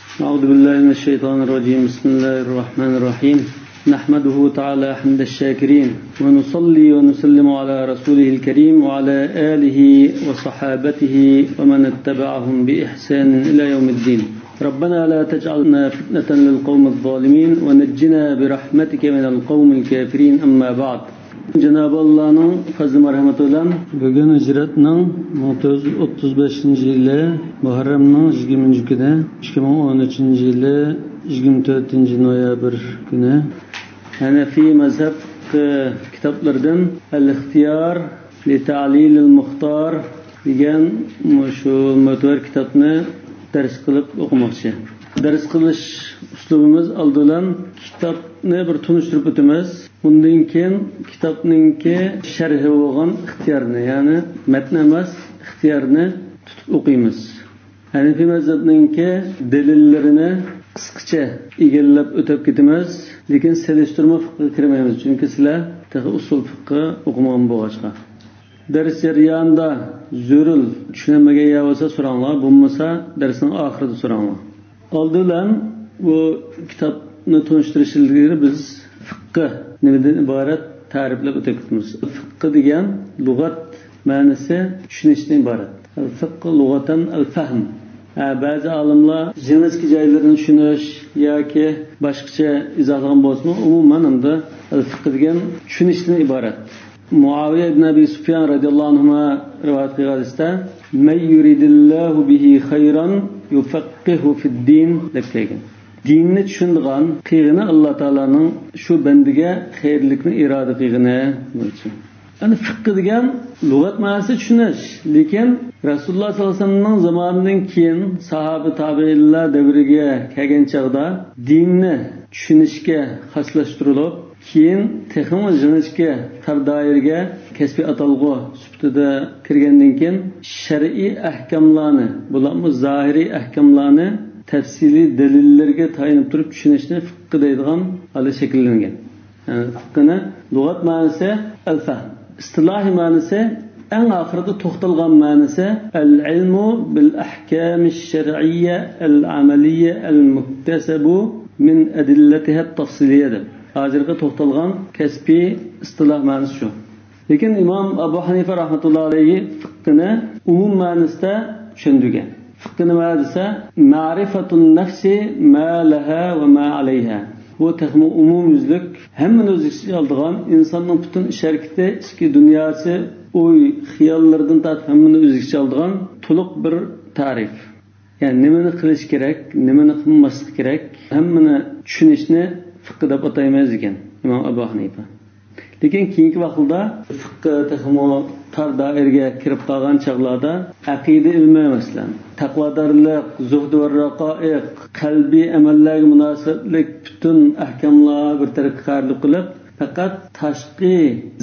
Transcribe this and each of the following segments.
أعوذ بالله من الشيطان الرجيم. بسم الله الرحمن الرحيم. نحمده تعالى حمد الشاكرين ونصلي ونسلم على رسوله الكريم وعلى آله وصحابته ومن اتبعهم بإحسان إلى يوم الدين. ربنا لا تجعلنا فتنة للقوم الظالمين ونجنا برحمتك من القوم الكافرين. أما بعد. Cenab-ı Allah'ın fazl-ı merhameti olan bugün hicretinin 35. yılı Muharrem'nin 20. günü 2013. yılı 24. noyabr günü Hanefi mezhep kitaplardan El-İhtiyar li Ta'lil el-Muhtar degan şu muteber kitapni ders qilib o'qimoqchi. Ders qilish uslubimiz oldidan kitobni bir tunishtirib o'tamiz. Bundan keyin kitobningki sharhi bo'lgan ixtiyorni, ya'ni matn emas, ixtiyorni tutib o'qiymiz. Hanifi mazhabningki dalillarini qisqacha egallab o'tib ketamiz, lekin selishtirma fiqhiga kirmaymiz, chunki sizlar usul fiqhi o'qimagan bo'lg'achqa. Ders jarayonida zo'ril tushunmagan bo'lsa so'ranglar, bo'lmasa darsning oxirida so'ranglar. Oldidan bu kitobni tunishtirish ilgari biz fiqh nimadan iborat ta'riflab o'tamiz. Fiqh degan lug'at ma'nosi tushunishdan iborat. Fiqh lug'atan al-fahm. Ba'zi olimlar jinsiy joylarini tushunish yoki boshqacha izohlagan bo'lsa, umuman hamda fiqh degan tushunishdan iborat. Muaviya ibn Abi Sufyan radhiyallohu anhu rivoyat qilganida "Men yuridillahu bihi khayran yufaqqihu fid-din" deb kelgan. Dinni tushundigan qilg'ini Alloh taolaning shu bandiga xayrlikni iroda qilg'ini. Ana fiqh degan lug'at ma'nosi tushunish, lekin Rasululloh sollallohu alayhi vasallamning zamonidan keyin sahoba tabiinlar davriga kelgan chog'da dinni tushunishga xoslashtirilib, keyin texnik jinishga tar doiraga kasbiy atalg'u sifatida kirgandan keyin shar'iy ahkamlarni, bularni zohiriy ahkamlarni tafsiliy dalillarga tayanib turib tushunishni fiqh deydigan hali shakllangan. Yani fiqhni lug'at ma'nosi al-fahm, istilohiy ma'nosi eng oxirida to'xtalgan ma'nosi al-ilmu bil ahkamish shar'iyya al-amaliyya al-muktasabu min adillatiha at-tafsiliyya. Hozirga to'xtalgan kasbiy istiloh ma'nosi shu. Lekin Imom Abu Hanifa rahmatullohi alayhi fiqhni umum ma'nosida tushundirgan. Fiqh nima desa, ma'rifatun nafsi ma laha va ma alayha. Bu texmi umum yüzlük hemen o'z ichiga oladigan insonning butun ish harakati, ichki dunyosi, o'y, xiyollardan tortib hammani o'z ichiga oladigan to'liq bir ta'rif. Yani nimani qilish kerak, nimani qilmaslik kerak, hammani tushunishni fiqh deb ataymiz ekan Imom Abu Hanifa. Lekin keyingi vaqtda fiqh texmi tar doiraga kirib qolgan chog'larda aqida ilmi masalan, taqvodorlik, zuhd va raqoiq, qalbiy amallarga munosabatlik butun ahkamlar bir tarafga qarab qilib, faqat tashqi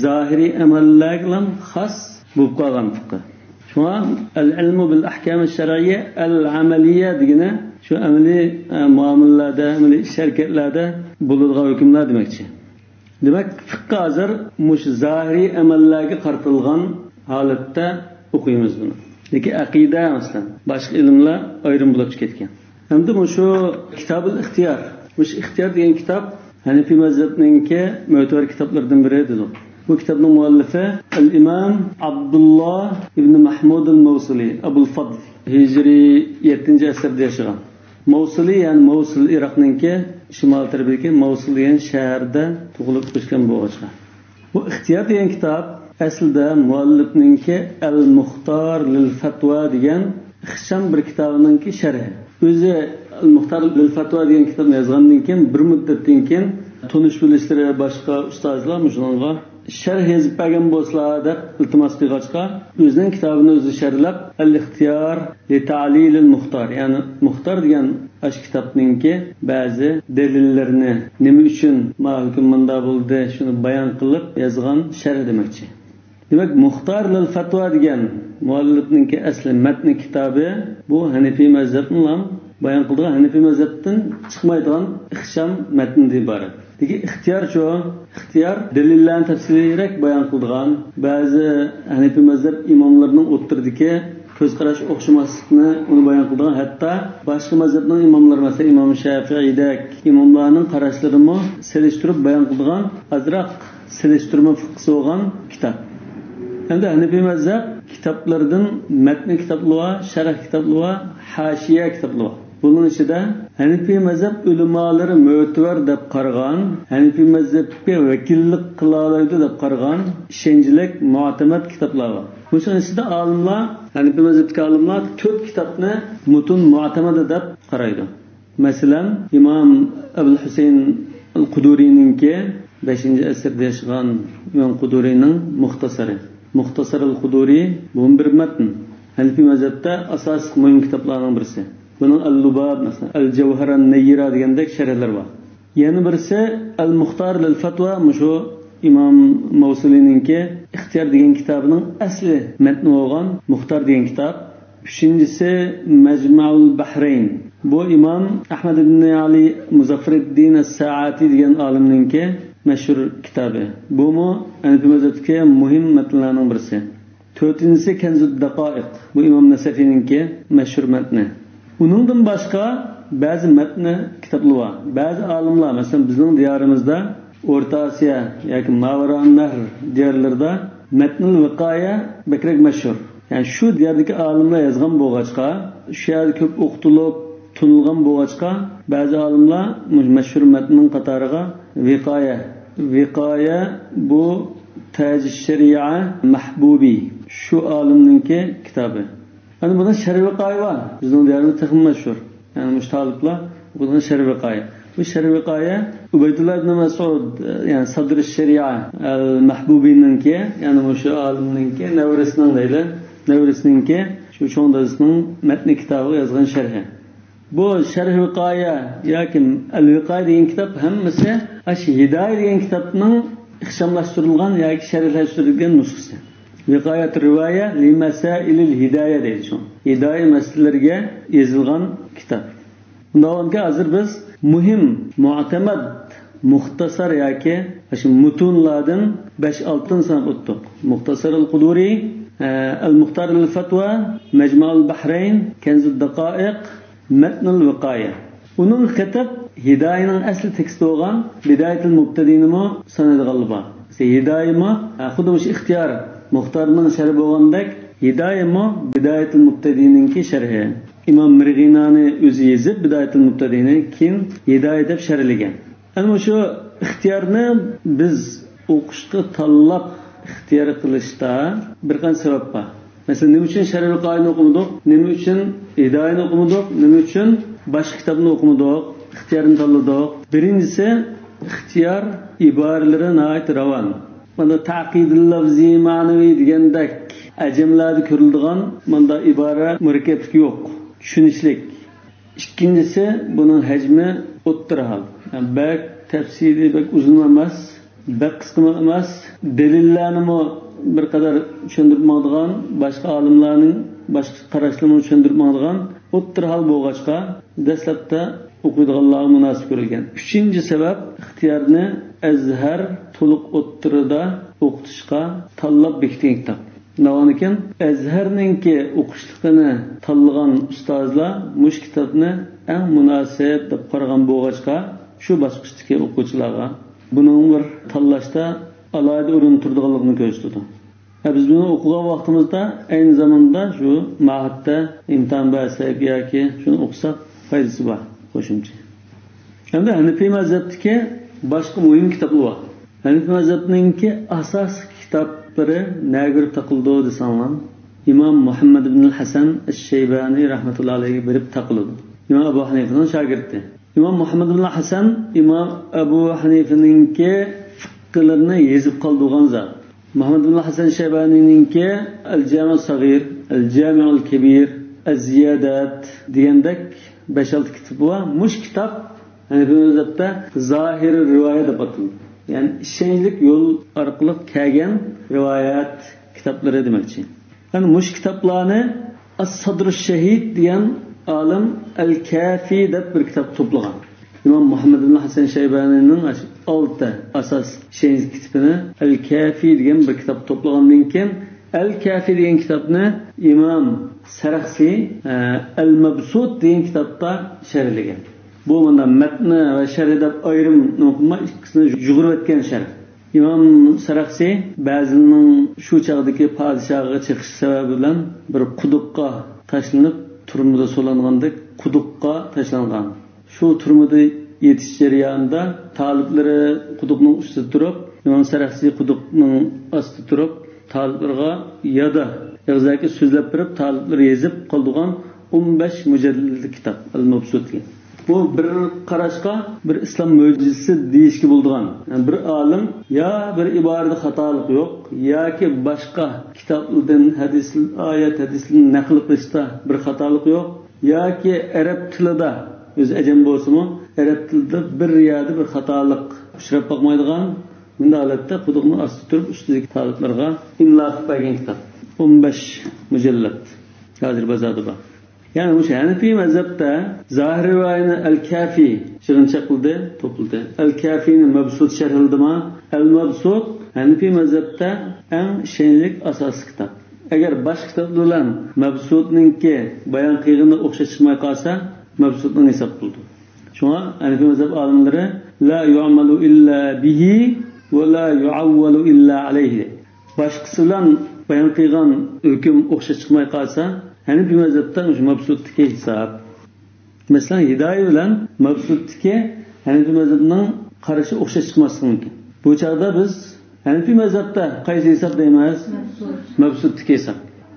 zohiriy amallar bilan xos bo'lib qolgan fiqh. Shuna al-ilmu bil ahkam ash-shar'iyya al-amaliyya degani shu amaliy muomalalarda, amaliy harakatlarda bo'ladigan hukmlar demakchi. Demak, fiqh hozir mush zohiriy amallarga qaratilgan holatda o'qiymiz buni. Lekin aqida masalan boshqa ilmlar ayrim bo'lib ketgan. Hamda shu Kitobul Ixtiyor, mush ixtiyor degan kitob Hanifi mazhabiningki mu'tabar kitoblardan biri edi. Bu kitobning muallifi al-Imom Abdullah ibn Mahmud al-Mawsili, Abul Fadl, hijriy 7-asrda yashagan. Mawsili, yani Mawsil Iroqningki shimol tarafidagi Mawsil degan shaharda tug'ilib o'sgan bo'lgan. Bu ixtiyor degan kitob aslida muallifningki Al-Muxtar lil-Fatwa degan ixcham bir kitobningki sharhi. O'zi Al-Muxtar lil-Fatwa degan kitobni yozgandan keyin bir muddatdan keyin tonish bilishlari boshqa ustozlar shunga sharh yozib bergan bo'lsalar deb iltimos qilgachqa o'zining kitobini o'zi sharhlab Al-Ixtiyor li Ta'lil al-Muxtar, ya'ni Muxtar degan ash kitobningki ba'zi dalillarni nima uchun hukm bunda bo'ldi shuni bayon qilib yozgan sharh demakchi. Demak, Muxtar lil-Fatwa degan muallifningki asli matni kitobi bu Hanifi mazhabning bayon qilgan Hanifi mazhabdan chiqmaydigan ixcham matndan iborat. Lekin ixtiyor shu, ixtiyor dalillarni tafsiliyroq bayon qilgan, ba'zi Hanifi mazhab imomlarining o'ttirdiki ko'z qarash o'xshamaslikni uni bayon qilgan. Hatto boshqa mazhabning imomlari, masalan Imom Shafi'iydak imomlarning qarashlarini selishtirib bayon qilgan azroq selishtirma fiqhi bo'lgan kitob. Endi Hanifiy mazhab kitoblaridan matn kitoblar, sharh kitoblar, hashiya kitoblar. Bunun içinde Hanifiy mazhab ulemalari mu'tabar deb qaragan, Hanifiy mazhabga vakillik qilalaydi deb qaragan ishonchlik mu'tamad kitoblar bor. Bunun içinde olimlar, Hanifiy mazhabdagi olimlar 4 kitobni mutun mu'tamad deb qaraydi. Masalan, Imom Abul Husayn al-Quduriyninki 5-asrda yashagan Imom Quduriyning muxtasari. Muxtasar al-Quduri bu bir matn. Hanifiy mazhabda asosiy muhim kitoblarning birisi. Bunun Al-Lubab, mesela Al-Jawhar an-Nayyira degandek sharhlar bor. Yana birisi Al-Muxtar lil-Fatwa, mushu İmam Mavsulininki İhtiyar degan kitobining asli matni bo'lgan Muxtar degan kitob. Üçüncüsü Majma'ul Bahrayn. Bu İmam Ahmad ibn Ali Muzaffaruddin as-Sa'ati degan olimninki mashhur kitobi. Bu mu Hanifiy mazhabdagi muhim matnlarning birisi. To'rtinchisi Kanzud Daqaiq. Bu İmam Nasafininki mashhur matni. Bundan başka bazı metni kitapları var. Bazı alimler mesela bizim diyarımızda Orta Asya yoki Mavran Nahr diyarlarda metnul viqoya bekrek meşhur. Yani şu diyardaki alimler yazgan bo'lg'achqa, şu yerda ko'p o'qitilib, tunilgan bo'lg'achqa, bazı alimler meşhur metnin qatoriga viqoya bu Taj Sharia Mahbubi. Şu alimninki kitobi. Yani bunun şer'i viqoya var. Bizim diyarımız takım meşhur. Yani müştalipler bunun şer'i viqoya. Bu şer'i viqoya Ubeydullah ibn Mas'ud yani Sadr-ı Şeria al-Mahbubininki yani şu alimninki nevresinden değil. Nevresininki şu çoğundasının metni kitabı yazgan şerhi. Bu şer'i viqoya yoki al-viqoya degan kitap hammasi aş Hidoya degan kitobning ixchamlashtirilgan yoki sharhlashtirilgan nusxasi. Viqayat rivoya li masailil hidoya deydi şu. Hidoya masalalarga yozilgan kitob. Bundan hozir biz muhim, mu'tamad, muxtasar yoki shu mutunlardan 5-6 sanab o'tdik. Muxtasar al-Quduri, al-Muxtar al-Fatwa, Majma'ul Bahrayn, Kanzud Daqaiq, Matn al-Viqoya. Uning kitob Hidoyaning asli teksti bo'lgan Bidayatul Mubtadinimi sanadi g'aliba. Hidoyami xuddi o'sha ixtiyor Muxtarning sharhi bo'lgandek Hidoyami Bidayatul Mubtadininki sharhi. İmam Mirg'inani o'zi yozib Bidayatul Mubtadini keyin Hidoya deb sharhlagan. Ana shu ixtiyorni biz o'qishga tanlab ixtiyor qilishda bir qancha sabab bor. Masalan, nima uchun sharh viqoyani o'qimadik? Nima uchun Hidoyani o'qimadik? Nima uchun boshqa kitobni o'qimadik? İxtiyorni tanladik. Birinchisi ixtiyor iboralari nihoyat ravon. Mana taqidul lafzi ma'naviy degandek ajamlarda ko'riladigan bunda ibora murakkablik yo'q, tushunishlik. Ikkinchisi buning hajmi o'ttira hal. Yani bak tafsiri bak uzun emas, bak qisqa emas, dalillarni bir qadar tushuntirmaydigan, boshqa olimlarning boshqa qarashlarini tushuntirmaydigan o'ttira hal bo'lg'achqa dastlabda o'qiydiganlar munosib ko'rilgan. Uchinchi sabab ixtiyorni azhar to'liq o'ttirida o'qitishga tanlab bekitgan kitob. Navanikin azharninki o'qishliqini tanlagan ustozlar mush kitobni eng munosib deb qaragan bo'lg'achqa shu bosqichdagi o'quvchilarga buning bir tanlashda alohida o'rin turadiganligini ko'rsatdi. Biz buni o'qigan vaqtimizda ayni zamanda shu ma'hadda imtihon bersak yoki shuni o'qisak foydasi bor qo'shimcha. Endi Hanifiy mazhabdagi boshqa muhim kitoblar bor. Hanifiy mazhabninki asosiy kitoblari nega taqildi desam, İmam Muhammad ibn Hasan ash-Shaybani rahmatullohi alayhi berib taqildi. İmam Abu Hanifaning shogirdi. İmam Muhammad ibn Hasan İmam Abu Hanifaninki fiqhlarini yozib qoldirgan zot. Muhammad ibn Hasan Shaybanininki Al-Jami' as-Saghir, Al-Jami' al-Kabir, Az-Ziyadat degandek 5-6 kitob var. Mush kitob Hanifiy mazhabda zahir rivoyat deb ataladi. Yani ishonchlik yo'l orqali kelgan rivoyat kitoblari demoqchi. Yani mush kitoblarni As-Sadr Shahid degan olim Al-Kafi deb bir kitob to'plagan. İmam Muhammad ibn Hasan Shaybanining 6 asos ishonchli kitobini Al-Kafi degan bir kitob to'plagandan keyin El-Kafi degan kitobni imom Saraxsi Al-Mabsut degan kitobda sharhlagan. Bu mana matni va sharh deb ayrim o'qima ikkisini yug'urib o'tgan sharh. İmam Saraxsi ba'zining shu chaqdagi podshohga chiqish sababi bilan bir quduqqa tashlanib turmada so'langandek quduqqa tashlangan. Shu turmada yetish jarayonida taliblari quduqning ustida turib, İmam Saraxsi quduqning ostida turib, taliblarga yoda yozaki so'zlab berib, taliblar yozib qoldigan 15 mujallal kitob Al-Mabsut. Bu bir qarashqa bir islom mo'jizasi deyishga bo'ladigan. Yani bir olim ya bir iborada xatolik yo'q yoki boshqa kitoblardan hadis, oyat, hadislarni naql qilishda bir xatolik yo'q yoki arab tilida o'zi ajam bo'lsa-mu, arab tilida bir yerda bir xatolik uchrab qolmaydigan. Bunda holatda quduqning ostida turib ustidagi taliblarga imlo qilib bergan kitob 15 mujallad. Hozir bozorda bor. Yani bu Hanefi mezhepte zahir rivayetini El-Kafi şırınça kıldı, topladı. El-Kafi'nin Mabsut şerhildi mi? El-Mabsut Hanefi mezhepte en şenlik asas kitap. Eğer baş kitaplarla Mabsut'ninki bayan kıyığına okşaşmaya kalsa Mabsut'nin hesap buldu. Şuna Hanefi mezhep alimleri la yu'amalu illa bihi ve la yu'avvalu illa aleyhi. Başkasıyla bayan kıyığın hüküm okşaşmaya kalsa Hanefi mezhepten şu Mabsut'taki hesap. Mesela Hidaye bilen Mabsut'taki Hanefi mezhebinin karşı okşa çıkması mümkün. Bu çağda biz Hanefi mezhepte kaysi hesap deyimiz? Mabsut'taki hesap.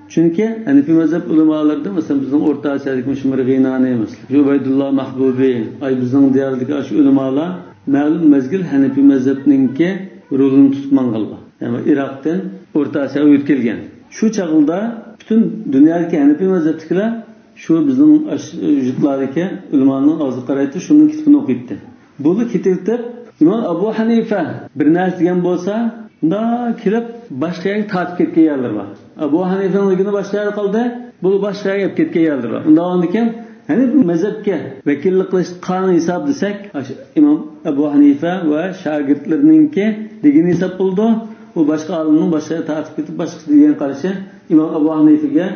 Çünkü Hanefi mezhep ulemalarda mesela bizim Orta Asya'daki Müşmir Gînani mesela. Ubeydullah Mahbubi, ay bizim diyardaki aşı ulemalar ma'lum mezgil Hanefi mezhebininki rolunu tutman qalba. Yani Irak'tan Orta Asya'ya ötkilgen. Şu çağılda bütün dünyadaki Hanefi mezheptikiler şu bizim vücutlardaki ulemanın ağzı qaraytı şunun kitabını okuyuptu. Bunu kitapta İmam Abu Hanife bir narsa degan bo'lsa, da kelib boshqa yerga tortib ketgan yerlar bor. Abu Hanifening o'g'li boshqa yerga qoldi, bu boshqa yerga olib ketgan yerlar bor. Unda ondikan Hanefi mazhabga vakillik qilish qonun hisob desak, İmam Abu Hanife va shogirdlarininki degan hisob bo'ldi. Bu boshqa olimning boshqa yerga tortib ketib boshqa degan qarashi İmam Abu Hanife'ga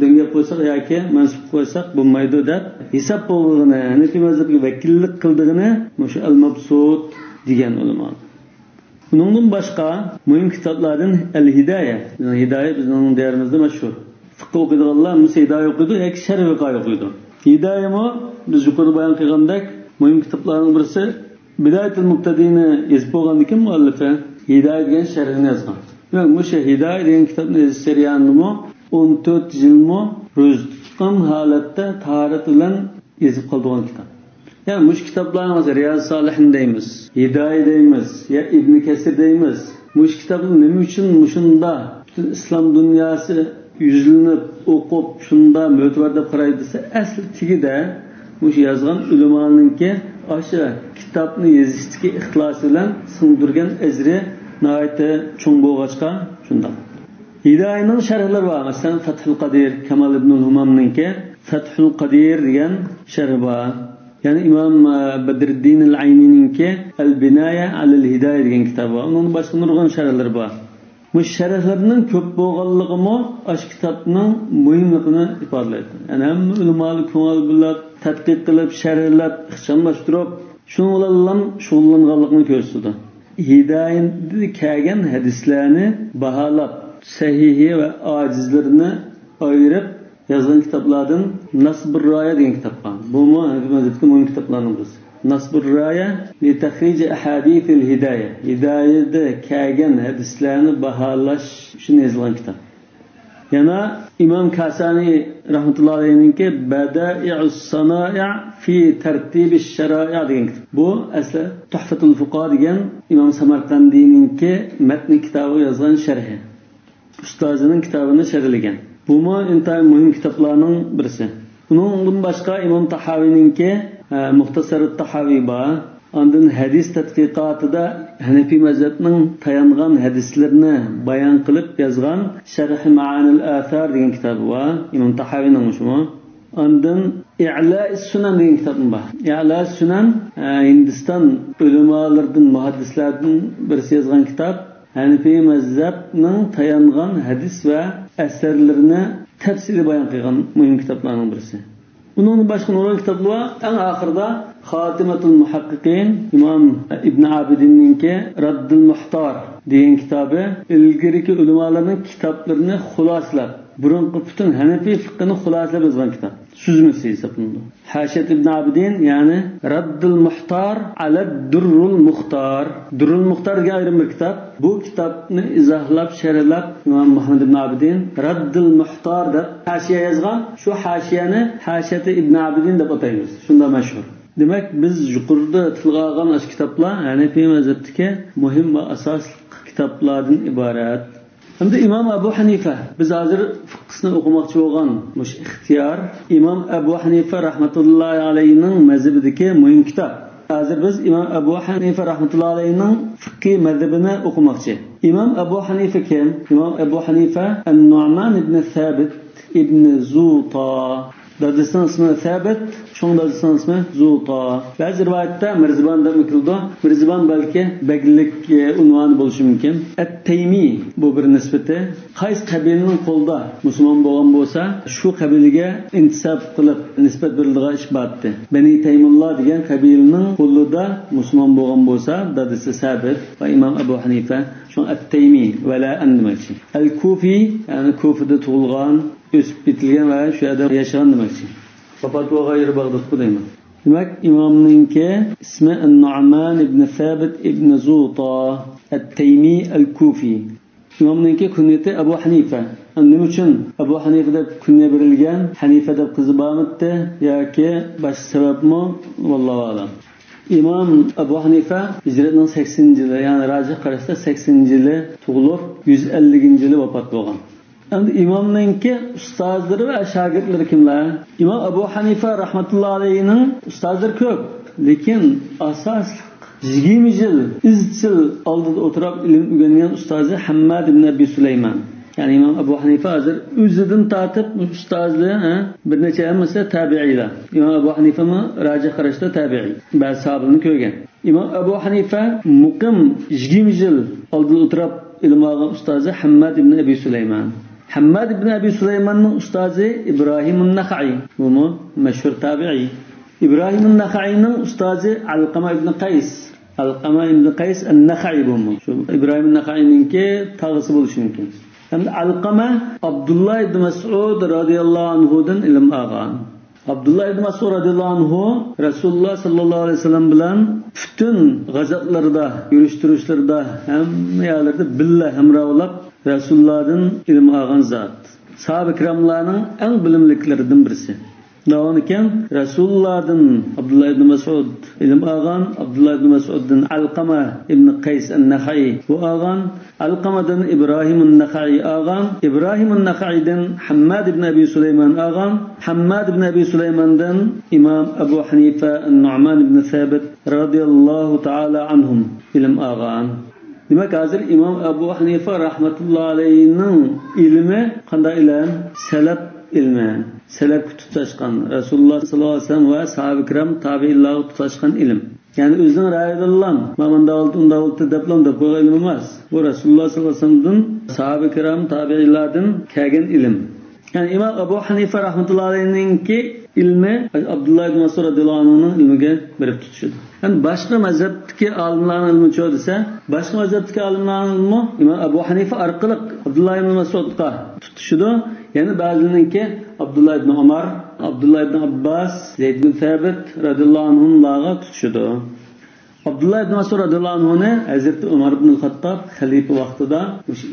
denge qo'ysak yoki mansub qo'ysak bo'lmaydi deb hisob bo'lganini, Hanefi mazhabiga vakillik qildigini o'sha Al-Mabsut degan ulamo. Bundan boshqa muhim kitoblardan Al-Hidaye. Hidaye bizning derimizda mashhur. Fiqh o'qiydiganlar musa Hidaye o'qiydi yoki sharh o'qiydi. Hidaye mo biz yuqori bayon qilgandek muhim kitoblarning birisi Bidayatul Muqtadini yozib bo'lgandan keyin muallifi Hidaye degan sharhini yozgan. Yani bu Hidaye degan kitobni yozish jarayonida 14 yilmi ro'z tutgan holatda tahorat bilan yozib qolgan kitob. Yani bu kitoblarni Riyaz Solihin deymiz, Hidaye deymiz, ya İbn Kesir deymiz. Bu kitobni nima uchun shunda bütün islom dunyosi yuzlanib o'qib shunda mo'tabar deb qaraydi desa, asli tigida bu yozgan ulamoninki o'sha kitobni yozishdagi ixtilosi bilan singdirgan ajri nihoyatda cho'ng bo'lg'achqa shunda. Hidayening sharhlari bor. Masalan, Fathul Qadir, Kamal ibn al-Humamninki Fathul Qadir degan sharhi bor. Yani İmam Bedreddin al-Aynininki Al-Binaya al-Hidaye degan kitobi bor. Uning boshqa nurg'on sharhlari bor. Bu sharhlarning ko'p bo'lganligimi osh kitobning muhimligini ifodalaydi. Yani hamma ulamolar ko'ngil bilan tadqiq qilib, sharhlab, ixchamlashtirib, shuni bilan shug'ullanganligini ko'rsatdi. Hidayening kelgan hadislarni baholab, sahihi ve acizlerini ayırıp yazılan kitaplardan Nasbur Raya degan kitap var. Bu mu mazhabdagi muhim kitaplardan birisi. Nasbur Raya li tahrij ahadithil hidaye. Hidayede kelgan hadislarni baholash uchun yozilgan kitap. Yana İmam Kasani rahmetullahi alayhinki Bada'i'us Sana'i' fi tertibish shara'i' degan kitap. Bu asli Tuhfatul Fuqaha degan İmam Samarqandininki matn kitobi yozgan sharhi. Ustazining kitabını sharhlagan. Bu mu intayin muhim kitaplarning birisi. Bundan boshqa İmam Tahavininki Muhtasarut Tahavi bor. Ondan hadis tadqiqotida Hanefi mazhabining tayangan hadislarni bayon qilib yozgan Sharh-i Ma'anil Athar degan kitobi bor. İmam Tahavining shumi. Ondan İ'la'is Sunan degan kitobi bor. İ'la'is Sunan Hindiston ulamolardan, muhaddislardan birisi yozgan kitob. Hanifi mazhabning tayangan hadis va asarlarini tafsili bayon qilgan muhim kitoblarning birisi. Bunun başqa nurul kitoblar eng oxirida Xatimatul Muhaqqiqin İmam İbn Abidinninki Raddul Muhtar degan kitobi ilgiriki ulamolarning kitoblarini xulosalab, burunqi butun Hanafi fiqhini xulosalab yozgan kitob. Süzmesi hisoblanadi. Haşiyat İbn Abidin yani Raddul Muhtar ala Durrul Muhtar. Durrul Muhtar degan ayrim bir kitob. Bu kitobni izohlab, sharhlab İmam Muhammad İbn Abidin Raddul Muhtar deb hashiya yozgan. Shu hashiyani Haşiyat İbn Abidin deb ataymiz. Shunda mashhur. Demek biz yuqorida tilga olgan ash kitoblar Hanafi mazhabidagi muhim va asosli kitoblardan iborat. Hamda İmam Abu Hanife biz hozir fiqhni o'qimoqchi bo'lgan mush ixtiyor İmam Abu Hanife rahmatullohi alayhining mazhabidagi muhim kitob. Hozir biz İmam Abu Hanife rahmatullohi alayhining fiqhi mazhabini o'qimoqchi. İmam Abu Hanife kim? İmam Abu Hanife An-Nu'man ibn Thabit ibn Zuta. Dadısının ismi Thabit, şoň dadısının ismi Zuta. Bazı rivayette Mirziban da mükildi. Mirziban belki beglik unvanı boluşu mümkün. At-Taymi bu bir nisbeti. Qays qabilining qo'lda musulmon bo'lgan bo'lsa, shu qabiliga intisab qilib nisbat beriladigan ish batdi. Bani Taymullah degan qabilining qo'lida musulmon bo'lgan bo'lsa, dadisi Thabit va Imam Abu Hanifa şu At-Taymi vela demakchi. Al-Kufi yani Kufada tug'ilgan, o'sib bitilgan va shu yerda yashagan demakchi. Vafot bo'lgan yeri Bag'dod deyman. Demak, imomninki ismi An-Nu'man ibn Thabit ibn Zuta At-Taymi Al-Kufi. İmomninki kunyati Abu Hanifa. Nima uchun Abu Hanifa deb kunya berilgan? Hanifa deb qizi bormidi yoki boshqa sababmi? Vallohu a'lam. İmam Abu Hanifa hicretning 80-yili, yani rajih qarashda 80-yili tug'ilib, 150-yili vafot bo'lgan. Endi imomninki ustozlari va shogirdlari kimlar? İmam Abu Hanifa rahmatullohi alayhining ustozlari ko'p, lekin asos 20 yil izchil oldida o'tirib ilm o'rgangan ustozi Hammad ibn Abi Sulayman. Yani İmam Abu Hanifa hozir o'zidan tortib ustozli bir necha amsa tabiiylar. İmam Abu Hanifa mi rajih qarashda tabiiy. Ba'zi sahobalarni ko'rgan. İmam Abu Hanifa muqim 20 yil oldida o'tirib ilm olgan ustozi Hammad ibn Abi Sulayman. Hammad ibn Abi Sulaymanning ustozi İbrahim an-Nakhai. Bu mashhur tabiiy. İbrahim an-Nakhaining ustozi Alqama ibn Qays. Alqama ibn Qays an-Nakhai bu. Shu İbrahim an-Nakhaininki tag'isi bo'lishi mumkin. Hem Alqama Abdullah ibn Mas'ud radıyallahu anhu'dan ilm algan. Abdullah ibn Mas'ud radıyallahu anhu Resulullah sallallahu aleyhi ve sellem bilan bütün gazatlarda, yürüştürüşlerde hem yerlerde billah hemravlab Resulullah'dan ilm algan zat. Sahabe kiramlarning en bilimliklaridan birisi. Davaniken Resulullah'dan Abdullah ibn Mas'ud ilm algan, Abdullah ibn Mas'ud'dan Alqama ibn Qays an-Nakhai bu algan, Alqama'dan İbrahim an-Nakhai algan, İbrahim an-Nakhai'dan Hammad ibn Abi Sulayman algan, Hammad ibn Abi Sulayman'dan İmam Abu Hanife an-Nu'man ibn Thabit radıyallahu ta'ala anhum ilm algan. Demek hazır İmam Abu Hanife rahmetullahi aleyhi'nin ilmi qanday ilm? Salaf ilmi. Selef tutashgan Rasulullah sallallohu alayhi vasallam va sahabe kiram tabiinlar tutashgan ilm. Yani o'zining ra'yidan mamanda oldi deblam deb qo'ygan ilm emas. Bu Rasulullah sallallohu alayhi vasallamdan sahabe kiram tabiinlardan kelgan ilm. Yani İmam Abu Hanife rahmetullahi alayhi'ninki ilmi Abdullah ibn Mas'ud radhiyallohu anhu'ning ilmiga berib tutishdi. Yani başka mazhabdagi olimlarning ilmi cho desa, başka mazhabdagi olimlarning ilmi İmam Abu Hanife orqali Abdullah ibn Mas'udga tutishdi. Yani bazılarınki Abdullah ibn Umar, Abdullah ibn Abbas, Zeyd ibn Thabit radıyallahu anhumlarga tutuşudu. Abdullah ibn Mas'ud radıyallahu anhuni Hazreti Umar ibn Xattab xalifa vaqtida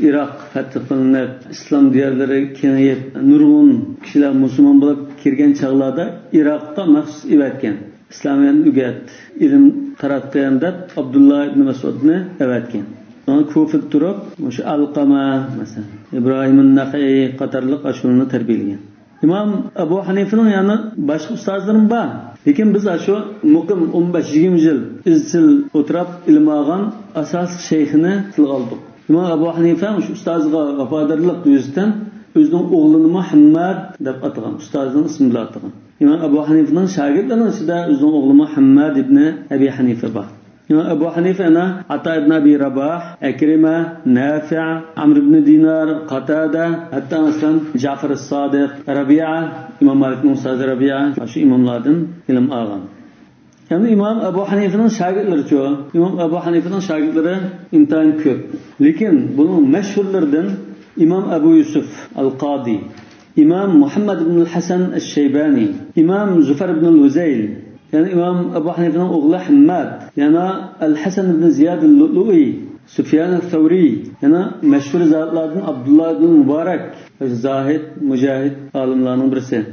Iroq fath qilinib, islom diyarlari kengayib, nurg'un kishilar musulmon bo'lib kirgan chaqlarda Iroqda maxsus evatgan. İslamiyatni o'rgat, ilm taratgan deb Abdullah ibn Mas'udni evatgan. Ona Kufada turib, o'sha Alqama, masalan, İbrahim an-Nakhai qatorliq ashurni tarbiyalagan. İmam Abu Hanifa'ning yana boshqa ustozlarim bor. Lekin biz shu muqim 15-20 yil izchil o'tirib ilm olgan asos shayxini tilga oldik. İmam Abu Hanifa shu ustozga vafodorlik yuzidan o'zining o'g'lini Muhammad deb atagan, ustozining ismi bilan atagan. İmam Abu Hanifa'ning shogirdlarining ichida o'zining o'g'li Muhammad ibn Abi Hanifa bor. İmam Ebu Hanife ana Ata ibn Abi Rabah, Ekrime, Nafi', Amr ibn Dinar, Qatada, hatta mesela Ja'far as-Sadiq, Rabi'a, İmam Malik'in ustazı Rabi'a, şu imamlardan ilim algan. Yani İmam Ebu Hanife'nin şagirdleri çoğu. İmam Ebu Hanife'nin şagirdleri imtihan köp. Lakin bunun meşhurlardan İmam Ebu Yusuf al-Qadi, İmam Muhammed ibn Hasan el-Şeybani, İmam Züfer ibn al-Huzeyl, yani İmam Ebu Hanife'nin oğlu Hammad, yani Al-Hasan ibn Ziyad al-Lu'lu'i, Süfyan al-Thawri, yani meşhur zatlardan Abdullah ibn Mübarek, Zahid, Mücahid alimlerinin birisi.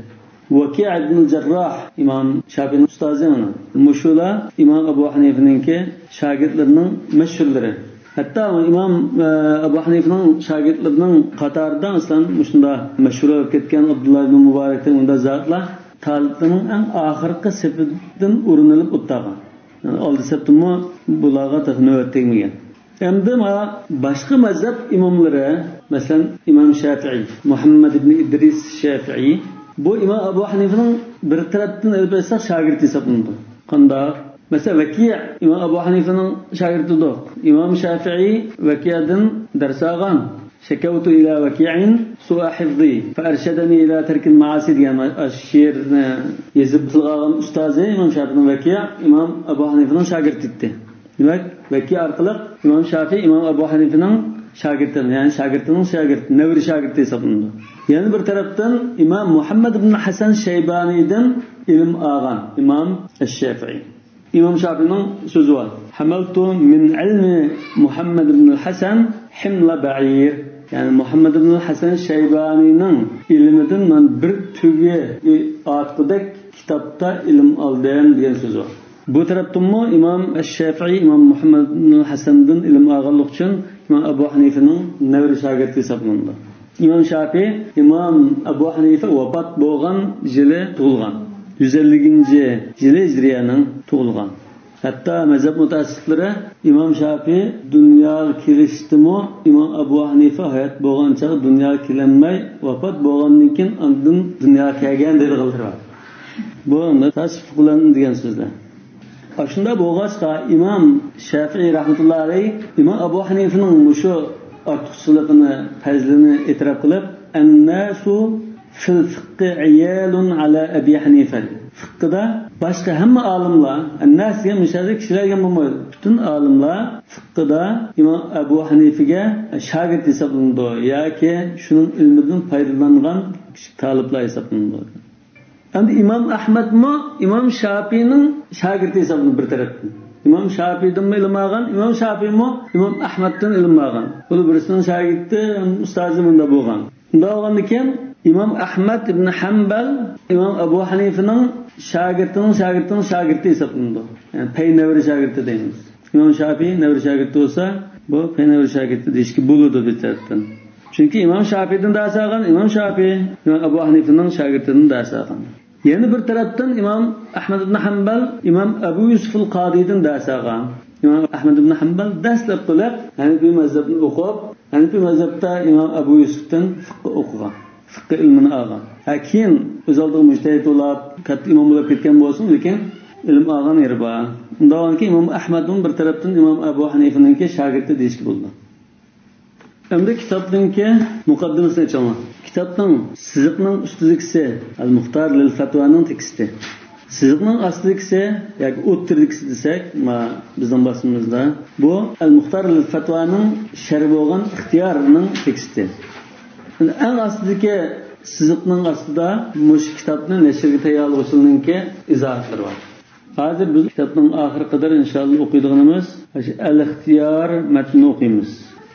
Vaki' ibn al-Jarrah, İmam Şafii'nin ustazı ona. Muşula İmam Ebu Hanife'ninki şagirdlerinin meşhurları. Hatta İmam Ebu Hanife'nin şagirdlerinin Katar'da aslan muşunda meşhur olup ketken Abdullah ibn Mübarek'ten onda zatlar talibinin en ahirki sepetinden urinilip uttagan. Yani oldu septimi bulağa nöbet tegmegen. Endi başka mezhep imamları, mesela İmam Şafii, Muhammed ibn İdris Şafii, bu İmam Ebu Hanife'nin bir taraftan elbette şagirdi hesaplandı. Qanda mesela Vaki' İmam Ebu Hanife'nin şagirdidir. İmam Şafii Vaki'den ders algan. Şekavtu ila Vaki'in su'a hifzi fa arşadani ila terkil maasi diyen şiirni yazıp bilgan ustazı İmam Şafii'nin Vaki' İmam Ebu Hanife'nin şagirdidir. Demek Vaki' arqali İmam Şafii İmam Ebu Hanife'nin şagirdin, yani şagirdinin şagirdi, nevri şagirdi hesaplandı. Yani bir taraftan İmam Muhammed ibn Hasan Şeybani'den ilim algan İmam Şafii. İmam Şafii'nin sözü var. Hamaltu min ilmi Muhammed ibn Hasan himla ba'ir. Yani Muhammed ibn Hasan Şeybani'nin ilminden ben bir tüge atqıdak kitapta ilim aldım diyen sözü var. Bu taraftan mı İmam Şafii İmam Muhammed ibn Hasan'dan ilim alganlık için İmam Ebu Hanife'nin nevri şagirdi hesaplandı. İmam Şafii, İmam Ebu Hanife vefat bolgan yılı tug'ilgan. 150-yili Hijriyaning tug'ilgan. Hatta mezhep mutassiflari İmam Şafii dunyoga kelishdimi, İmam Ebu Hanife hayat bolgan chog'i dunyoga kelinmay vefat bolgandan keyin undan dunyoga kelgan deb qildilar. Bu tasvif qilinadigan so'zlar. Aslında bo'lg'achqa İmam Şafii rahmatullohi alayhi İmam Ebu Hanife'nin şu ortiqchiligini, fazlini e'tirof qilib, "An-nasu fil fiqhi iyalun ala Abi Hanife." Fiqhda boshqa hamma olimlar, an-nasga mushalik kishilarga bo'lmaydi. Butun olimlar fiqhda İmam Ebu Hanife'ga shogird hisoblanadi yoki shuning ilmidan foydalangan taliblar hisoblanadi. Endi İmam Ahmad mı İmam Şafii'nin şagirdi hesabını bir taraftan. İmam Şafii'den mi ilim algan, İmam Şafii mi İmam Ahmad'dan ilim algan. Bu birisinin şagirdi, ustazımında bo'lgan. Bunda olgandan İmam Ahmad ibn Hanbal İmam Ebu Hanife'nin şagirdi hesablanadi. Yani peynevri şagirdi deymiz. İmam Şafii nevri şagirdi olsa bu peynevri şagirdi deyişki buludu bir taraftan. Çünkü İmam Şafii'den ders algan, İmam Şafii İmam Ebu Hanife'nin şagirdinden ders algan. Yeni bir taraftan İmam Ahmed ibn Hanbal İmam Ebu Yusuf al-Qadi'den ders algan. İmam Ahmed ibn Hanbal derslep qilib, Hanefi mezhebini o'qib, Hanefi mezhebda İmam Ebu Yusuf'dan fiqh o'qigan. Fiqh ilmini algan. Keyin o'z oldiga mujtahid bo'lib, katta imom bo'lib ketgan bo'lsin, lekin ilm algan yeri bor. Undan keyin İmam Ahmed'in bir taraftan İmam Ebu Hanife'ninki şagirdi deyishki bo'ldi. Endi kitobninki muqaddimasini aytaman. Kitobning siziqning ustidagisi Al-Muxtar lil-Fatvaning teksti. Siziqning ostidagisi yoki o'ttirdagisi desak, bizning bosimizda bu Al-Muxtar lil-Fatvaning sharh bo'lgan ixtiyorning teksti. Eng ostidagi siziqning ostida mush kitobni nashrga tayyorlashninki izohatlari bor. Hozir biz kitobning oxiri qadar inshaalloh o'qiydiganimiz Al-Ixtiyor matnini o'qiymiz.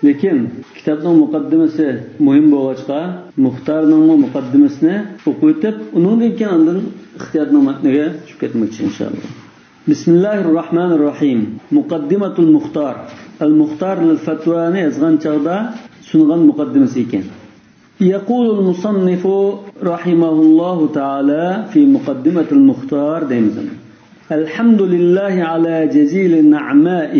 Lekin kitobning muqaddimasi muhim bo'lg'achqa, Muxtarning muqaddimasini o'qib o'tib, undan keyin ondan ixtiyorning matniga tushib ketmoqchi inshaalloh. Bismillahirrohmanirrohim. Muqaddimatul Muxtar. Al-Muxtar lil-Fatvani yozgan chog'da sungan muqaddimasi ekan. يقول المصنف رحمه الله تعالى في مقدمة المختار دائما الحمد لله على جزيل النعماء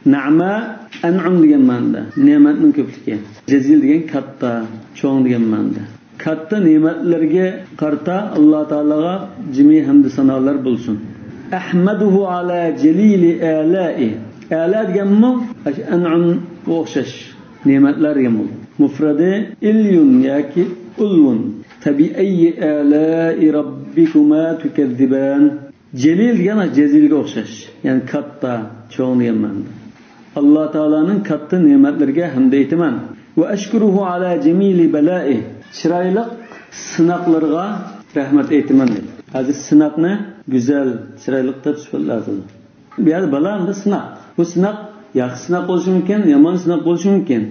نعماء أنعم degan ma'noda ne'matning ko'pligi. Jazil degan katta, cho'ng degan ma'noda. Katta ne'matlarga qarta Alloh taologa jami hamd sanolar bo'lsin. Ahmaduhu ala jalili ala'i A'la deganmi? An'am o'xshash ne'matlar degan bo'ldi. Mufradi ilyun yoki ulvun. Tabi'ayyi ala'i rabbikuma tukazziban. Celil degan jazilga o'xshash. Ya'ni katta, cho'ng degan ma'noda. Alloh taolaning katta ne'matlariga hamd aytaman. Va ashkuruhu ala jamili bala'i. Chiroyli sinoqlarga rahmat aytaman dedi. Hozir sinoqni go'zal, chiroyli deb sifatladi. Bu yerda balanda sinoq. Bu sinoq yaxshi sinoq bo'lishi mumkin, yomon sinoq bo'lishi mumkin.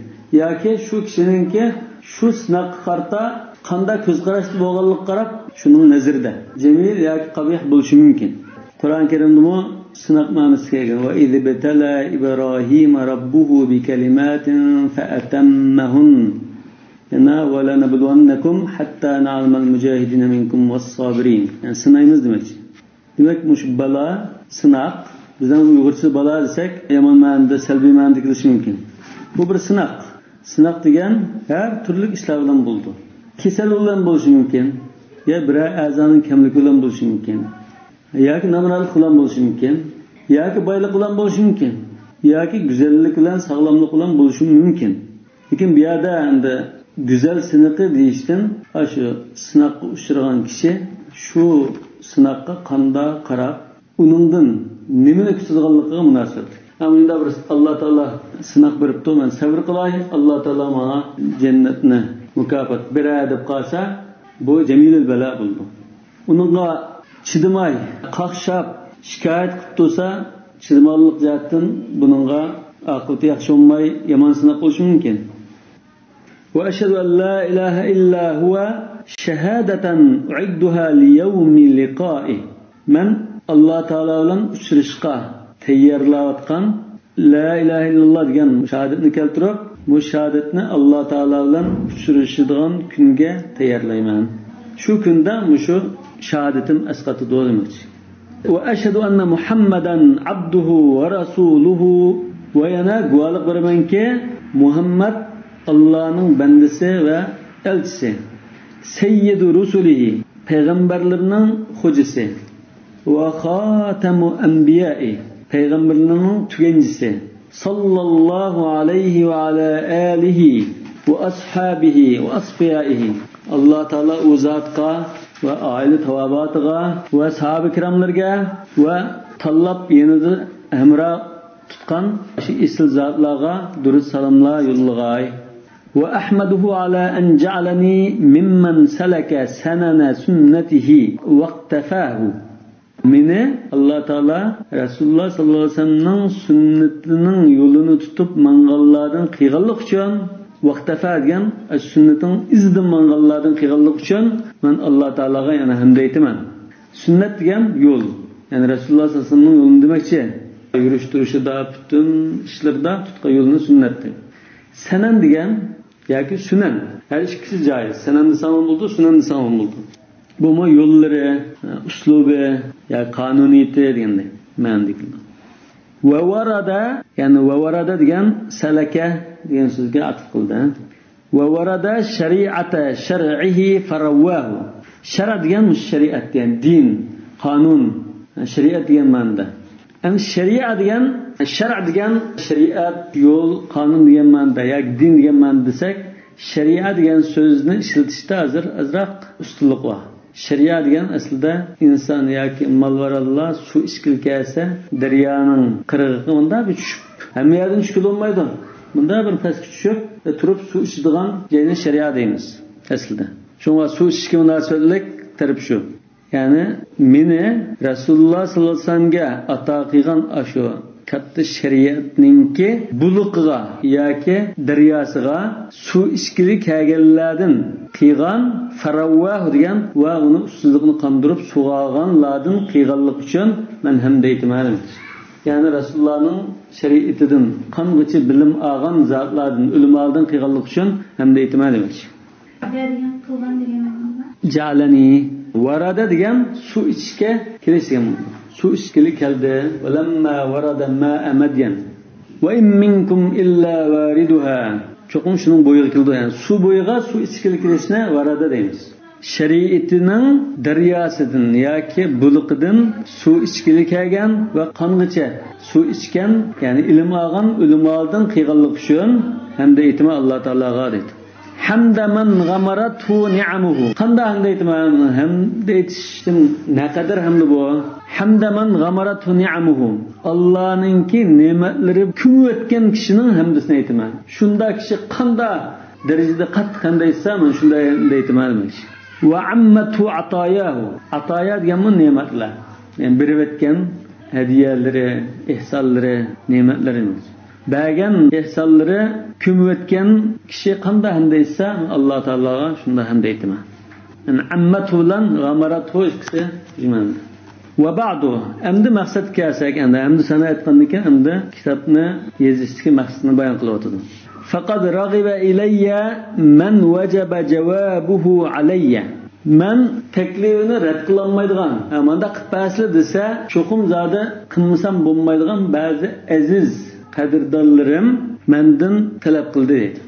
Yoki shu kishininki shu sinoqqa qarta qanday ko'z qarashli bo'lganligini qarab, shuning nazarida jamil yoki qabih bo'lishi mumkin. Qur'on Karimda sinoq ma'nosi kelgan. Va idh batala Ibrohim robbuhu bi kalimatin fa atammahun. Yana va lanabluwannakum hatta na'lamal mujahidin minkum was-sabirin. Yani sınayımız demek. Demek mush bala, sınaq. Bizden Uyg'urcha bala desak, yomon ma'noda, salbiy ma'noda kelishi mumkin. Bu bir sınaq. Sınaq degan har turli ishlar bilan bo'ldi. Kasal bilan bo'lishi mumkin, ya bir a'zoning kamligi bilan bo'lishi mumkin, yoki nomralik bilan bo'lishi mumkin, yoki boylik bilan bo'lishi mumkin, yoki go'zallik bilan, sog'lomlik bilan bo'lishi mumkin. Lekin bu yerda endi güzel sınaqı deyishdan, shu sınaqqa uchragan kishi shu sınaqqa qanday qarab, uningdan nimani kutadiganligiga munosabat. Amunda bir Alloh taolo sınaq beribdi, men sabr qilay, Alloh taolo menga jannatni mukofot beradi deb qolsa, bu jamilul bala bo'ldi. Uningga chidamay, qaqshab, shikoyat qilib tursa, chidamonlik jihatdan buningga aqibati yaxshi bo'lmay, yomon sınaq bo'lishi mumkin. وأشهد أن لا إله إلا هو شهادة أعدها ليوم لقائه. من الله تعالى ولن أشرشقا تيار لاوتقان لا إله إلا الله ديgan şahadetini keltirip, bu şahadetini Allah Teala bilan uchrashadigan kunga tayyorlayman. Shu kunda mushu shahadetim asqatidi demoqchi. Va ashhadu anna Muhammadan abduhu va rasuluhu. Va yana guvohlik beramanki, Muhammad Allah'ın bendisi ve elçisi. Seyyidu rusulihi, peygamberlerinin hocası. Ve khatemu enbiyai, peygamberlerinin tükencisi. Sallallahu aleyhi ve ala alihi ve ashabihi ve asfiyaihi. Allah Teala o zatqa ve aile tavabatıga ve ashab-ı kiramlarga ve tallab yenidi emra tutkan isil zatlarga durust salamlar yollagay. وأحمده على أن جعلني ممن سلك سنن سنته واقتفاه. Meni Allah Teala Resulullah sallallahu aleyhi ve sellem'nin sünnetinin yolunu tutup mangallardan kıygallık için vaktafa degan sünnetin izden mangallardan kıygallık için ben Allah Teala'ga yani hamd aytaman. Sünnet degan yol. Yani Resulullah sallallahu aleyhi ve sellem'nin yolunu demekçi. Yürüyüş duruşida, bütün işlerde tutkan yolunu sünnettir. Senen degan yoki sunan. Her ikisi joiz. Sananni salom bo'ldi, sunanni salom bo'ldi. Bu ma yo'llari, uslubi, ya qonuniyati deganday ma'noda. Va varada, ya'ni va varada degan salaka degan so'zga atf qildi. Va varada shari'ata shar'ihi farawahu. Shara degan shariat, ya'ni din, qonun, shariat degan ma'noda. Yani şeriat degan, şer'a degan shariat, yo'l, qonun degan ma'noda, yoki din degan ma'noda desak, shariat degan so'zni ishlatishda azroq ustunlik bor. Shariat degan aslida inson yoki malvarallar suv ichkil kelsa, daryoning qirg'iga unda bir tushib, hamma yerdan tushib olmaydi. Bunda bir pastga tushib, turib suv ichadigan joyni shariat deymiz aslida. Shunga suv ichishga munosabatlik taraf shu. Yani meni Rasulullah sallallahu aleyhi ve sellem'ge ata qilgan ashu katta shariatninki buluqiga yoki daryosiga suv ichkilik kelganlardan qilgan faravvah degan va uni ustunligini qondirib sug'aganlardan qilganlik uchun men hamd aytaman. Yani Rasulullah'ning shariatidan qangacha bilim olgan zotlardan ulumlardan qilganlik uchun hamd aytaman demoqchi. Ja'alani varada degan suv ichishga kirishgan. Suv ichgili keldi. Valamma varada ma'a madyan. Va in minkum illa variduha. Cho'qim shuning bo'yiga keldi. Yani suv bo'yiga suv ichgili kirishni varada deymiz. shariatining daryosidan yoki buluqidan suv ichgili kelgan va qong'icha suv ichgan, ya'ni ilm olgan ulamodan qiyganlik uchun hamda aytma Alloh taologa dedi. Hamda man ghamaratu ni'amuhu. Qanday hamda aytma hamda aytishdan naqadar hamda bu. Hamda man ghamaratu ni'amuhu. Allohninki ne'matlari ko'p o'tgan kishining hamdasini aytma. Shunda kishi qanday darajada qattiq qanday esa men shunday aytmayman. Va ammatu atayahu. Ataya degan ne'matlar. Yani berib o'tgan hadiyalari, ihsonlari, ne'matlarimiz. Bergen ihsonlari ko'mib o'tgan kishi qanday hamda esa Alloh taologa shunda hamda aytma. Yani ammatu bilan ghamaratu ikkisi jumla. Va ba'du. Endi maqsad kelsak, endi sana aytgandan keyin endi kitobni yozishdagi maqsadni bayon qilib o'tirdim. Faqad raghiba ilayya man wajaba jawabuhu alayya. Men teklifini rad qilolmaydigan, amanda qilpasli desa, cho'qim zodi qilmasam bo'lmaydigan ba'zi aziz qadrdonlarim mendan talab qildi dedi.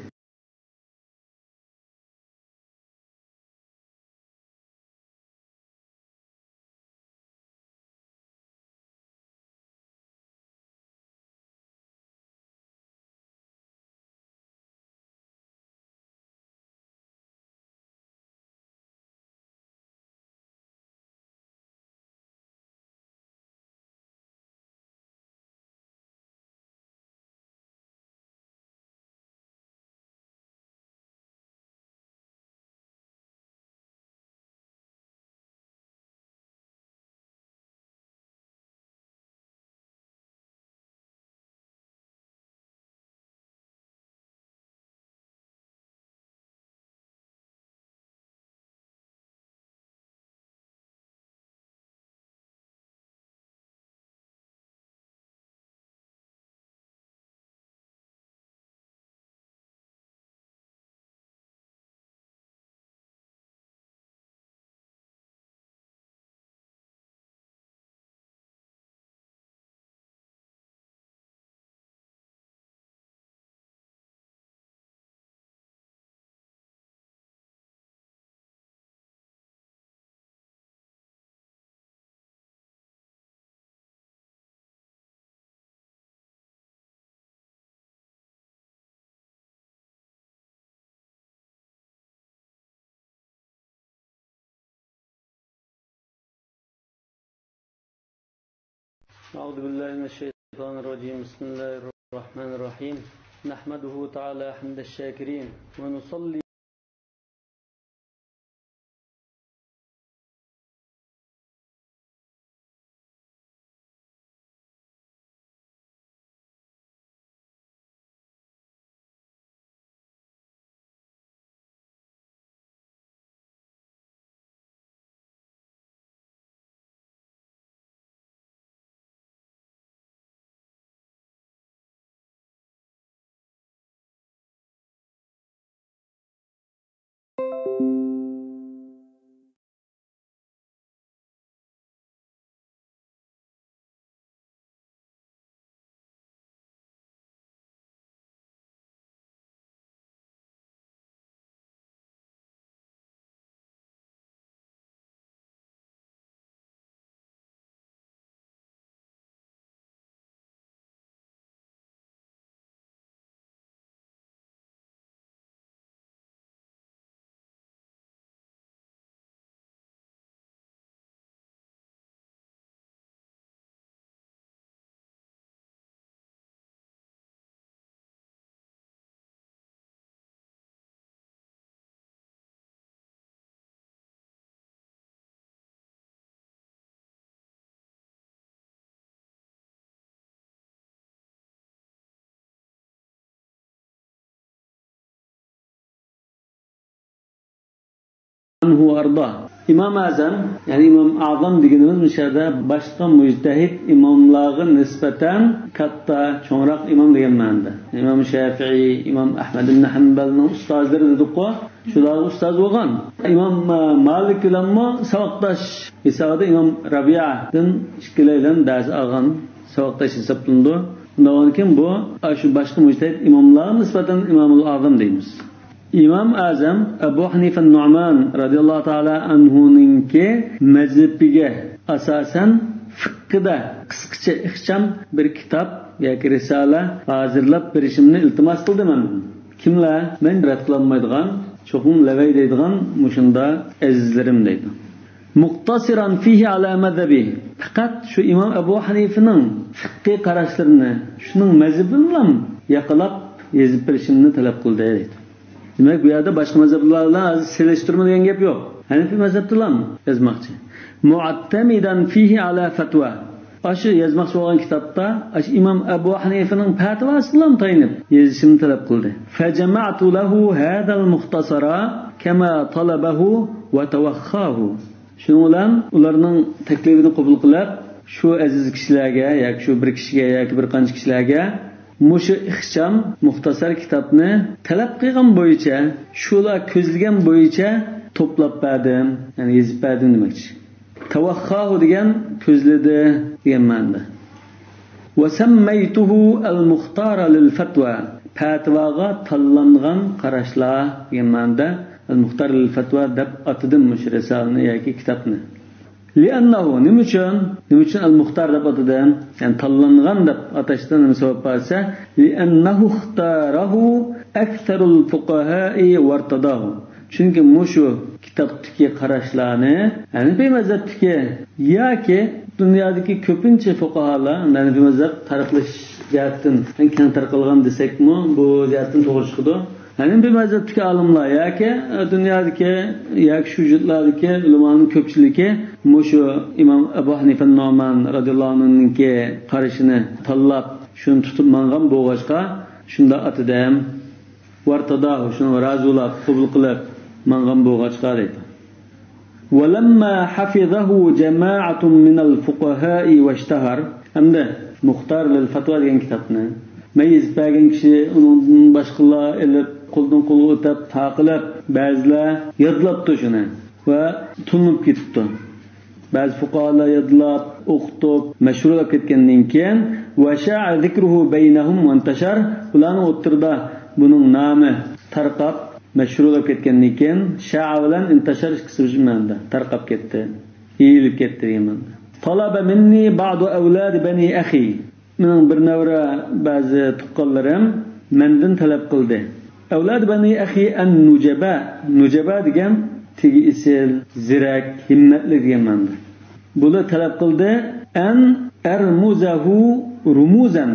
أعوذ بالله من الشيطان الرجيم بسم الله الرحمن الرحيم نحمده تعالى حمد الشاكرين ونصلي عنه وارضاه. İmam Azam, yani İmam Azam deganimiz mishada boshqa mujtahid imomlarga nisbatan katta, cho'ngroq imom degan ma'noda. İmam Shafi'i, İmam Ahmad ibn Hanbalning ustozlari dedi-ku, shular ustoz bo'lgan. İmam Malik bilanmi saboqdosh hisobida İmam Rabi'adan ikkilaydan dars olgan saboqdosh hisoblanadi. Undan keyin bu shu boshqa mujtahid imomlarga nisbatan İmamul Azam deymiz. İmam Azam Abu Hanifa Nu'man radıyallahu ta'ala anhu'ninki mezhebiga asasen fiqhda qisqacha ixcham bir kitob yoki risola hozirlab berishimni iltimos qildim. Kimlar? Men rad qilolmaydigan, cho'qim lavay deydigan mushunda azizlarim deydi. Muqtasiran fihi ala madhabi. Faqat shu Imom Abu Hanifaning fiqhiy qarashlarini, shuning mazhabini bilan yaqalab yezib berishimni talab qildi deydi. Demek bu yerda boshqa mazhablar bilan selishtirmagan gap yo'q. Hanifi mazhabdilar yozmoqchi. Mu'attamidan fihi ala fatwa. Aşı yazmoqchi bo'lgan kitobda Imom Abu Hanifaning fatvasi bilan tayinib yozishimni talab qildi. Fajama'tu lahu hadha al-mukhtasara kama talabahu wa tawakhahu. Shuning bilan ularning taklifini qabul qilib, shu aziz kishilarga yoki shu bir kishiga yoki bir qancha kishilarga mushu ixcham muxtasar kitobni talab qilgan bo'yicha, shular ko'zlagan bo'yicha to'plab berdim, ya'ni yozib berdim demoqchi. Tavakhahu degan ko'zladi degan ma'noda. Wa sammaytuhu al-muxtara lil-fatwa. Fatvaga tanlangan qarashlar degan ma'noda al-muxtar lil-fatwa deb atadim mush risolani yoki kitobni. Li'annahu nimuchun al-muxtar deb atadim, ya'ni tanlangan deb atashdan nima sabab bo'lsa, li'annahu ixtarahu aktharul fuqaha'i wartadahu. Chunki mushu kitobdagi qarashlarni Hanifi mazhabdagi yoki dunyodagi ko'pincha fuqarolar Hanifi mazhab tarqalish jihatdan keng tarqalgan desakmi, bu jihatdan to'g'ri chiqadi. Hanifi mazhabdagi olimlar yoki dunyodagi yoki shu jutlardagi ulamoning ko'pchiligi mushu Imom Abu Hanifa Nu'man radhiyallohu anhu'ningki qarashini tanlab, shuni tutib mangan bo'lg'achqa shunda atadam wartadahu, shuni razulab qabul qilib mangan bo'lg'achqa deydi. Walamma hafizahu jama'atun min al-fuqaha'i washtahar. Hamda Muxtar lil-Fatwa degan kitobni mayiz bergan kishi undan boshqalar elib qo'ldan qo'lga o'tib taqilib, ba'zilar yodlabdi shuni va tunib ketdi. Ba'zi fuqarolar yodlab, o'qitib, mashhurlab ketgandan keyin va sha'a zikruhu baynahum wa intashar. Ularning o'tirda buning nomi tarqab mashhurlab ketgandan keyin sha'a bilan intashar qismida tarqab ketdi, yeyilib ketdi degan. Talaba minni ba'du awlad bani akhi. Mening bir navra ba'zi tuqqanlarim mendan talab qildi. Awlad bani akhi an-nujaba. Nujaba degan tegi isil, zirak, himmatli degan ma'noda. Bular talab qildi an armuzahu rumuzan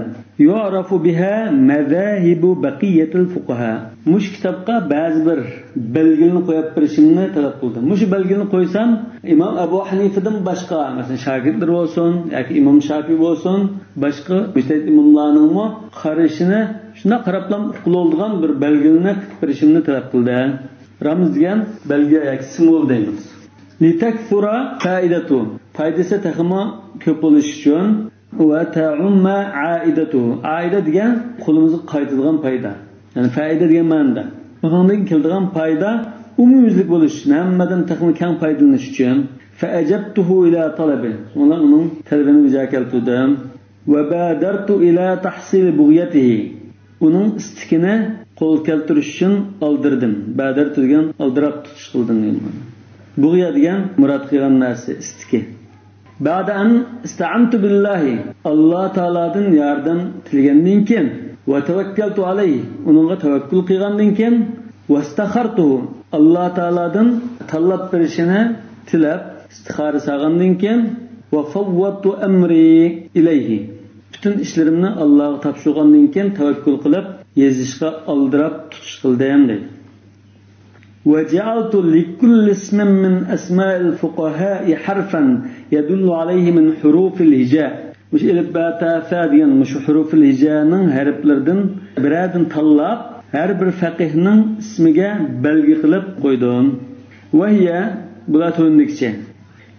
yu'rafu biha madahibu baqiyatil fuqaha. Mush kitobga ba'zi bir belgilarni qo'yib berishimni talab qildi. Mush belgilarni qo'ysam, Imom Abu Hanifadan boshqa, masalan, shogirdlar bo'lsin yoki Imom Shafiy bo'lsin, boshqa mujtahid imomlarning qarashini shuna qarablam qiloldigan bir belgilarni qilib berishimni talab qildi. Ramz degan belgi yoki simbol deymiz. Litakthura faidatu. Foydasi taxmo ko'p bo'lish uchun va ta'umma aidatu. Aida degan qo'limizga qaytadigan foyda. Yani foyda degan ma'noda. Bundan keladigan foyda umumiylik bo'lish, hammadan taxmo keng foydalanish uchun fa'ajabtuhu ila talabi. Ular uning talabini ijoba keltirdim va badartu ila tahsil bughyatihi. Uning istikini qo'l keltirish uchun oldirdim. Badartu degan oldirab tutish qildim deyman. Bughya degan murod qilgan narsa istiki. Ba'da an ista'antu billahi, Alloh taoladan yordam tilgandan keyin va tavakkaltu alayhi, uningga tavakkul qilgandan keyin vastakhartuhu, Alloh taoladan talab berishini tilab istixora qilgandan keyin va fawwadtu amri ilayhi, butun ishlarimni Allohga topshirgandan keyin tavakkul qilib yezishga oldirab tutish qildim deydi. وجعلت لكل اسم من أسماء الفقهاء حرفا يدل عليه من حروف الهجاء. مش إلباتا فاديا مش حروف الهجاء نن حرفلردن برادن طلاب her bir faqihning ismiga belgi qilib qo'ydim. وهي bulatundikcha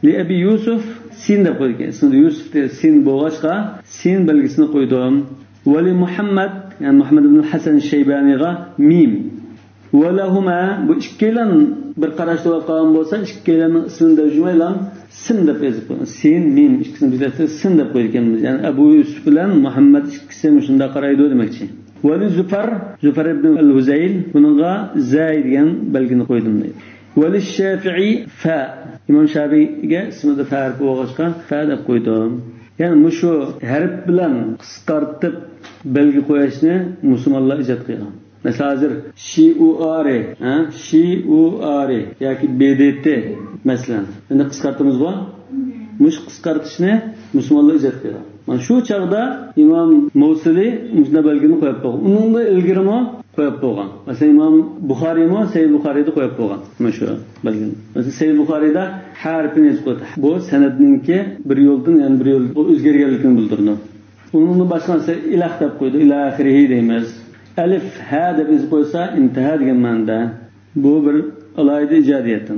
li Abi Yusuf sin deb qo'ygan. Ismi Yusuf sin bo'lg'achqa sin belgisini qo'ydim. Va li Muhammad, ya'ni Muhammad ibn Hasan Shaybaniga mim. Walahuma, bu ikkilan bir qarashda qolgan bo'lsa, ikkilanning ismini tarjimalan sin deb yozib qo'ygan. Sin, mim ikkisini birlashtirib sin deb qo'yganmiz. Ya'ni Abu Yusuf bilan Muhammad ikkisi shunda qaraydi demoqchi. Veli Züfer ibn al-Huzayl bununla zay degan belgini qo'ydim deydi. Veli Şafi'i fa. İmam Şafii'ga ismida farq bo'lg'achqa fa deb qo'ydim. Ya'ni shu harf bilan qisqartib belgi qo'yishni musulmonlar ijod qilgan. Mesela hazır şi'u-ari, şi'u-ari yoki BDT mesela. Endi qisqartimiz bor. Mush qisqartishni musulmonlar ijod qilgan. Mana shu chaqda Imom Mavsili mushuna belgini qo'yib qo'ygan. Uningda ilgirimi qo'yib qo'ygan. Mesela Imom Buxoriymi Sahih Buxoriyda qo'yib qo'ygan. Mana shu belgini. Mesela Sahih Buxoriyda harfini qo'ydi. Bu sanadninki bir yo'ldan yana bir yo'l o'zgarganligini bildirdi. Uningda boshqasi ilah deb qo'ydi. Ila axirihi deymiz. Alif ha deb iz qo'ysa intaha degan ma'noda. Bu bir alayda ijodiyatim.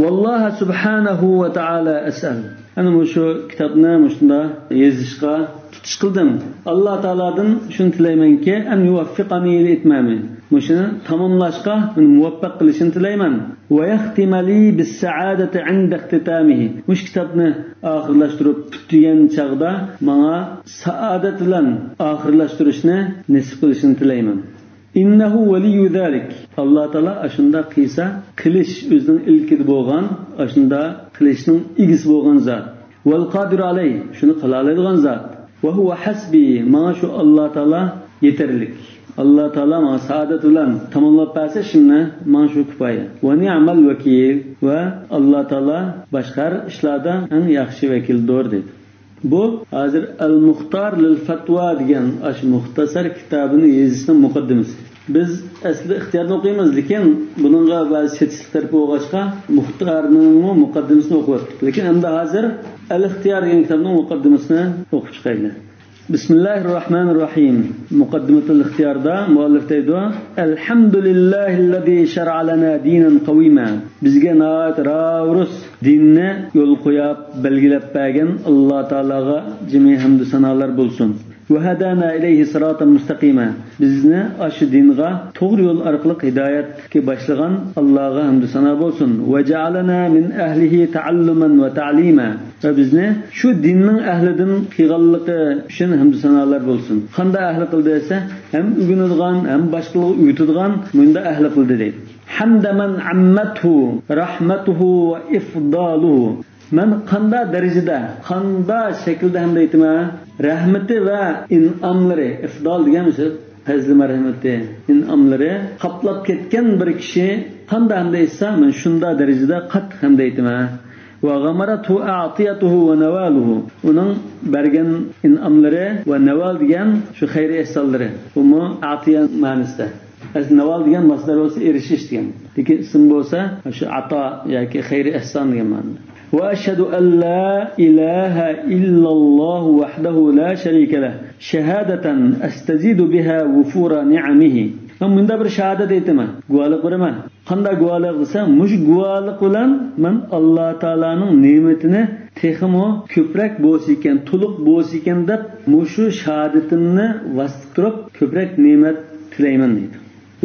Vallahi subhanahu va taala as'al. Ana shu kitobni mushunda yozishga tutish qildim. Alloh taoladan shuni tilaymanki, an yuvaffiqani li itmami. Mushuni tamomlashga meni muvaffaq qilishini tilayman. Va yaxtimali bis sa'adati 'inda ihtitamihi. Mush kitobni oxirlashtirib tugagan chaqda menga saodat bilan oxirlashtirishni nasib qilishini tilayman. İnnehu veliyyu zalik. Allah Teala aşında qilsa, qilish o'zining ilkida bo'lgan, aşında qilishning igisi bo'lgan zot. Vel qadir alay, shuni qila oladigan zot. Va huwa hasbi, mana shu Alloh Teala yeterlik. Alloh Teala mana saodat bilan tamomlab bersa, shuni mana shu kifoya. Va ni'mal vakil va Alloh Teala boshqar ishlarda eng yaxshi vakildir dedi. Bu hozir Al-Muxtar lil-Fatwa degan ash muxtasar kitobini yozishning muqaddimasi. Biz aslida ixtiyorni o'qiymiz, lekin buningga ba'zi chetishlik tarafi bo'lg'achqa Muxtarning muqaddimasini o'qiyaptik. Lekin endi hozir Al-Ixtiyor degan kitobning muqaddimasini o'qib chiqaylik. Bismillahirrahmanirrahim. Muqaddimatul Ixtiyorda muallif deydi: Alhamdulillahillazi shar'a lana dinan qawima. Bizga na'at ravus dinni yo'l qo'yib belgilab bergan Alloh taolaga jami hamd sanolar bo'lsin. Va hadana ilayhi siratan mustaqima. Bizni aşı dinga to'g'ri yo'l orqali hidoyatga boshlagan Allohga hamd sano bo'lsin. Va ja'alana min ahlihi ta'alluman va ta'lima. Va bizni shu dinning ahlidan qilganligi uchun hamd sanolar bo'lsin. Qanday ahli qildi desa, ham ugunadigan, ham boshqalarga uyutadigan bunda ahli qildi deydi. Hamdaman ammathu rahmatuhu va ifdaluhu. Men qanda darajada, qanda shaklda ham deytman, rahmati va in'omlari, ifdol degan so'z, fazli marhamati, in'omlari qoplab ketgan bir kishi qanda ham deysa, men shunda darajada qat ham deytman. Va ghamaratu a'tiyatuhu va nawaluhu. Uning bergan in'omlari va naval degan shu xayri ihsonlari. Buni a'tiya ma'nosida. Naval degan masdar bo'lsa erishish degan. Lekin ism bo'lsa shu ato yoki xayri ihson degan ma'noda. وأشهد أن لا إله إلا الله وحده لا شريك له شهادة أستزيد بها وفور نعمه. من دبر شهادة ديتما قوالق برما قندا قوالق دسا مش قوالق ولن من الله تعالى نعمتنا تخمو köprek بوسيكن طلق بوسيكن دب مشو شهادتنا واستقرب köprek nimet تليمن ديت.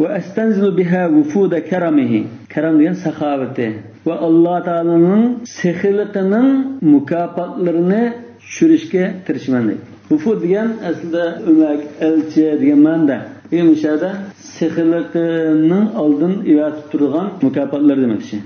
وأستنزل بها وفود كرمه. كرم ديان سخاوته. Ve Allah Teala'nın sehilikinin mükafatlarını şürüşke tirişmenlik. Vufud diyen aslında ömek, elçi diyen manda. Bir müşahede sehilikinin aldın ivat tutturduğun mükafatları demek için.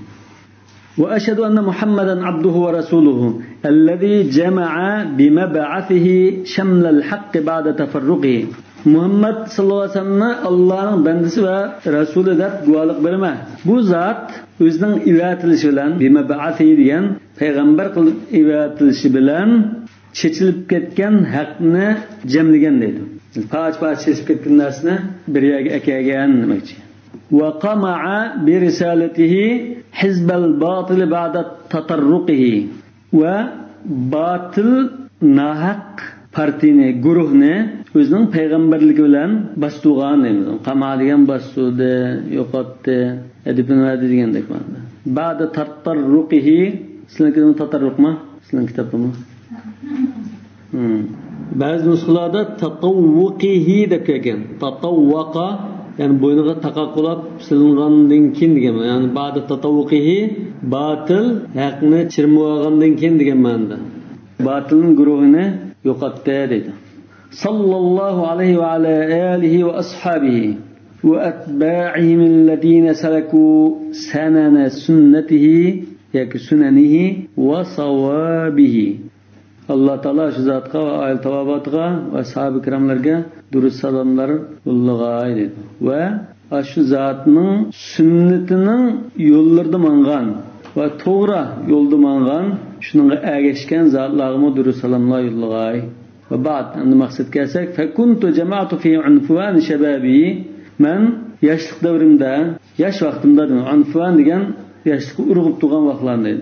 Ve eşhedü enne Muhammeden abduhu ve rasuluhu. Ellezî cema'a bimeb'athihi şemlel hakkı ba'de teferruqihi. Muhammed sallallahu aleyhi ve sellem'e Allah'ın bendisi ve Resulü de guvalık verme. Bu zat özünün ivatilişi bilen, bimeb'athihi diyen peygamber kılıp ivatilişi bilen çeçilip ketken hakkını cemligen deydi. Paç çeçilip ketken dersine bir yere ekegen demekçi. Ve qama'a bi risaletihi hizbel batili ba'da tatarruqihi. Ve batıl nahak partini, guruhni o'zining payg'ambarligi bilan bosturgan deymiz. Qamalgan bosturdi, yo'qotdi, adibnadi degandek ma'noda. Ba'da tatarruqihi, sizlarning tatarruqmi? Sizlarning kitobimi? Ba'zi nusxalarda tatawwuqihi deb kelgan. Tatawwaqa yani bo'yniga taqaqulab silingandan keyin degan. Yani ba'da tatawwuqihi batil haqni chirmib olgandan keyin degan ma'noda. Batilning guruhini yo'qotdi deydi. sallallahu aleyhi ve ala alihi ve ashabihi ve etba'ihim ellezine seleku senene sünnetihi yaki sünenihi ve savabihi. Allah Teala şu zatqa ve ayel tavabatqa ve ashab-ı kiramlarga durust salamlar yo'llag'ay ve şu zatning sünnetining yo'llarida mangan ve to'g'ri yo'lda mangan shunga ergashgan zotlarga durust salamlar yo'llag'ay. Ve ba'd endi maqsad kelsak fakuntu jama'tu fi unfan shababi men yoshlik davrimda yosh vaqtimda unfan degan yoshlikka urg'ib turgan vaqtlarni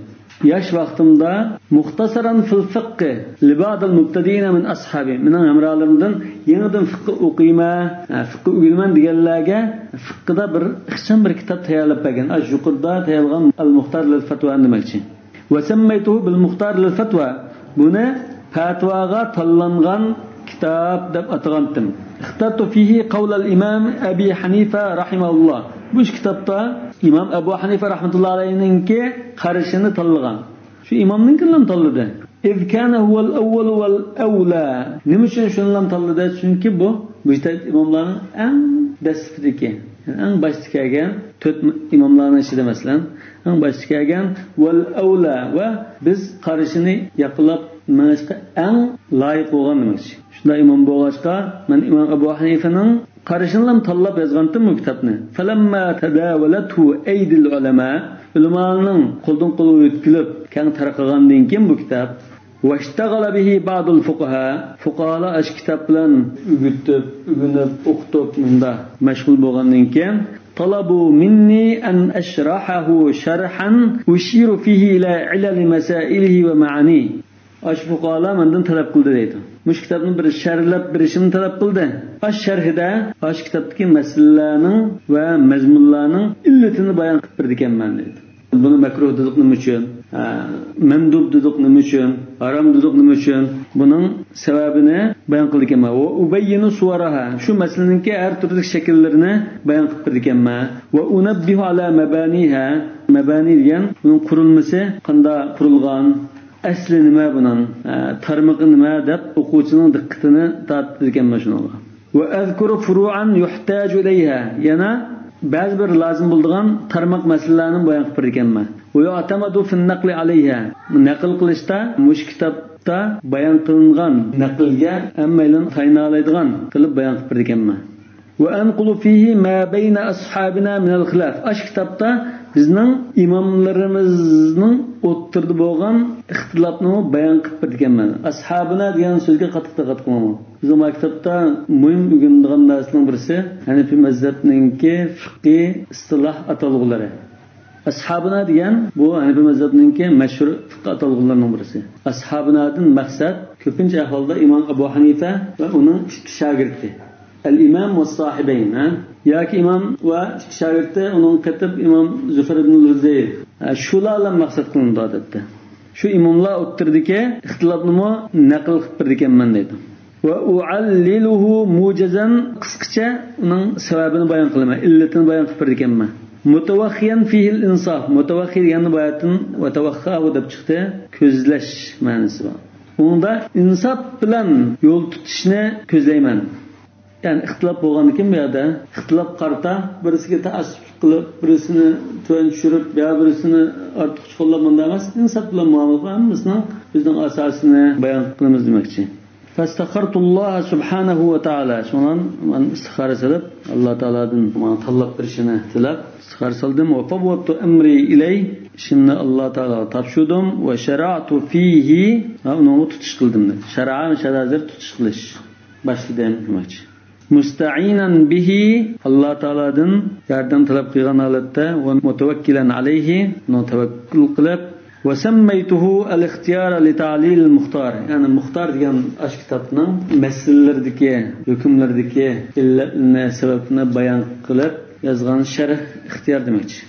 yaş vaqtimda muxtasaran fil fiqh li ba'd al mubtadi'in min ashabi mening hamrohlarimdan yangidan fiqh o'qiyman fiqh o'qiyman deganlarga fiqhda bir ixcham bir kitob tayyorlab bergan yuqorida tayyorlagan al muxtar lil fatwa demoqchi va sammaytuhu bil muxtar lil fatwa buni fatvoga tanlangan kitob deb atagandim ixtartu fihi qawl al imam abi hanifa rahimahullah bu kitobda imam Abu Hanifa rahmetullahi alayhinki qarashini tanlagan shu imomninkilarni tanladi iz kana huval awwal wal awla nima uchun shundan tanladi chunki bu mujtahid imomlarning eng dastlabki eng boshda kelgan to'rt imomlarning ichida masalan eng boshda kelgan wal awla va biz qarashini yaqinlab manashqa eng loyiq bo'lgan demoqchi shunday imom bo'lg'achqa men imom Abu Hanifaning qarashini tanlab yozgandim bu kitobni falamma tadawalathu aydil ulama ulamoning qo'ldan qo'lga o'tkilib keng tarqagandan keyin bu kitob vashtaghala bihi ba'dul fuqaha fuqahalar ash kitob bilan o'rganib o'qitib bunda mashg'ul bo'lgandan keyin talabu minni an ashrahahu sharhan ushiru fihi ila ilal masailihi va ma'ani ash fuqahalar mendan talab qildi deydi mush kitobni bir sharhlab berishimni talab qildi ash sharhida ash kitobdagi masalalarning va mazmunlarning illatini bayon qilib berdi ekanman deydi buni makruh dedik nima uchun mandub dedik nima uchun harom dedik nima uchun buning sababini bayon qildi ekanman va ubayyinu suwaraha shu masalaninki har turli shakllarini bayon qilib berdi ekanman va unabbihu ala mabaniha mabani degan buning qurilmasi qanday qurilgan asli nima buning tarmog'i nima deb o'quvchining diqqatini tortdi ekanman shunga va azkuru furu'an yuhtaju ilayha yana ba'zi bir lozim bo'ladigan tarmoq masalalarni bayon qilib berganman va atamadu fi naqli alayha naql qilishda mush kitobda bayon qilingan naqlga hammaylan tayinlaydigan qilib bayon qilib berganman va anqulu fihi ma bayna ashabina min al khilaf ash kitobda bizning imomlarimizning o'ttirdi bo'lgan ixtilofni bayon qilib berganman ashabina degan so'zga qattiq diqqat qilaman bizim maktabda muhim o'rganadigan narsaning birisi Hanifi mazhabninki fiqhiy istiloh atalg'ulari ashabina degan bu Hanifi mazhabninki mashhur fiqh atalg'ularining birisi ashabinadan maqsad ko'pincha ahvolda imom Abu Hanifa va uning ikki shogirdi al-imam va sohibayn yoki imom va ikki shogirdi uning qatib imom Zufar ibn al-Ruzayr shulardan maqsad qilindi odatda shu imomlar o'ttirdiki ixtilofni naql qilib berdikanman deydi va ualliluhu mujazan qisqacha uning sababini bayon qilaman illatini bayon qilib berdikanman mutavakhiyan fihi al-insof mutavakhi degan boyatin va tavakhahu deb chiqdi ko'zlash ma'nosi bor unda insof bilan yo'l tutishni ko'zlayman yani ixtilof bo'lgandan keyin bu yerda ixtilof qarta birisiga ta'assub qilib birisini tuvan tushirib yo birisini ortiq qo'llab bunday emas insof bilan muomala qilamiz bizning asosini bayon qilamiz demoqchi fastakhartulloh subhanahu va taala shundan men istixora qilib Alloh taoladan men tanlab berishini tilab istixora qildim va fawwattu amri ilay shunni Alloh taolo topshirdim va shara'tu fihi uni tutish qildim shara'a sharazir tutish qilish boshladim demoqchi musta'inan bihi Alloh taoladan yordam talab qilgan holatda va mutavakkilan alayhi tawakkul qilib va sammaytuhu al-ikhtiyar li ta'lil al-muxtar yani muxtar degan ash kitobning masalalaridagi hukmlaridagi illatni sababni bayon qilib yozgan sharh ixtiyor demoqchi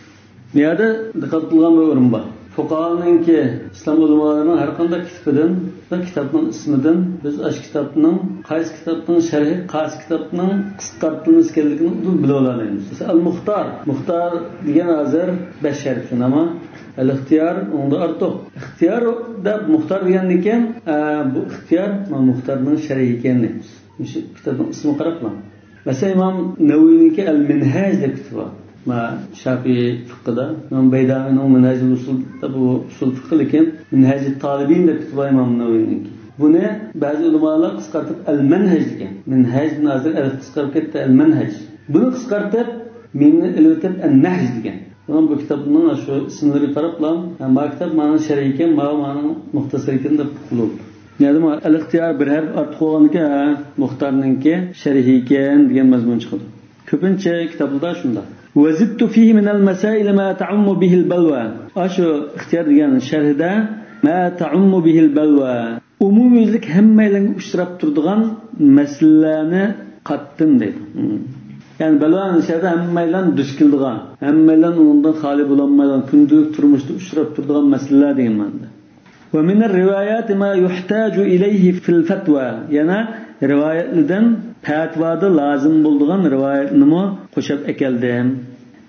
bu yerda diqqat qilgan bir o'rin bor fuqaroninki islom ulamolarining har qanday kitobidan va kitobning ismidan biz ash kitobning qaysi kitobning sharhi qaysi kitobning qisqartirilmasi ekanligini bila olamiz al-muxtar muxtar degan hozir 5 harf ama al-ixtiyor unda ortiq ixtiyor deb muxtar degandan keyin bu ixtiyor muxtarning sharhi ekan Şu kitabın ismi qarab lan. Mesela İmam Nevevi'ninki El-Minhaj deb kitobi. Ma Şafii fiqhida, İmam Beydavi'nin Minhaj-ul Usul'da bu usul fiqh lekin Minhaj-ul Talibin deb kitobi İmam Nevevi'ninki. Buni ba'zi ulamolar qisqartib al-manhaj degan. Minhaj nazir alif qisqarib ketdi al-manhaj. Buni qisqartib meni ilmitib an-nahj degan. Buni bu kitobning shu ismlari qarablam, bu kitob ma'no sharh ekan, ma'no muxtasar ekan deb qilib. Yani al-ixtiyor bir harf ortib qo'yganga muxtarninki sharh ekan degan mazmun chiqadi. Ko'pincha kitoblarda shunda. Wazidtu fihi min al-masail ma ta'ummu bihi al-balwa. Ashu ixtiyor degan sharhda ma ta'ummu bihi al-balwa. Umumiylik hammalarga uchrab turadigan masalalarni qatdim deydi. Yani balvanın şerde hammalar duch keladigan, hammalar undan xoli bo'lolmaydigan kundulik turmushda uchrab turadigan masalalar degan ma'noda. Ve min ar-rivayat ma yuhtaju ilayhi fil fatwa. Yana rivayatlardan fatvada lazım bo'ladigan rivayatni qo'shib ekeldim.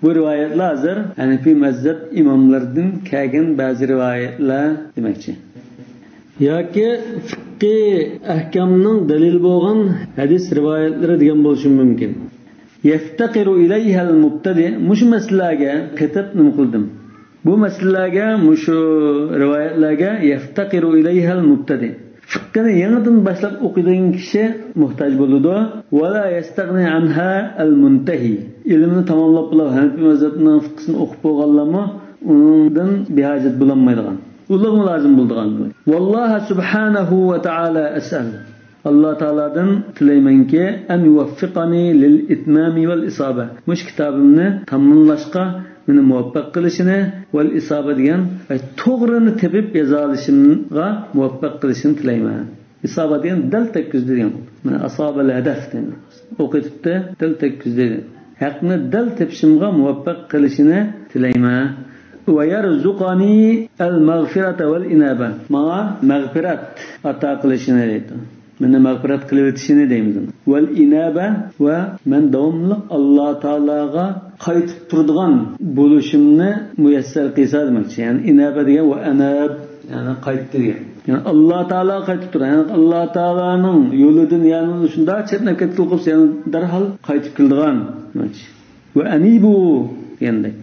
Bu rivayatlar hozir Hanefi mazhab imomlaridan kelgan ba'zi rivayatlar demakchi. Yoki fiqh ahkamning dalil bo'lgan hadis rivoyatlari degan bo'lishi mumkin. Yaftaqiru ilayha al-mubtadi mush masalaga kitab nim qildim. Bu masalaga mushu rivoyatlarga yaftaqiru ilayha al-mubtadi. Fiqhni yangidan boshlab o'qiydigan kishi muhtoj bo'ladi va la yastaghni anha al-muntahi. Ilmni tamomlab bo'lib Hanefi mazhabining fiqhini o'qib bo'lganlarmi undan behojat bo'lmaydigan. Ular lazım bulduğan. Vallahi subhanahu ve taala es'al. Allah Teala'dan tileymenki en yuvaffiqani lil itmami vel isabe. Muş kitabımni tamamlashqa meni muvaffaq qilishini vel isabe degan to'g'rini tepib yozalishimga muvaffaq qilishini tilayman. Isabe degan dal tekkuz degan. Mana asabal hadaf degan. O'qitibdi dal tekkuz degan. Haqni dal tepishimga muvaffaq qilishini tilayman. وَيَرْزُقَنِي الْمَغْفِرَةَ وَالْإِنَابَةَ Bana mağfiret ata qilishini deydi. Meni mağfiret qilib etishini deymiz. وَالْإِنَابَةَ ve men davomli Alloh taolaga qaytib turadigan bo'lishimni muyassar qilsa demakchi. Yani inaba degan va anab yani qaytdi degan. Yani Alloh taolo qaytib turadi. Yani Alloh taolaning yo'lidan yani shunda chetnak qilib yani darhol qaytib keladigan demakchi. Ve anibu degandek.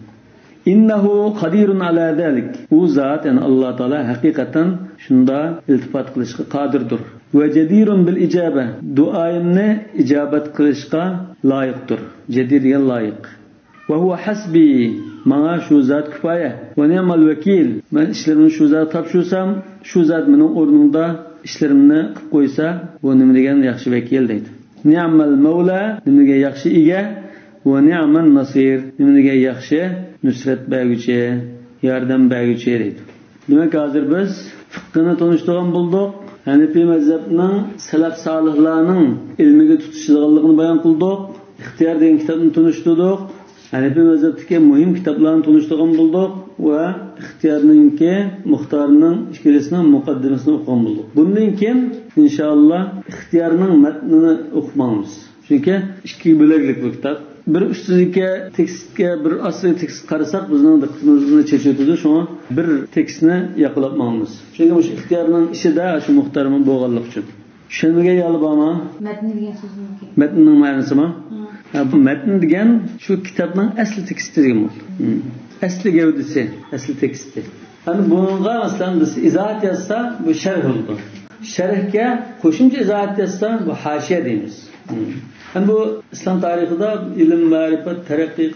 İnnehu qadirun ala zalik. Bu zat yani Allah Teala hakikaten şunda iltifat qilishga qodirdir. Ve cedirun bil icabe. Duayimni ijobat qilishga loyiqdir. Cedir degan loyiq. Ve huve hasbi. Mana shu zat kifoya. Ve ni'mal vakil. Men ishlarimni shu zat topshursam, shu zat mening o'rnimda ishlarimni qilib qo'ysa, bu nima degan yaxshi vakil deydi. Ni'mal mavla, nimaga yaxshi ega. Ve ni'man nasir. Nimaga yaxshi nusrat berguchi, yordam berguchi deydi. Demak, hozir biz fiqhni tanishtirgan bo'ldik. Hanefi mazhabining salaf solihlarning ilmiga tutishganligini bayon qildik. İxtiyor degan kitobni tanishtirdik. Hanefi mazhabidagi muhim kitoblarni tanishtirgan bo'ldik va ixtiyorningki muxtorning ikkilasining muqaddimasini o'qigan bo'ldik. Bundan keyin inshaalloh ixtiyorning matnini o'qimoqmiz. Chunki ikki bo'laklik bu kitob. Bir üstündeki tekstke bir asli tekst qarasak bizning diqqatimizni chechitadi. Shunga bir tekstni yaqilabmamiz. Chunki bu ixtiyorning ishida shu muhtarama bo'lganlik uchun. Tushunmaga yolib borma. Matn degan so'zni. Matnning ma'nosimi? Bu matn degan shu kitobning asli teksti degan bo'ldi. Asli gavdasi, asli teksti. Hani bunga masalan biz izohat yozsa bu sharh bo'ldi. Sharhga qo'shimcha izohat yozsa bu hashiya deymiz. Yani bu İslam tarixida ilm ma'rifat taraqqiy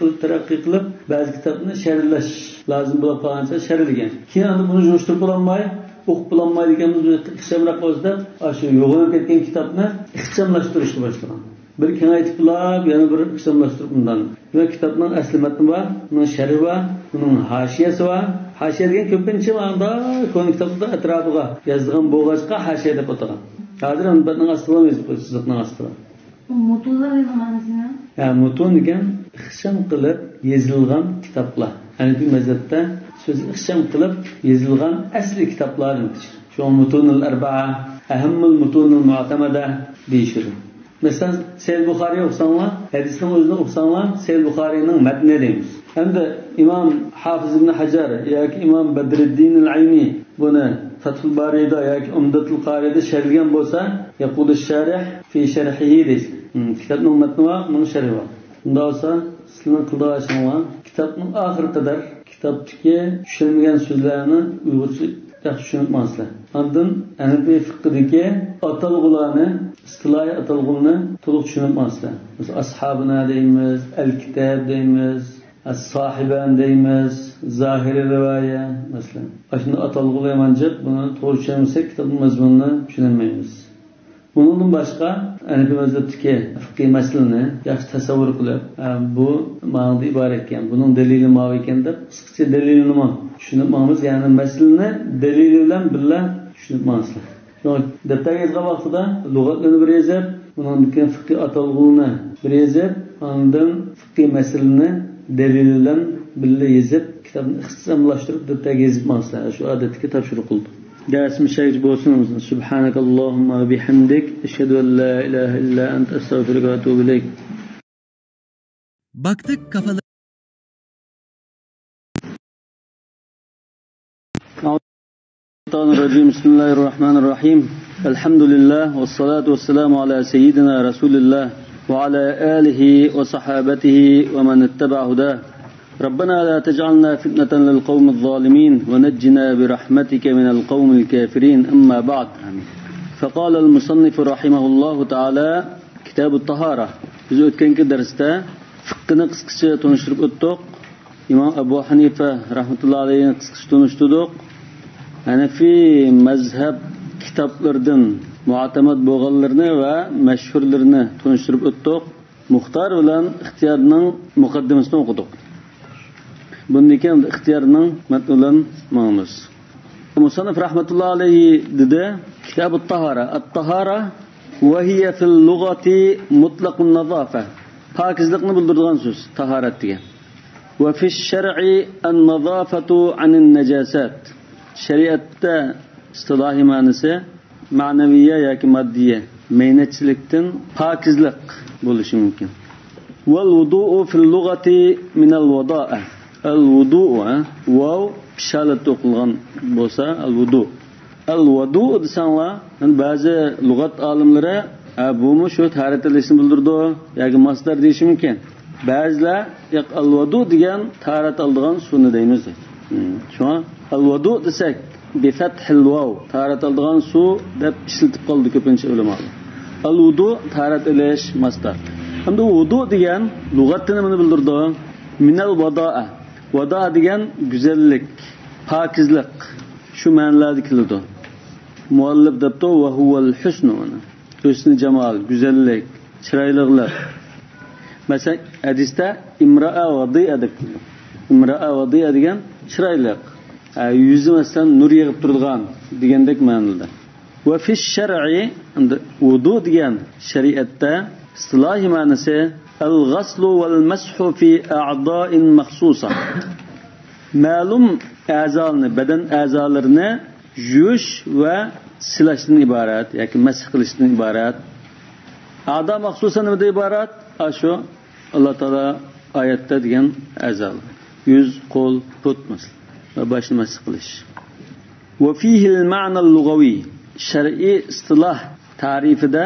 qilib ba'zi kitobni sharhlash lozim bo'lib qolgancha sharhlagan. Keyin buni jo'shtirib bo'lmay, o'qib bo'lmaydiganimiz ixchamroq bo'lsa, shu yo'g'inib ketgan kitobni ixchamlashtirishga boshlagan. Bir kengaytib bo'lib, yana bir ixchamlashtirib bundan. Va kitobning asli matni va uning sharhi va uning hashiyasi va hashiya degan ko'pincha ma'noda ko'p kitobda atrofiga yozilgan bo'lg'achqa hashiya deb atagan. Hozir uni batning aslida sizning aslida. Mutunlar degan ma'nosi nima? Ya mutun degan ixcham qilib yozilgan kitoblar. Hanefi mazhabda so'z ixcham qilib yozilgan asli kitoblar demektir. Shu mutunul arba'a, ahammul mutunul mu'tamada deyishir. Mesela Sahih Buxoriy o'qisanglar, hadisning o'zini o'qisanglar, Sahih Buxoriyning matni deymiz. Hamda İmam Hafiz ibn Hajar yoki İmam Badriddin al-Ayni buni Fathul Bari'da yoki Umdatul Qari'da sharhlagan bo'lsa, yaqulu sharih fi sharhihi deysiz. Kitobning matni va buni sharhi bor. Bunda olsa, sizning qildirishingiz kitobning oxiri qadar kitobdagi tushunmagan so'zlarni uyg'urcha yaxshi tushunmaslar. Ondan Hanafiy fiqhidagi atalg'ularni, istilohiy atalg'ulni to'liq tushunmaslar. Biz ashabina deymiz, al-kitob deymiz, as-sohiban deymiz, zahiri rivoya masalan. Shuni atalg'ul yamanjib, buni to'g'ri tushunmasak kitobning mazmunini tushunmaymiz. Bundan boshqa Hanafiy mazhabidagi fiqhiy masalani yaxshi tasavvur qilib, bu ma'noda iborat ekan, buning dalili nima ekan deb qisqacha dalili nima tushunibmiz, ya'ni masalani dalili bilan birga tushunibmiz. Daftarga yozgan vaqtida lug'atlarni bir yozib, bundan fiqhiy atalg'ulni bir yozib, ondan fiqhiy masalani dalili bilan birga yozib, kitobni ixtisoslashtirib daftarga yozibmizlar. Shu odatga topshiriq qildim. Dersimiz şerh bo'lsin. Subhanakallahumma va bihamdik, ashhadu an la ilaha illa anta astaghfiruka va atubu ilayk. Baktık kafalar. Bismillahirrahmanirrahim. Elhamdülillah ve salatu ve selamu ala seyyidina Resulillah ve ala alihi ve sahabatihi ve men ittaba hudah. ربنا لا تجعلنا فتنة للقوم الظالمين ونجنا برحمتك من القوم الكافرين أما بعد. فقال المصنف رحمه الله تعالى كتاب الطهارة. Biz o'tganki darsda fiqhni qisqacha tunishtirib o'tdik. İmam Abu Hanifa rahmatullohi alayhi qisqacha tunishtirdik. Hanafiy mazhab kitoblardan mu'tamad bo'lganlarni va mashhurlarni tunishtirib o'tdik. Muxtar bilan ixtiyorning muqaddimasini o'qidik. Bundan keyin ixtiyorning matnidan ma'lummiz. Musannif rahmatullohi alayhi dedi, Kitab at-Tahara. At-Tahara va hiya fil lughati mutlaqun nazafa. Pokizlikni bildiradigan so'z, tahorat degan. Va fi shar'i an-nazafatu anin najasat. Shariatda istilohiy ma'nosi ma'naviyya yoki moddiy, meynatchilikdan pokizlik bo'lishi mumkin. Wal wudu'u fil lughati min al-wada'a. Al-wudu vav pishalat o'qilgan bo'lsa al-wudu. Al-wudu desanglar, ba'zi lug'at olimlari bumi shu tahoratlikni bildirdi yoki masdar deyishi mumkin. Ba'zilar al-wudu degan tahorat oldigan suvni deymiz. Shuna al-wudu desak bi fathil vav tahorat oldigan suv deb ishlatib qoldi ko'pincha ulamolar. Al-wudu tahorat ilish masdar. Endi wudu degan lug'atda nimani bildirdi? Minal wada'a. Vada degan güzellik, pokizlik. Shu ma'nolarda keladi. Muallif debdi va huval husn. Husni jamal, güzellik, chiroylilik. Masalan, hadisda imra'a wadi'a deb keladi. Imra'a wadi'a degan chiroylik. Yuzi masalan nur yig'ib turgan degandek ma'noda. Va fi shar'i wudu degan shariatda istilohiy ma'nosi al-ghaslu wal-mashu fi a'da'in maxsusa. Ma'lum a'zolarni, badan a'zolarini yuvish va silashdan iborat yoki masx qilishdan iborat. A'do maxsusan nimadan iborat? Shu Alloh taolo oyatda degan a'zolar. Yuz, qo'l, put va boshni masx qilish. Va fihi al-ma'na al-lughawi. Shar'iy istiloh ta'rifida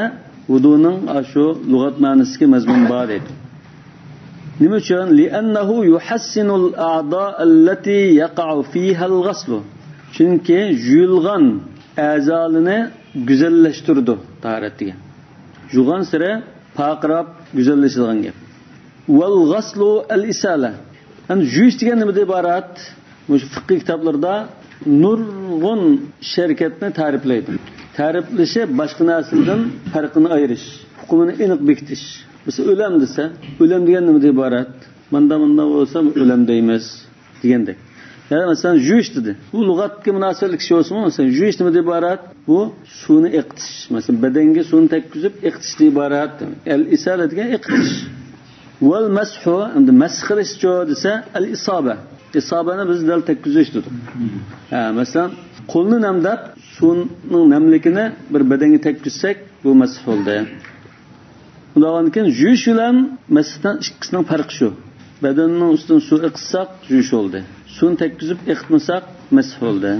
wuduning shu lug'at ma'nosiga mazmun bor edi. Nima uchun? Li'annahu yuhassinu al-a'da allati yaqa'u fiha al-ghasl. Chunki yuyilgan a'zolini go'zallashtirdi tahorat degan. Yuvgan sira paqrab go'zallashadigan gap. Wal ghaslu al-isala. Ani yuyish degan nimadan iborat? Mush fiqh kitoblarda nurg'un sharikatni ta'riflaydi. Ta'riflashi boshqa narsadan farqini ayirish, hukmini aniq bekitish. Mesela o'lam desa, o'lam degan nimadan iborat? Manda bo'lsa o'lam deymiz degandek. Yani mesela juish dedi. Bu lug'atga munosabatli kishi bo'lsa, mesela juish nimadan iborat? Bu suvni iqtish. Mesela badanga suvni tekkizib iqtishdan iborat. Al-isala degan iqtish. Wal mashu, endi masx qilish desa al-isoba. Isobani biz dal tekkizish dedik. Mesela qo'lni namdab suvning namligini bir badanga tekkizsak, bu masx bo'ldi. Bundan keyin yuvish bilan masxdan ikkisining farqi shu. Badanning ustidan suv iqsak, yuvish bo'ldi. Suvni tekkizib iqtmasak, masx bo'ldi.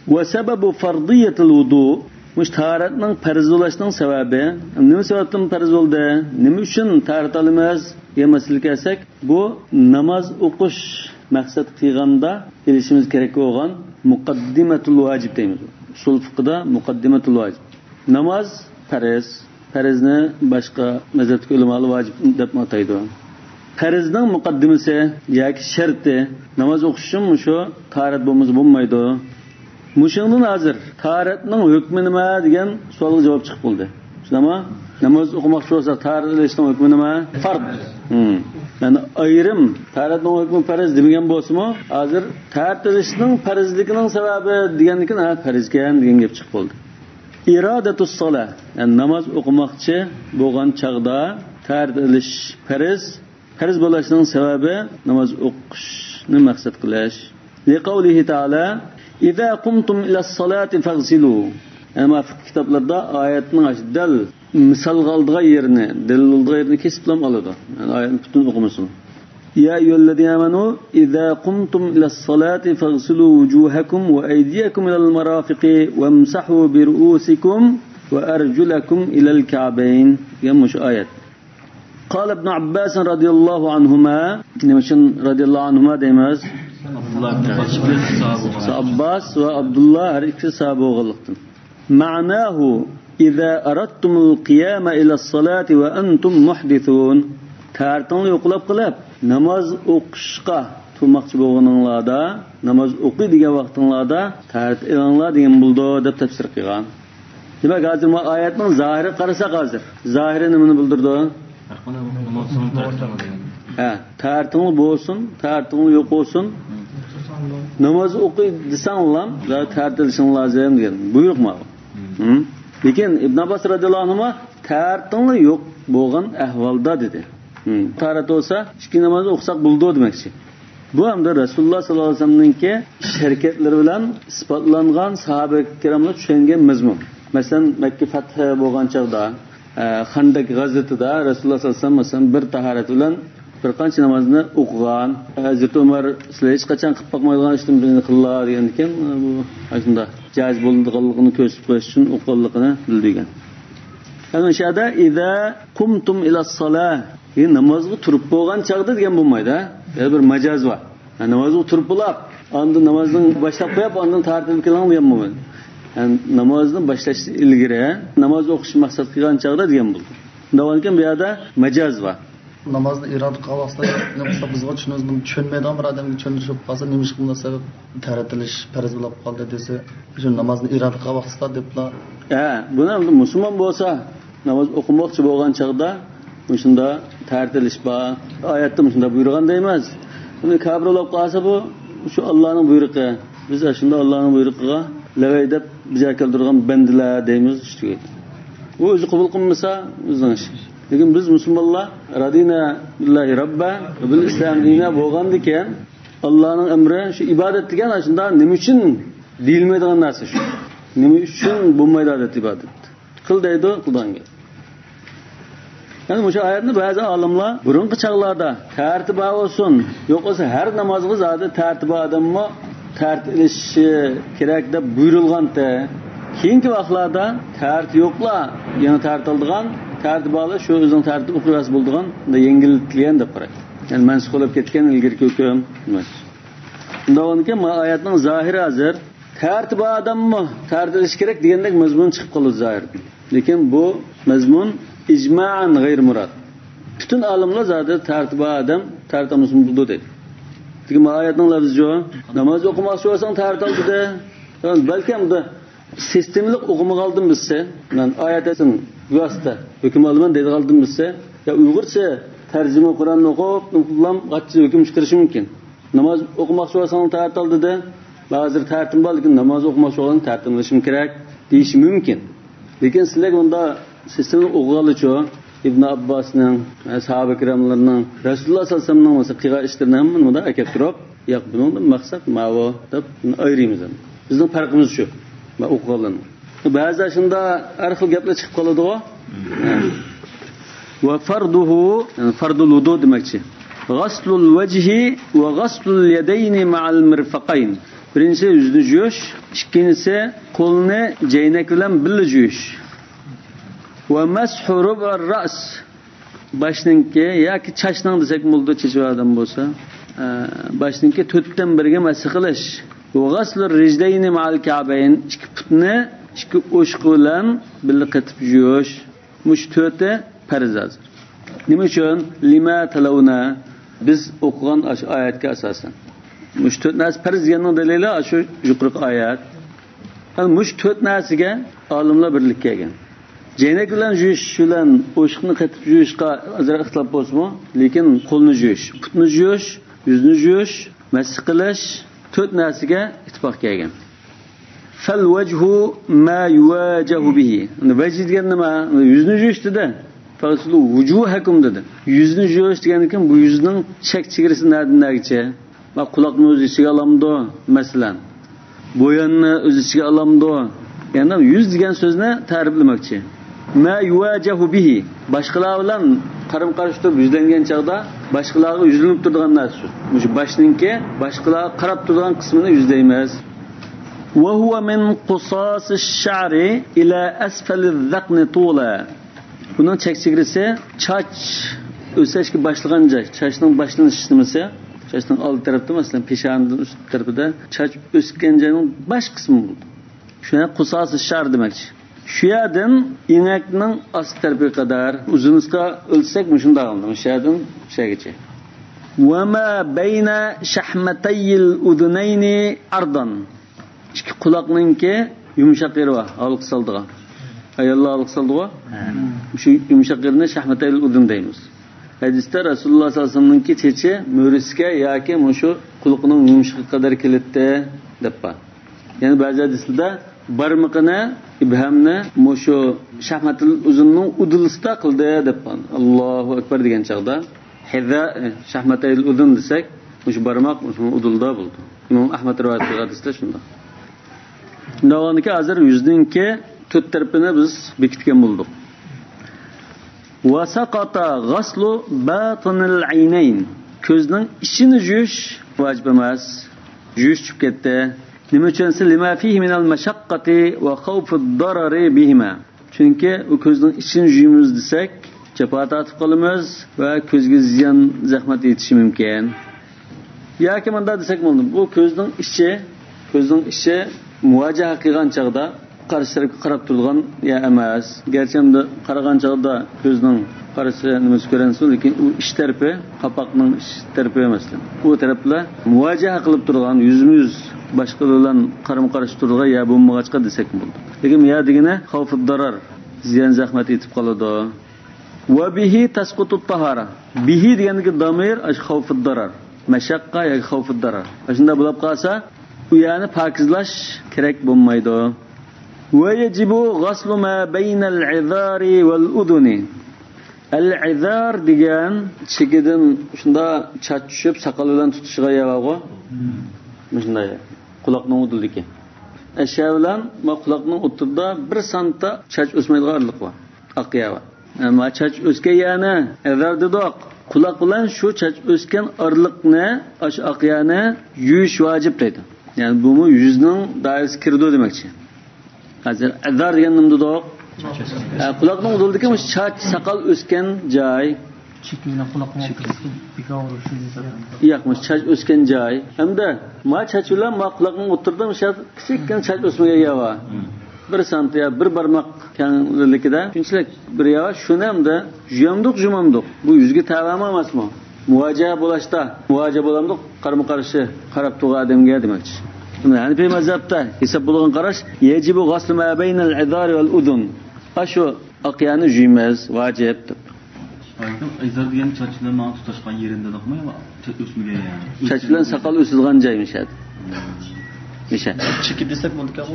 Ve sebebu fardiyetil vudu muş taharatning farz bo'lishning sababi nima sababdan farz bo'ldi? Nima uchun taharat olamiz? Demaslik kelsak, bu namoz o'qish maqsad qilganda bilishimiz kerak bo'lgan muqaddimatul vojib deymiz. Usul fiqhda muqaddimatul vojib. Namoz farz. Farzni boshqa mazhabdagi ulamolar vojib deb ataydi. Farzning muqaddimasi yoki sharti namoz o'qish uchun shu taharat bo'lmasa bo'lmaydi. Mushundan hozir taharatning hukmi nima degan savolga javob chiqib qoldi. Shunami? Namoz o'qimoqchi bo'lsa taharat qilishning hukmi nima? Fard. Yani ayrim taharatning hukmi farz demagan bo'lsa-mu, hozir taharat qilishning farzligining sababi degannikin farzgan degan gap chiqib qoldi. İradatus sola, yani namoz o'qimoqchi bo'lgan chaqda taharat qilish farz bo'lishning sababi namoz o'qishni maqsad qilish. Liqavlihi ta'ala İza qumtum ilas-salati faghsilu. Yani kitaplarda ayetning ashdal misal qildigan yerini, dalil qildigan yerini kesiblam oladi. Yani oyatni butun o'qimasin. Ya ayyuhallazina amanu idza qumtum ilas-salati faghsilu wujuhakum wa aydiyakum ilal marafiqi wamsahu bi ru'usikum wa arjulakum ilal ka'bayn. Yamush ayet. قال ابن عباس رضي الله عنهما نمشن رضي الله عنهما deymiz. Abbas ve Abdullah her ikisi sahabe oğulluqtun. Ma'nahu İza aradtumul qiyama ilas-salati ve entum muhdithun. Tartını yoqlab qilib namoz o'qishga turmoqchi bo'lganinglarda, namoz o'qi degan vaqtinglarda tart ilinglar degan bo'ldi deb tafsir qilgan. Demak, hozir bu oyatning zohiri qarasak hozir. Zohiri nimani bildirdi? Tartını bo'lsin, tartını yo'q bo'lsin. Namoz o'qi desanglar, tartilishing lozim degan buyruq mı? Lekin Ibn Abbas radhiyallohu anhu tartını yo'q bo'lgan ahvolda dedi. Taharat olsa, ikki namoz o'qisak bo'ldi demoqchi. Bu hamda Rasululloh sollallohu alayhi vasallamningki sharakatlari bilan isbotlangan sahoba kiramlar tushungan mazmun. Masalan, Makka fathi bo'lgan chaqda, Xandak g'azotida Rasululloh sollallohu alayhi vasallam bir taharat bilan bir qancha namozni o'qigan. Hazrat Umar sizlar hech qachon qilib boqmaydigan ishni birini qillar degan ekan, bu shunda joiz bo'lganligini ko'rsatib qo'yish uchun o'qiganligini bildirgan. Ana shada iza qumtum ilas-salah, namozga turib bo'lgan chaqda degan bo'lmaydi. Bir majoz bor. Namozga turib bo'lib, ondan namozni boshlab qo'yib, ondan tartib qiling degan bo'lmaydi. Yani namozni boshlash ilgari namoz o'qish maqsad qilgan chaqda degan bo'ldi. Undan bu yerda majoz bor. Namozni irod qilmoqda yo'qsa bizga tushunmaydigan bir odamga tushuntirib qolsa nima ish bundan sabab taratilish farz bo'lib qoldi desa, shu namozni irod qilmoqda deblar. Buni musulmon bo'lsa, namoz o'qimoqchi bo'lgan chaqda shunda taratilish bor. Oyatda shunda buyurganda emas. Buni kabr bo'lib qolsa bu shu Allohning buyrug'i. Biz shunda Allohning buyrug'iga lavay deb bizga keltirgan bandalar deymiz işte. Bu o'zi qabul qilmasa o'zining ishi. Lekin biz musulmonlar radina billahi robba bil islom diniga bo'lgandikan Allohning amri shu ibodat degan shunda nima uchun deyilmaydigan narsa shu. Nima uchun bo'lmaydi odat ibodat? Qil deydi, qilganga. Yani bu oyatni ba'zi olimlar burungi chaqlarda tartibi olsin, yo'q bo'lsa har namozga zodi tartibi odammi tartilishi kerak deb buyurilganda, keyingi vaqtlarda tartib yo'qlar, yana tartildigan tartibalar shu o'zining tartib o'qiyasi bo'ldigan da yengiltilgan deb qaraydi. Yani mansux bo'lib ketgan ilgirki hukm emas. Undan keyin oyatning zohiri hozir tartibi odammi tartilish kerak degandek mazmun chiqib qoldi zohirdan. Lekin bu mazmun icma'an g'ayr murad. Bütün alimlar zaten tartibi adam tartımızın buldu dedi. Çünkü ayetning lafzi jo, namoz o'qimoqchi bo'lsang tartib dedi. Balki ham da sistemli o'qimay qoldim bizsa, men oyatning vosita hukm olaman dedi qoldim bizsa, ya Uyg'urcha tarjima Qur'onni o'qib, ulam qat'iy hukm chiqarishi mumkin. Namoz o'qimoqchi bo'lsang tartib dedi. Hozir tartib bor, lekin namoz o'qimoqchi bo'lsang tartiblashim kerak deyish mumkin. Lekin sizlar bunda sistemni o'qig'alichu İbn Abbasning, sahoba kiramlarning, Rasululloh sollallohu alayhi vasallamning qilgan ishlarini bunda akab turib, yo'q buningdan maqsad ma'vo deb ayiramiz. Bizning farqimiz shu. Va o'qigan. Ba'zi shunda har xil gaplar chiqib qoladi-ku. Va farduhu, yani fardul wudu demakchi. Ghaslul wajhi va ghaslul yadayni ma'al mirfaqayn. Birinchisi yuzni yuvish, ikkinchisi qo'lni jaynak bilan birga yuvish. Va mashu ar-ra's. Boshninki yoki chashning desak bo'ldi, chechib odam bo'lsa, boshninki 4dan biriga masx qilish. Va g'aslu rijdayni ma'al ka'bayn, ikki putni ikki o'shqi bilan birga qatib yuvish. Mush 4ta farz hozir. Nima uchun? Lima talawna biz o'qigan oyatga asosan. Mush 4 narsa farz deganning dalili shu yuqori oyat. Mush 4 narsaga olimlar birlik kelgan. Jaynak bilan yuvish bilan o'shqni qatib yuvishga azar ixtilof bo'lsa-mu, lekin qo'lni yuvish, putni yuvish, yuzni yuvish, masx qilish 4 narsaga ittifoq kelgan. Fal wajhu ma yuwajahu bihi. Vajh degan nima? Yuzni yuvish dedi. Faslu wujuhakum dedi. Yuzni yuvish degan ekan bu yuzning chek chegarasi narigacha. Va quloqni o'z ichiga olamdi, masalan. Bo'yinni o'z ichiga olamdi. Ya'ni yuz degan so'zni ta'riflamoqchi. Ma yuwajahu bihi. Boshqalar bilan qaram-qarish turib yuzlangan chaqda boshqalarga yuzlanib turadigan narsa. Shu boshninki boshqalar qarab turadigan qismini yuzlaymiz. Wa huwa min qusas ash-sha'ri ila asfal adh-dhaqn tula. Bunun chek chegarasi choch o'sishga boshlagan joy, chochning boshlanish nimasi? Chochning old tarafida, masalan, peshonning ust tarafida choch o'sgan joyning bosh qismi bo'ldi. Shuna qusas ash-sha'ri demakchi. Shu yerdan inakning ost tarafiga qadar uzunlikqa o'lsak, shunday bo'ldi. Shu yerdan shagacha. Wa ma bayna shahmatayil udunayni ardan. Ikki quloqninki yumshoq yeri bor, olq soldigan. Ayollar olq soldigan. Shu yumshoq yerini shahmatayil udun deymiz. Hadisda Rasululloh sollallohu alayhi vasallamning chechi mo'risga yoki shu quloqning yumshoq qadar kelibdi deb bor. Ya'ni ba'zi hadislarda barmoqini, ibhamni shu shahmatul uzunning udulista qildi deb bor. Allohu akbar degan chaqda hiza shahmatayil udun desak, shu barmoq shu udulda bo'ldi. Imom Ahmad rivoyat qilgan hadisda shunday. Navoniki hozir yuzningki 4 tarafini biz bekitgan bo'ldik. Wa saqata ghaslu batinil aynayn. Ko'zning ichini yuvish vojib emas. Yuvish chiqib ketdi. Nima uchun? Lima fihi min al-mashaqqati wa khawf ad-darari bihima. Chunki u ko'zning ichini yuvimiz desak, jafo tortib qolamiz va ko'zga ziyon, zahmat yetishi mumkin. Yoki menda desak bo'ldi, bu ko'zning ichi muvajaha qilgan chaqda qarshi tarafga qarab turgan ya emas. Garchi ham qaragan chaqda ko'zning qarashi nimasi ko'rinsin, lekin u ich tarafi, qapoqning ich tarafi emas. U taraflar muvajaha qilib turgan, yuzma-yuz boshqa bilan qaram-qarish turgan ya bo'lmag'achqa desak bo'ldi. Lekin ya degani xavfud darar, ziyon zahmat yetib qoladi. Va bihi tasqutu at-tahara. Bihi degandagi damir xavfud darar, mashaqqa yoki xavfud darar. Shunda bo'lib qolsa u yani pokizlash kerak bo'lmaydi. Va yajibu ghaslu ma bayna al-'idhari wal uduni. Al-'idhar degan chekidan shunda chach tushib saqal bilan tutishga yavago. Shunday quloqning udildiki. Asha bilan va quloqning o'tirda 1 santda chach o'smaydiganlik bor. Aqyava. Ammo chach o'sgan yana idhar dedik. Quloq bilan shu chach o'sgan orliqni, ash aqyani yuvish vojib deydi. Yani bu yuzning doirasiga kirdi demakchi. Hozir azar degan nimda do'q. Quloqning udildiki, chach saqal o'sgan joy. Chekina quloqni bekavur shu yo'qmi, chach o'sgan joy. Hamda ma chach bilan ma quloqning o'tirda kichikkan chach o'smagan yava. 1 sant ya 1 barmoq kenglikida. Shunchalik bir yava shuni hamda jumamduq. Bu yuzga tavama emasmi? Muvajaha bo'lashda, muvajaha bo'lamdiq, qarama-qarshi qarab turgan odamga demakchi. Hanifiy mazhabda hisob bo'lgan qarash yajibu ghaslu ma baynal idhar wal udun. Ashu aqyani yuymiz vojib deb. Izar degan chachlar ma tutashgan yerinde do'qmi yo o'smagan yani. Chach bilan saqal o'silgan joymish. Misha. Cheki desak bo'ldi-ku.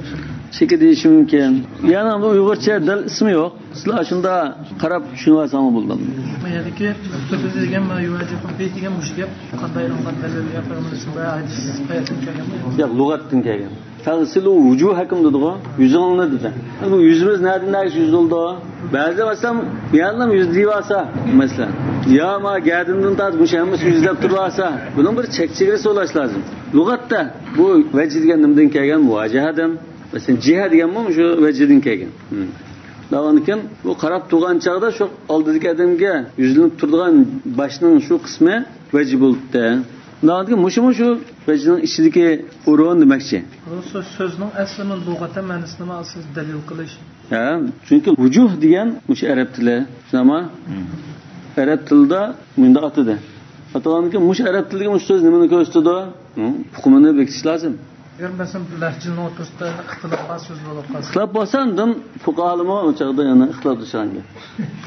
Cheki deyish mumkin. Yana bu Uyg'urcha dil ismi yo'q. Sizlar shunda qarab tushunasizmi bo'ldim. Bu yerdagi so'z degan ma yuvajib degan mushkil qandayroq yapamiz va hadis oyatdan kelgan. Yo'q, lug'atdan kelgan. Tagsilu vujuhakum dedi-ku. Yuzingni dedi. Bu yuzimiz nereden yuz oldu? Ba'zi masalan, yanam yuz divasa masalan. Ya ama geldiğinden tart bu şeyimiz yüzlep durursa bunun bir çekçigirisi ulaş lazım. Lugatta bu vecih degan nimdan kelgan muvajahadan. Mesela cihad degan mi şu vecihdan kelgan. Davanikin bu qarab turgan chaqda shu oldidagi odamga yuzlanib turgan boshning shu qismi vecih bo'ldi. Davanikin mushu vecihning ichidagi o'rin demakchi. Bu so'zning aslini lug'atda ma'nosini siz dalil qilish. Ha, chunki vujuh degan mush arab tili, ama arab tilida bunda atıda. Ataganki mush arab tiliga mush so'z nimani ko'rsatadi? Hukmini bekitish lozim. Agar mesela lahjini o'rtasida ixtiloflar so'z bo'lib qolsa. Ixtilof bo'lsa, undan fuqaholama o'chaqda yana ixtilof tushanga.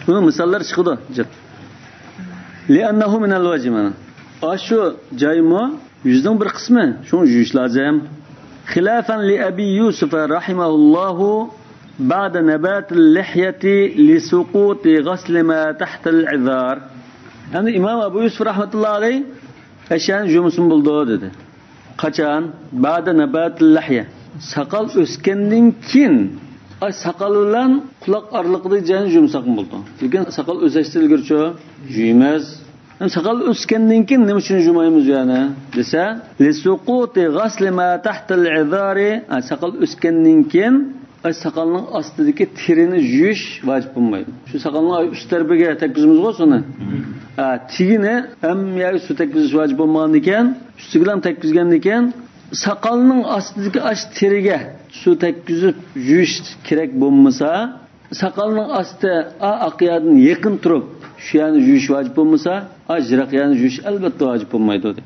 Buni misollar chiqdi. Li'annahu min al-wajh mana. Ashu joymo yüzning bir qismi, shuni yuyish lozim. Xilafan li Abi Yusuf rahimahullahu بعد نبات اللحية لسقوط غسل ما تحت العذار. Yani İmam Ebu Yusuf rahmetullahi aleyh eşeğin cümlesini buldu dedi. Kaçan? Ba'da nebatil lahya. Sakal öskenden kin ay sakal bilan kulak arlıqda jan cümlesini buldu. Lekin sakal özeştirilgirçe jüymez. Yani sakal öskenden kin nima uchun jümaymiz yani? Desa, li suquti ghasl ma tahta al-'idhari. Sakal öskenden kin ay sakalning ostidagi terini yuyish vojib bo'lmaydi. Shu sakalning üst tarafiga tekkizimiz bo'lsin. Tigini ham ya su tekkizish vojib bo'lmagan ekan, ustiga ham tekkizgan ekan, sakalning ostidagi ash teriga su tekkizib yuyish kerak bo'lmasa, sakalning osti aqyadan yaqin turib, shu yani yuyish vojib bo'lmasa, ajraq yani yuyish albatta vojib bo'lmaydi dedi.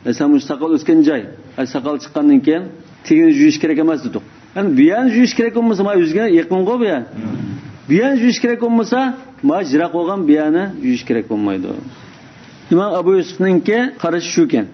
Mesela bu sakal o'sgan joy, sakal chiqqandan keyin tigini yuyish kerak emas dedi. Yani bir yan juyish kerak olmasa, ma yüzge yakın qo'y bu yan. Bir yan juyish kerak olmasa, ma jiroq bo'lgan bir yana juyish kerak bo'lmaydi. İmam Abu Yusuf'ninki qarashi shu ekan.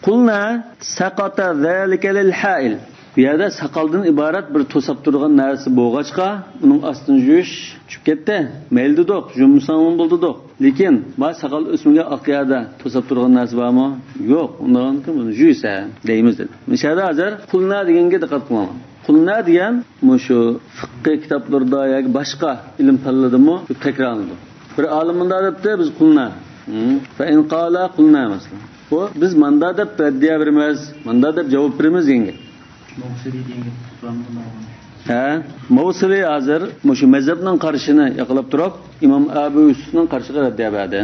Qulna saqata zalika lil ha'il. Bu yerda saqaldan iborat bir to'sab turgan narsa bo'lg'achqa, uning ostini juyish tushib ketdi. Maylididoq, jumsan bo'ldidoq. Lekin ma saqal o'smiga aqyada to'sab turgan narsa bormi? Yo'q, undan kim buni juysa deymiz dedi. Mishada hozir qulna deganga diqqat qilaman. Qulna degan mushu fiqh kitoblarda yoki boshqa ilm fanlaridami takrorlanadi. Bir olim munda debdi biz qulna. Fa in qala qulna masalan. Bu biz manda deb raddiya beramiz, manda deb javob beramiz degan. Mavsili degan Ha, Mavsili hozir mushu mazhabning qarshini yaqilab turib, Imom Abu Yusufning qarshiga raddiya berdi.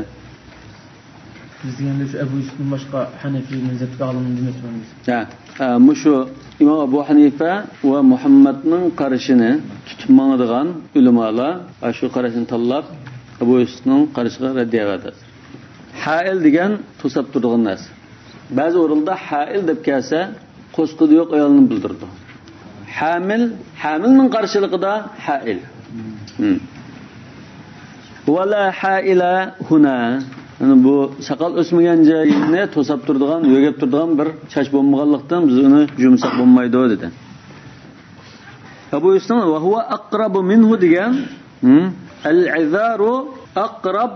Biz deganda shu Abu Yusufning boshqa Hanafiy mazhabga olimni demakmiz. Ha, mushu İmam Abu Hanife ve Muhammed'nin qarshini tutib mangadigan ulamolar shu qarashini tanlab Abu Yusufning qarshiga raddiya berdi. Ha'il degan to'sab turgan narsa. Ba'zi o'rinda ha'il deb kelsa, qo'sqidi yo'q ayolni bildirdi. Hamilning qarshiligida ha'il. Wala ha'ila huna. Yani bu sakal o'smagan joyni to'sab turadigan, yo'gab turadigan bir chash bo'lmaganlikdan biz uni jumsaq bo'lmaydi dedi. Abu Yusuf va huwa aqrabu minhu degan al-izaru aqrab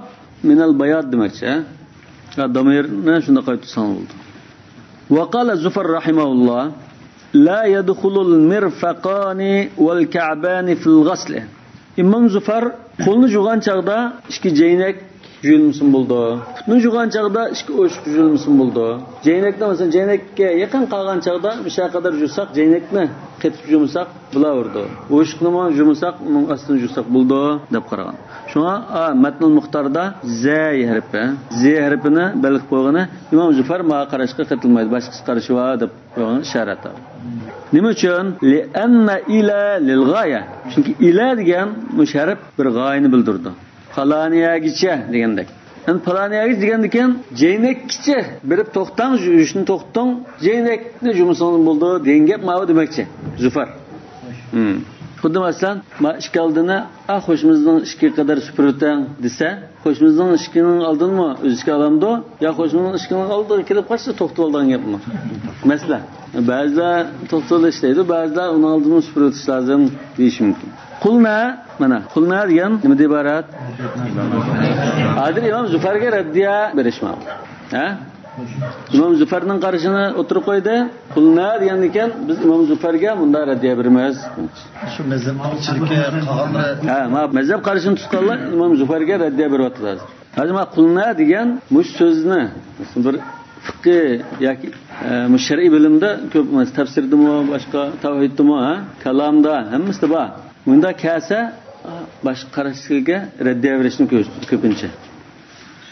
min al-bayad demakchi. Damirni shunda qaytsan bo'ldi. Wa qala Zufar rahimahullah la yadkhulu al-mirfaqani wal-ka'bani fil ghasl. İmam Zufar qo'lni jug'an chaqda ikki jaynak juyulmusun buldu. Putni jug'an chaqda ikki o'shq juyulmusun buldu. Jaynakda mesela jaynakka yaqin qolgan chaqda bir shay qadar jursak, jaynakni qetib jumsak bo'laverdi. O'shqni mo jumsak, uning ostini jursak bo'ldi deb qaragan. Shunga matnul muxtarda z harfini belgilab qo'ygani Imom Zufar ma qarashga ketilmaydi, boshqa qarashi va deb qo'ygan ishorat. Nima uchun? Li anna ila lil g'oya. Chunki ila degan musharraf bir g'oyani bildirdi. Falaniyagicha degandek. Yani falaniyagicha degandikan jaynakkicha berib to'xtang, yurishni to'xtang, jaynakni jumsoni bo'ldi degan gap ma'no demakchi. Zufar. Xuddi masalan, ma ishki oldini, qo'shimizning ishki qadar supurtang desa, qo'shimizning ishkining oldinmi o'zishga olamdi, yo qo'shimizning ishkining oldiga kelib qolsa to'xtab olgan gapmi? Masalan, ba'zilar to'xtab ishlaydi, ba'zilar uni oldini supurtish lozim deyish mumkin. Qulna, mana qulna degan nima deb iborat? Hozir Imom Zufarga raddiya berishmoqda. Ha? İmam Zufarning qarshini o'tirib qo'ydi. Qulna degan ekan, biz Imom Zufarga bunda raddiya beramiz. Shu mazhab ichidagi qolganlar mazhab qarshini tutganlar Imom Zufarga raddiya beryapti hozir. Hacıma qulna degan mush so'zni bir fiqh yoki shar'iy bilimda ko'p emas, tafsirdimi, boshqa tavhiddimi, kalamda hammasida bor. Bunda kelsa boshqa qarashlarga raddiya berishni ko'pincha.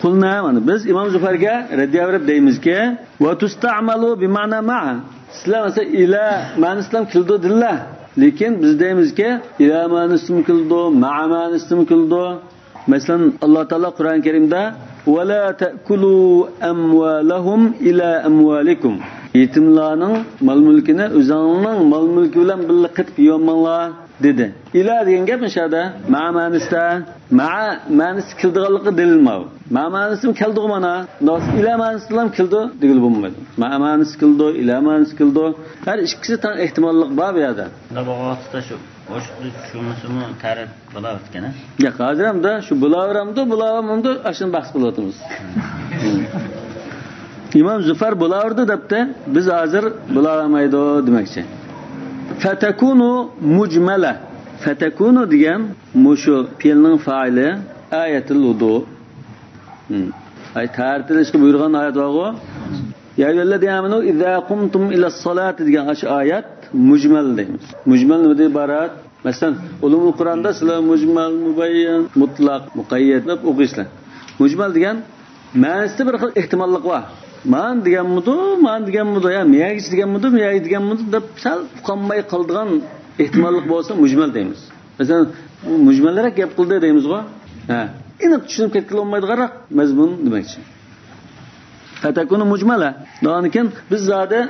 Qulna mana biz Imom Zufarga raddiya berib deymizki, va tusta'malu bi ma'na ma'a. Sizlar esa ila ma'nislam kildo dillah. Lekin biz deymizki, ila ma'nislam kildo, ma'a ma'nislam kildo. Masalan, Alloh taolo Qur'on Karimda va la ta'kulu amwalahum ila amwalikum. Yetimlarning mol-mulkini o'zingizning mol-mulki bilan birga qilib yomanglar dedi. Ila degan gap nishada ma'a ma'nisda, ma'a ma'nis kildiganligi dalilmau. Ma'a ma'nisim kildi mana, ila ma'nisi bilan kildi degil bo'lmaydi. Ma'a ma'nis kildi, ila ma'nis kildi. Har ikkisi tan ehtimollik bor bu yerda. Dabog'atda shu shunisimu tarif bo'layotgan. Ya hozirda shu bo'laveramdi, ashun bahs bo'layotimiz. İmam Zufar bo'laverdi debdi, biz hozir bo'lavermaydi demoqchi. Fatakunu mujmala. Fatakunu degan mushu fe'lning fa'ili ayatul wudu. Ay tartilishga buyurgan oyat var. Ya ayyuhallazina amanu idza qumtum ila as-salati degan shu oyat mujmal deymiz. Mujmal nima deb iborat? Masalan, ulumul Qur'onda sizlar mujmal, mubayyan, mutlaq, muqayyad deb o'qisizlar. Mujmal degan ma'nosida bir xil ehtimollik bor. Man deganmidi, ya miyagich deganmidi deb sal uqonmay qoldigan ehtimollik bo'lsa mujmal deymiz. Masalan, mujmallarga gap qildi deymiz-ku. Aniq tushunib ketolmaydigan mazmun demoqchi. Fatakunu mujmala. Danikin biz zade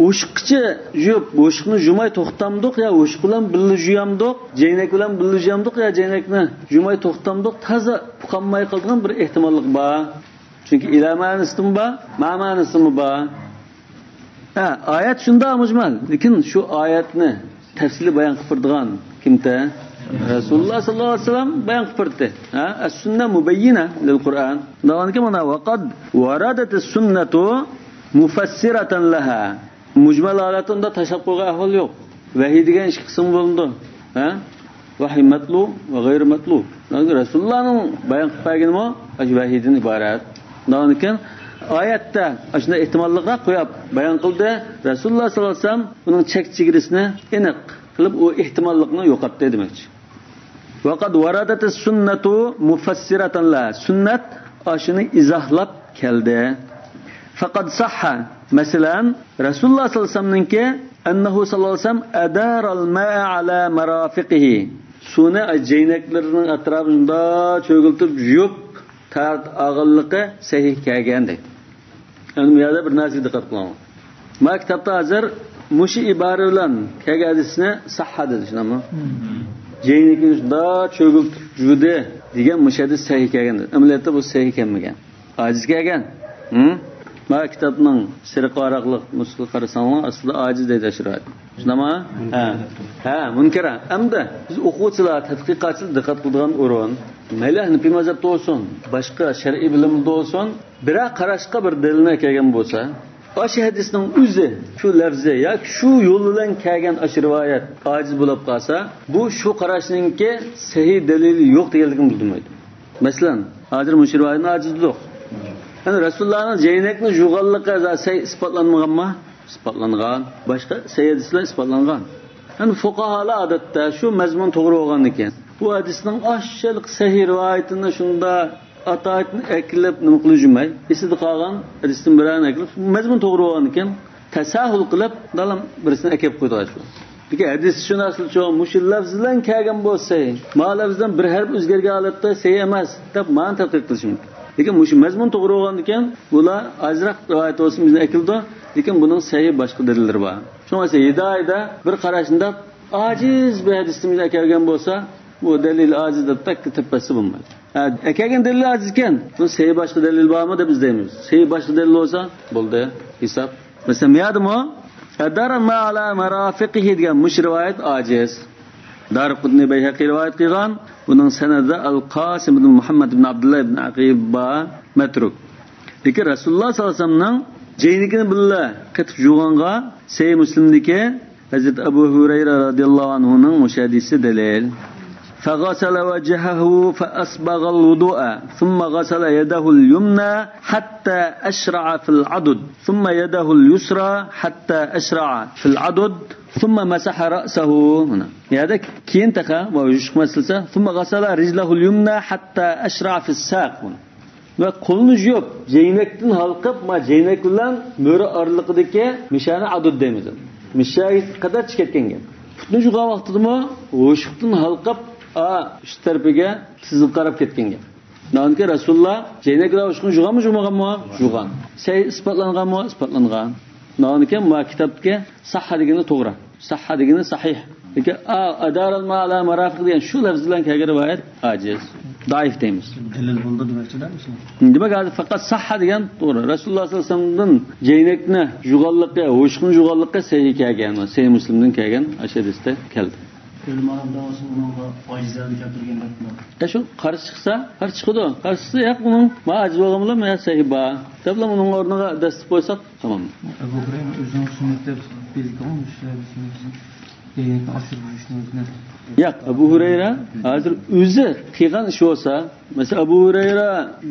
o'shiqchi yub, o'shiqni jumay to'xtamdiq ya o'shiq bilan birga juyamdiq, jaynak bilan birga juyamdiq ya jaynakni jumay to'xtamdiq, toza uqonmay qoldigan bir ehtimollik bor. Çünkü ila ma'nisimi bor, ma ma'nisimi bor. Oyat shunda mujmal. Lekin shu oyatni tafsili bayon qildirgan kimda? Rasululloh sallallohu alayhi vasallam bayon qildirdi. As-sunnah mubayyina lil-Qur'an. Davonki mana vaqad waradat as-sunnatu mufassiratan laha. Mujmal holatida tashab qo'ygan ahvol yo'q. Vahiy degan ikki qism bo'ldi. Vahiy matlu va g'ayr matlu. Rasulullohning bayon qilganimi vahiydan iborat. Daniken ayette aslında ihtimallıkla koyup bayan kıldı. Resulullah sallallahu aleyhi ve sellem onun çek çigirisini eniq kılıp o ihtimallıkını yokattı demekçi. Vakat varadatis sünnetu mufassiratan la. Sünnet aşını izahlap geldi. Fakat sahha. Mesela Resulullah sallallahu aleyhi ve sellem'ninki ennehu sallallahu aleyhi ve sellem adaral ma'a ala merafiqihi. Suni ceyneklerinin etrafında çögültüp yiyip tart ağırlığı sahih kelgan deydi. Yani bu yerda bir narsaga diqqat qilaman. Maktabda hozir mushi ibora bilan kelgan hadisni sahha dedi, tushunami? Jeynikni shunda cho'giltib judi degan mushi hadis sahih kelgan dedi. Amaliyotda bu sahih kelmagan. Ojiz kelgan. Maktabning sirqaraqliq nusxa qarasanglar aslida ojiz deydi shirayat. Tushunami? Munkara. Hamda biz o'quvchilar, tadqiqotchilar diqqat qiladigan o'rin Meyli Hanifi mazhabda olsun, başka şer'i bilimde olsun, birer qarashqa bir dalilne kelgan bo'lsa, aşı hadisning o'zi, şu lafzi ya şu yo'ldan kelgan aşı rivayet aciz bo'lib qolsa, bu şu qarashninki sahih dalili yo'q deganligini bildirmaydi. Masalan, hozir mush rivoyatning ajizligi yo'q. Yani Resulullah'ning jaynakni juğallıqqa sahih isbotlanmaganmi? Isbotlangan. Başka sahih hadislar isbotlangan. Yani fuqahalar odatda şu mazmun to'g'ri bo'lgan ekan. Bu hadisning aşçılık sahih rivayetini şunda atayetini eklep nima qilib jumay. Esida qolgan hadisning birini eklep mazmun to'g'ri bo'lgan ekan, tasahhul qilib dalam birisini ekib qo'ydi shu. Peki hadis shu narsa cho'ng mushil lafz bilan kelgan bo'lsa, ma lafzdan bir harf o'zgargan holatda sahih emas deb ma'no tadqiq qilish mumkin. Lekin mush mazmun to'g'ri bo'lgan ekan, bular azroq rivoyat olsin bizni ekildi, lekin buning sahih boshqa dalillari bor. Shunga hidoyda bir qarashda aciz bir hadisimiz kelgan bo'lsa, bu delil acizde tek tepesi bulmaydı. Ekeğin delil acizken, bu sahih başka delil var mı da biz deyimiz. Sahih başka delil olsa, buldu hesap. Mesela miyadım o? Adaran ma ala merafiqihi degan mush rivayet aciz. Darqutni Bayhaqi rivayet qilgan, bunun senedi Al-Qasim ibn Muhammad ibn Abdullah ibn Aqibba matruk. Lekin Rasulullah sallallahu aleyhi ve sellem'ning jeynikini billa qetib jug'anga Sahih Muslimdagi Hazrat Abu Hurayra radhiyallohu anhuning mush hadisi dalil. فغسل وجهه فأسبغ الوضوء ثم غسل يده اليمنى حتى أشرع في العضد ثم يده اليسرى حتى أشرع في العضد ثم مسح رأسه هنا يعني كين تخا ويشق مسلسة ثم غسل رجله اليمنى حتى أشرع في الساق هنا ve kolunu yiyip ceynekten halkıp ma ceynek bilen möre arlıqdaki mişani adud demizim. Mişayı kadar çıkartken gel. Putun juğa vaqtıdı mı oşuqtan halkıp üç tarafıga tizilip qarab ketken gel. Nanki Rasulullah ceynekler oşuqun juğa mı juğmagan mı? Juğan. Say ispatlangan mı? Ispatlangan. Nanki ma kitaptaki sahha degeni to'g'ri. Sahha degeni sahih. Lekin adaral ma ala marafiq degan shu lafz bilan kelgan rivoyat ajiz. Daif deymiz. Delil buldu demekçilermisin? Demek hozir faqat sahha degan to'g'ri. Rasululloh sollallohu alayhi vasallamdan jeynekni juğallıqqa, o'shqin juğallıqqa sahih kelgan, sahih Muslimdan kelgan hadisda keldi. Ölüm adam davası bununla faizlerini keltirgen depler. Şu qarshi chiqsa, qarshi chiqdi. Qarshi chiqsa yo'q buning ma ajiz bo'lgan bilan men sahih ba. Debla buning o'rniga dast qo'ysak, tamam. Abu Hurayra o'zining sunnatlar belgi olmuş sunnatini. Jeynekni oshirib yurishni o'zini. Yo'q, Abu Hurayra hozir o'zi qilgan ish bo'lsa, mesela Abu Hurayra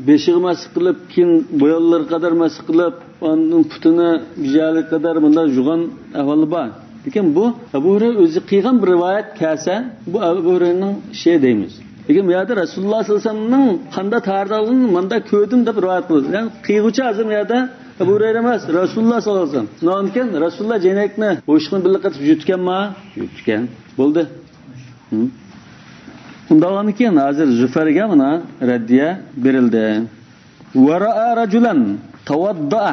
beshig'i masx qilib, keyin bo'yonlar qadar masx qilib, onun putini bijali qadar bunda jugan ahvoli bor. Lekin bu Abu Hurayra o'zi qilgan bir rivoyat kelsa, bu Abu Hurayraning şey deymiz. Lekin bu yerda Rasululloh sollallohu alayhi vasallamning qanday tarixini menda ko'rdim deb rivoyat qildi. Ya'ni qiyg'uvchi azim yerda Abu Hurayra emas, Rasululloh sollallohu alayhi vasallam. Nonken Rasululloh jeynekni o'shqini birliqatib yutganmi? Yutgan. Bo'ldi. Undan keyin hozir Zufarga mana raddiya berildi. Wa ra'a rajulan tawadda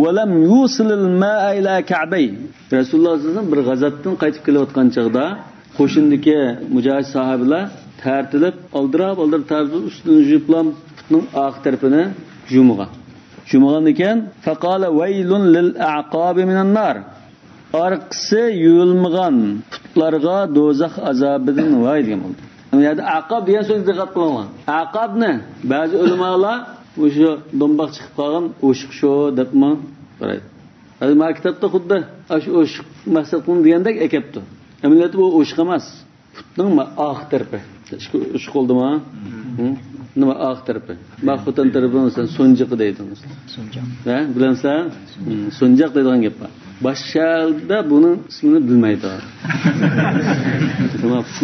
wa lam yusil al-ma'a ila ka'bay. Rasululloh sollallohu alayhi vasallam bir g'azotdan qaytib kelayotgan chaqda qo'shindagi mujohid sahobalar tartilib, oldirib tartib ustini yuplam putning oq tarafini yumg'a. Yumg'an ekan faqala waylun lil a'qabi minan nar. Arqisi yuyulmagan putlarga do'zax azobidan voy degan bo'ldi. Bu yerda aqab degan so'z diqqat qilingan. Aqabni ba'zi ulamolar o'sha domboq chiqib qolgan o'shiq shu debmi qaraydi. Hozir maktabda xuddi o'shiq maqsad qilin degandek ekapti. Amaliyotda bu o'shiq emas. Putning oq tarafi. O'shiq qoldimi? Nima oq tarafi? Maxfutan tarafini sen so'njiq deydi. So'njiq. Ha, bilamsan? So'njiq deydigan gap bor. Başşalda bunun ismini bilmeydi.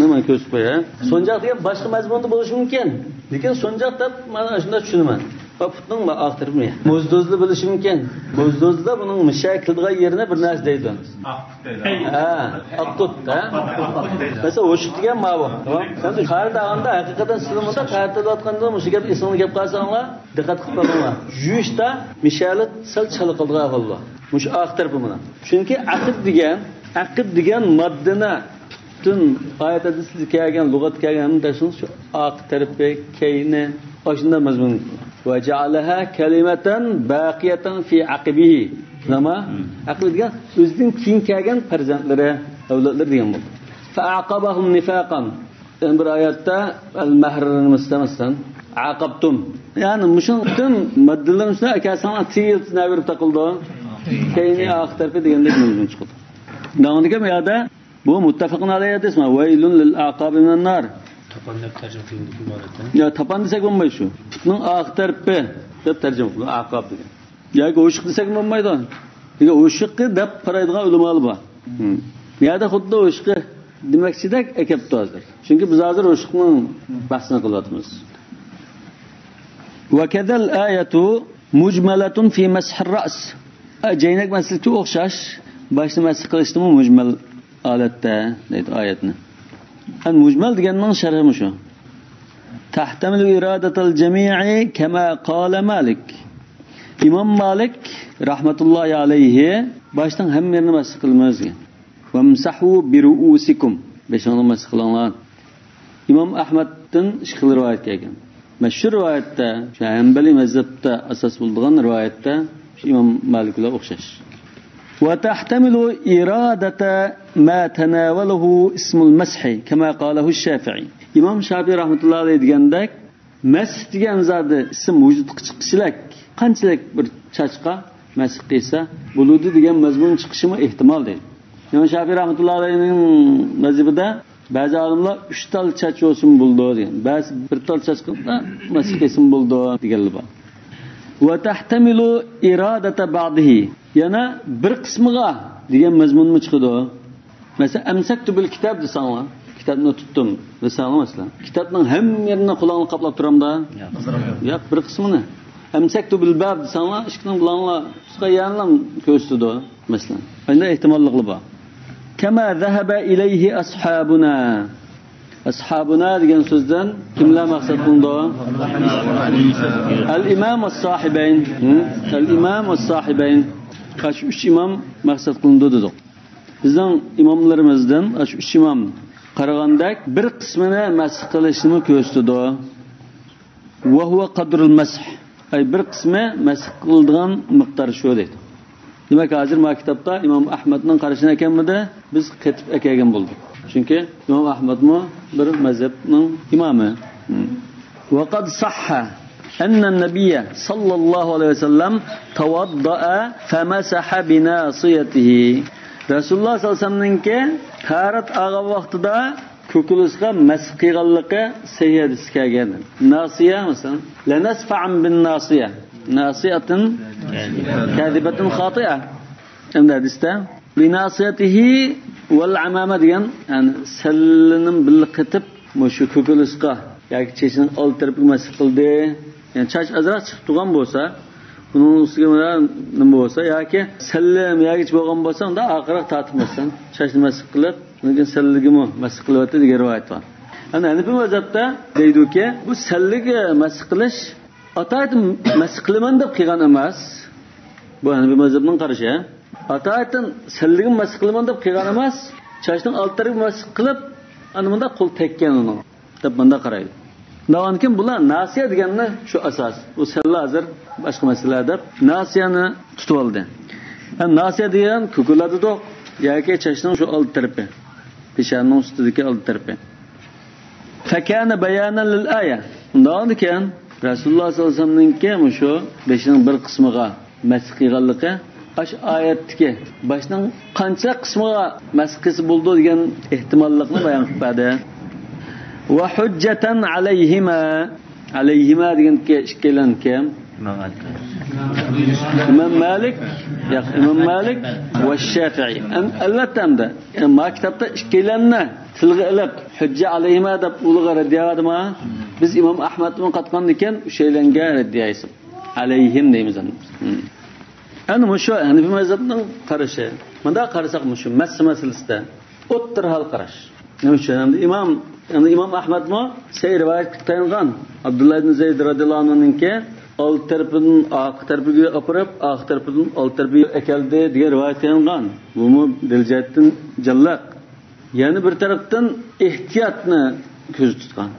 Nima ko'rsatib qo'ya. So'njaq degan boshqa mazmunda bo'lishi mumkin. Lekin so'njaq deb mana shunda tushunaman. Putning oq tarafi. Mo'zdozli bo'lishi mumkin. Mo'zdozda buning mushak qildigan yerine bir narsa deydi. Ha, oqtut, ha? Mesela o'shiq degan ma bu. Tamam? Endi qaridaganda haqiqatan sizlarda qaridayotganda mushak gap esingizga kelib qolsanglar, diqqat qilib qo'yinglar. Yuyishda mishalat sal chalqildigan ahvollar. Mush oq tarafi mana. Chunki aqid degan moddani butun oyat hadisda kelgan, lug'at kelgan tashin shu oq tarafi kayni oshunda mazmun. Va ja'alaha kalimatan baqiyatan fi aqibihi. Nima? Aqid degan o'zining keyin kelgan farzandlari, avlodlar degan bo'ldi. Fa aqabahum nifaqan. Bir oyatda al-mahrni mustamasdan aqabtum. Ya'ni mushun butun moddalar ustida akasini tiyilsina berib taqildi. Keyni oq tarafi degandek mumkin chiqdi. Navniga bu yerda bu muttafaqun alayhi hadis ma waylun lil aqabi minan nar. Tapan deb tarjima qilindi iboratda. Ya tapan desak bo'lmaydi shu. Putning oq tarafi deb tarjima qildi aqab degan. Yoki o'shiq desak bo'lmaydi. Degan o'shiqni deb qaraydigan ulamolar bor. Bu yerda xuddi o'shiqni demakchidak ekapti hozir. Chunki biz hozir o'shiqning bahsini qilyapmiz. Wa kadal ayatu mujmalatun fi mash'ir ra's. Jeynek maslikka o'xshash boshni masx qilishdimi mujmal holatda deydi oyatni. An mujmal deganning sharhi shu. Tahtamilu iradatal jami'i kama qala Malik. İmam Malik rahmetullahi alayhi boshdan hammalarni masx qilmaymiz degan. Vamsahu bi ru'usikum. Beshoni masx qilinglar. İmam Ahmaddan ishqil rivoyat kelgan. Mashhur rivoyatda, Hanbali mazhabda asos bo'lgan rivoyatda İmam Malik'le o'xshash. Wa tahtamilu iradata ma tanawalahu ismul mashi kama qalahu Shafi'i. İmam Shafi'i rahmetullahi alayhi degandek, masih degan zotni ism vujudga chiqishlik, qanchalik bir chachqa masih qilsa, bo'ludi degan mazmun chiqishimi ehtimol deydi. İmam Shafi'i rahmetullahi alayhining mazhabida Ba'zi olimlar 3 tal chach olsun bo'ldi degan. Ba'zi 1 tal chach qilsa maskesin bo'ldi deganlar bor. Va tahtamilu iradata ba'dihi. Yana bir qismiga degan mazmunni chiqadi. Mesela amsaktu bil kitab desanglar, kitobni tutdim desanglar masalan. Kitobning hamma yerini qo'lingni qoplab turamda? Yo'q, bir qismini. Amsaktu bil bab desanglar, ishning bilanlar qisqa yanlam ko'rsatdi masalan. Bunda ehtimolliqli bor. Kama zahaba ilayhi ashabuna. Ashabuna degan so'zdan kimlar maqsad qilindi? Al-imam was-sahibayn. Al-imam was-sahibayn. Kaç 3 imam maqsad qilindi dedik. Bizning imomlarimizdan shu 3 imom qaraganda bir qismini masx qilishni ko'rsatdi. Va huwa qadrul masx. Ay bir qismi masx qildigan miqdor shu deydi. Demak, hozir ma kitobda Imom Ahmadning qarashini ekanmidi? Biz ketib ekan bo'ldik. Chunki Imom Ahmadmi bir mazhabning imomi. Va qad sahha anna an-nabiy sallallohu alayhi vasallam tawadda'a famasaha bi nasiyatihi. Rasululloh sallallohu alayhi vasallamning tarat olgan vaqtida ko'kilisga masx qilganligi sahih hadis kelgan. Nasiya masalan, la nasfa'an bin nasiya. Nasiyatun kadibatun khati'a. Endi hadisda bi nasiyatihi wal amama degan, ya'ni sallining bil qitib mushu ko'kilisga yoki chechning old tarafiga masx qildi. Yani chach azroq chiqib turgan bo'lsa, bunun ustiga nima bo'lsa yoki sallam yoki bo'lgan bo'lsa, unda oxirroq tortmasdan chachni masx qilib, lekin salligimi masx qilyapti degan rivoyat bor. Ana Hanifi mazhabda deydi-ki, bu salliga masx qilish ataytim masx qilaman deb qilgan emas. Bu Hanifi mazhabning qarashi. Ataytim salliga masx qilaman deb qilgan emas. Chachning old tarafiga masx qilib, ana bunda qo'l tekkan uni deb bunda qaraydi. Nağankin bular nasiya deganni shu asos. Bu salla hozir boshqa masala deb nasiyani tutib oldi. Ham nasiya degan ko'kuladi yoki chashning shu old tarafi. Peshanning ustidagi old tarafi. Fakana bayanan lil aya. Undan ekan Rasululloh sollallohu alayhi vasallamning shu beshining bir qismiga masx qilganligi ash oyatdagi boshning qancha qismiga masx qilsa bo'ldi degan ehtimollikni bayon qiladi. Ve hujjatan alayhima degan ikkilan kim? İmam Malik ve Şafii. Albatta ma kitobda ikkilanni tilga ilib hujja alayhima deb ulug'a raddiya qilma. Biz Imom Ahmadning qatqan ekan o'shalarga raddiya aytib alayhim deymiz. Ana shu Hanifi mazhabning qarashi. Bunda qarasak shu masalasida o'ttir hal qarash. Nima uchun? Imam Ahmad mı? Rivoyat qilgan Abdullah ibn Zayd radhiyallohu anhu'ningki old tarafidan oq tarafiga opirib, oq tarafidan old tarafiga akeldi degan rivoyat qilgan. Bu diljihatdan jallaq. Yani bir tarafdan ehtiyotni ko'z tutgan.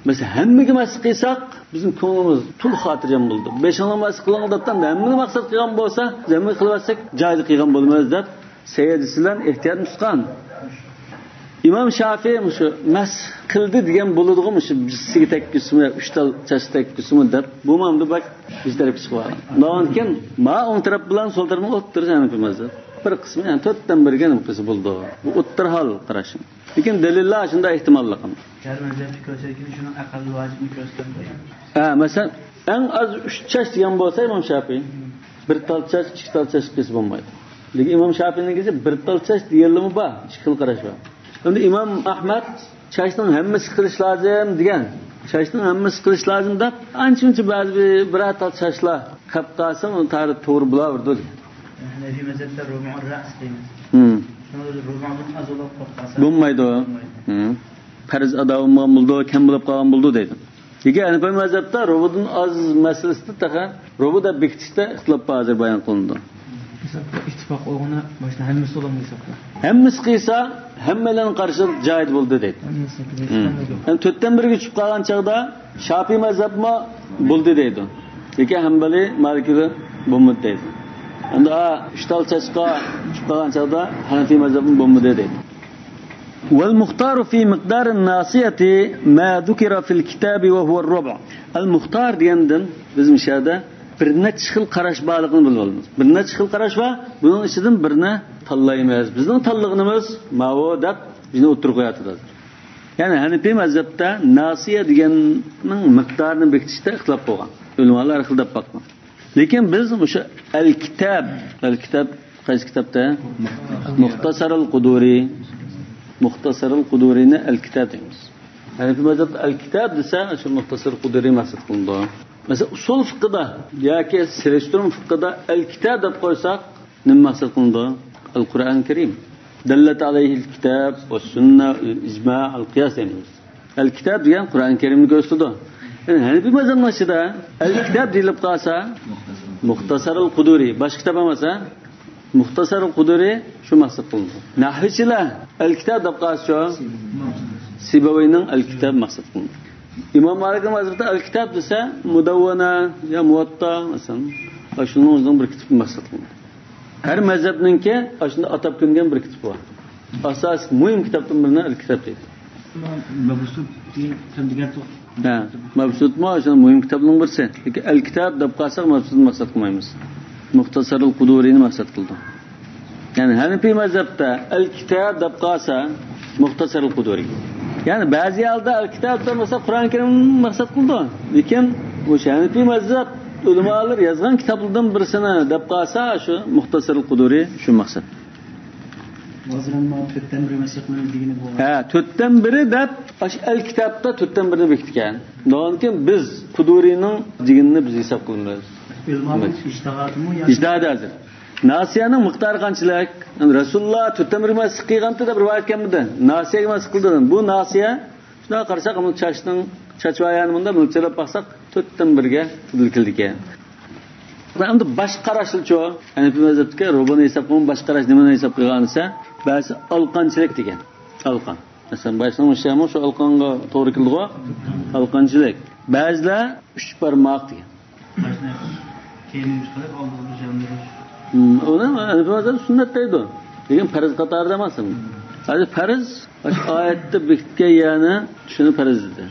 Mesela hammaga masx qilsak, bizning ko'nglimiz tul xotirjam bo'ldi. Beshinga masx qilgandan hammaga maqsad qilgan bo'lsa, jammi qilsak, joyida qilgan bo'lmaydi deb sayyidisilar ehtiyot tutgan. İmam Şafii şu masx qildi degan bo'ladimi shu bizga tekkisimi 3 tal chach tekkisimi deb bu mamda bak biz tarafga chiqib. Nonkin ma o'ng taraf bilan sol tarafni o'ttirgan qilmazdi. Bir qismi yani 4dan birga nima qilsa bo'ldi. Bu o'ttir hal qarash. Lekin dalillar shunda ehtimolli qiladi. Jarmanjani ko'rsatgan shuni aqlli vojibni ko'rsatgan. Masalan, eng az 3 chach degan bo'lsa İmam Şafii bir tal chach, 2 tal chach qilsa bo'lmaydi. Lekin İmam Şafii'ningisi bir tal chach deganlimi bor, ikki xil qarash bor. Endi Imom Ahmad chashning hammasi qilish lozim degan. Chashning hammasi qilish lozim deb ancha-muncha ba'zi bir atal chashlar qilib qolsa, uni tarif to'g'ri bo'laverdi. Hanafi mazhabda rubu'ur ra's deymiz. Shuni rubu'dan azolab qolsa bo'lmaydi. Farz ado bo'lgan bo'ldi, kam bo'lib qolgan bo'ldi deydi. Lekin Hanifi mazhabda rubu'dan az masalasida taqa rubu'da bekitishda ixtilof hozir bayon qilindi. ittifoq o'g'ini boshda hammasi bo'lamaydi. Hammasi qilsa, hammalarning qarshi joyid bo'ldi deydi. Ham 4dan 1ga tushib qolgan chaqda Shafiy mazhabmi bo'ldi deydi. Lekin Hanbali, Maliki bo'lmadi deydi. Endi 3 tal chashqa tushib qolgan chaqda Hanafiy mazhabmi bo'lmadi deydi. Wal muxtaru fi miqdar an-nasiyati ma dhukira fil kitabi wa huwa ar-rubu'. Al-muxtar degandan biz mishada bir necha xil qarash borligini bilib olamiz. Bir necha xil qarash va buning ichidan birini tanlaymiz. Bizning tanlig'imiz ma'vo deb bizni o'tirib qo'yadi. Yani Hanefi mazhabda nasiya deganning miqdorini bekitishda ixtilof bo'lgan. Ulamolar ixtilof qilgan. Lekin biz o'sha al-kitob qaysi kitobda? Muxtasarul Quduriyni al-kitob deymiz. Hanefi mazhabda al-kitob desa, o'sha Muxtasarul Quduriy maqsad qilindi. Mesela usul fiqhida yoki selektor fiqhida al-kitob deb qo'ysak, nima maqsad qilindi? Al-Qur'on Karim. Dallat alayhi al-kitob va sunna, al-ijma' al-qiyas deymiz. Al-kitob degan Qur'on Karimni ko'rsatadi. Yani Hanefi mazhabida al-kitob deyilib qolsa, Muxtasarul Quduriy, boshqa kitob emas, Muxtasarul Quduriy shu maqsad qilindi. Nahvichilar al-kitob deb qolsa, Sibawayning al-kitob maqsad qilindi. İmam Malik mazhabida al-kitob desa, Mudawwana ya Muwatta masalan, shunning o'zining bir kitob maqsad qilindi. Her mazhabninki shunda atab ko'ngan bir kitob bor. Asos muhim kitobdan birini al-kitob deydi. Mabsut degan Ha, mabsut shunday muhim kitobning birisi. Lekin al-kitob deb qolsak mabsut maqsad qilmaymiz. Muxtasarul Quduriyni maqsad qildi. Yani Hanefi mazhabda al-kitob deb qolsa Muxtasarul Quduriy. Yani bazı yerde al-kitobda mesela Kur'an-ı Kerim'ni maqsad qildi. Lekin bu Hanefi mazhab ulamolar yozgan kitoblardan birisini deb qolsa shu Muxtasarul Quduriy shu maqsad. to'rtdan biri masaqlarni degani bu. Ha, to'rtdan biri deb al-kitobda to'rtdan birini bekitgan. Do'nkin biz Quduriyning deganini biz hisob qilamiz. Ulamolar ijtihadimi ijtihad hozir. Nasiyaning miqdori qanchalik? Rasululloh to'rtdan biri masaq qilganda deb rivoyat kelmadi. Nasiyaga masaq qildi. Bu nasiya shuna qarasak, uni chachvayani bunda mo'lchilab baqsak to'rtdan birga qildi ekan. Endi bosh qarashlicho, Hanefi mazhabga robani hisob qilib bosh qarash nimani hisob qilgansa, ba'zi alqanchilik degan. Alqan. Masalan, boshning shami shu alqonga to'g'ri keldi-ku. Alqanchilik. Ba'zilar 3 barmoq degan. keyin qilib oldingi jamlari. Ona Hanefi mazhabi sunnat deydi. Lekin farz qatorida emas. Hozir farz oyatda bekitgan yana shuni farz dedi.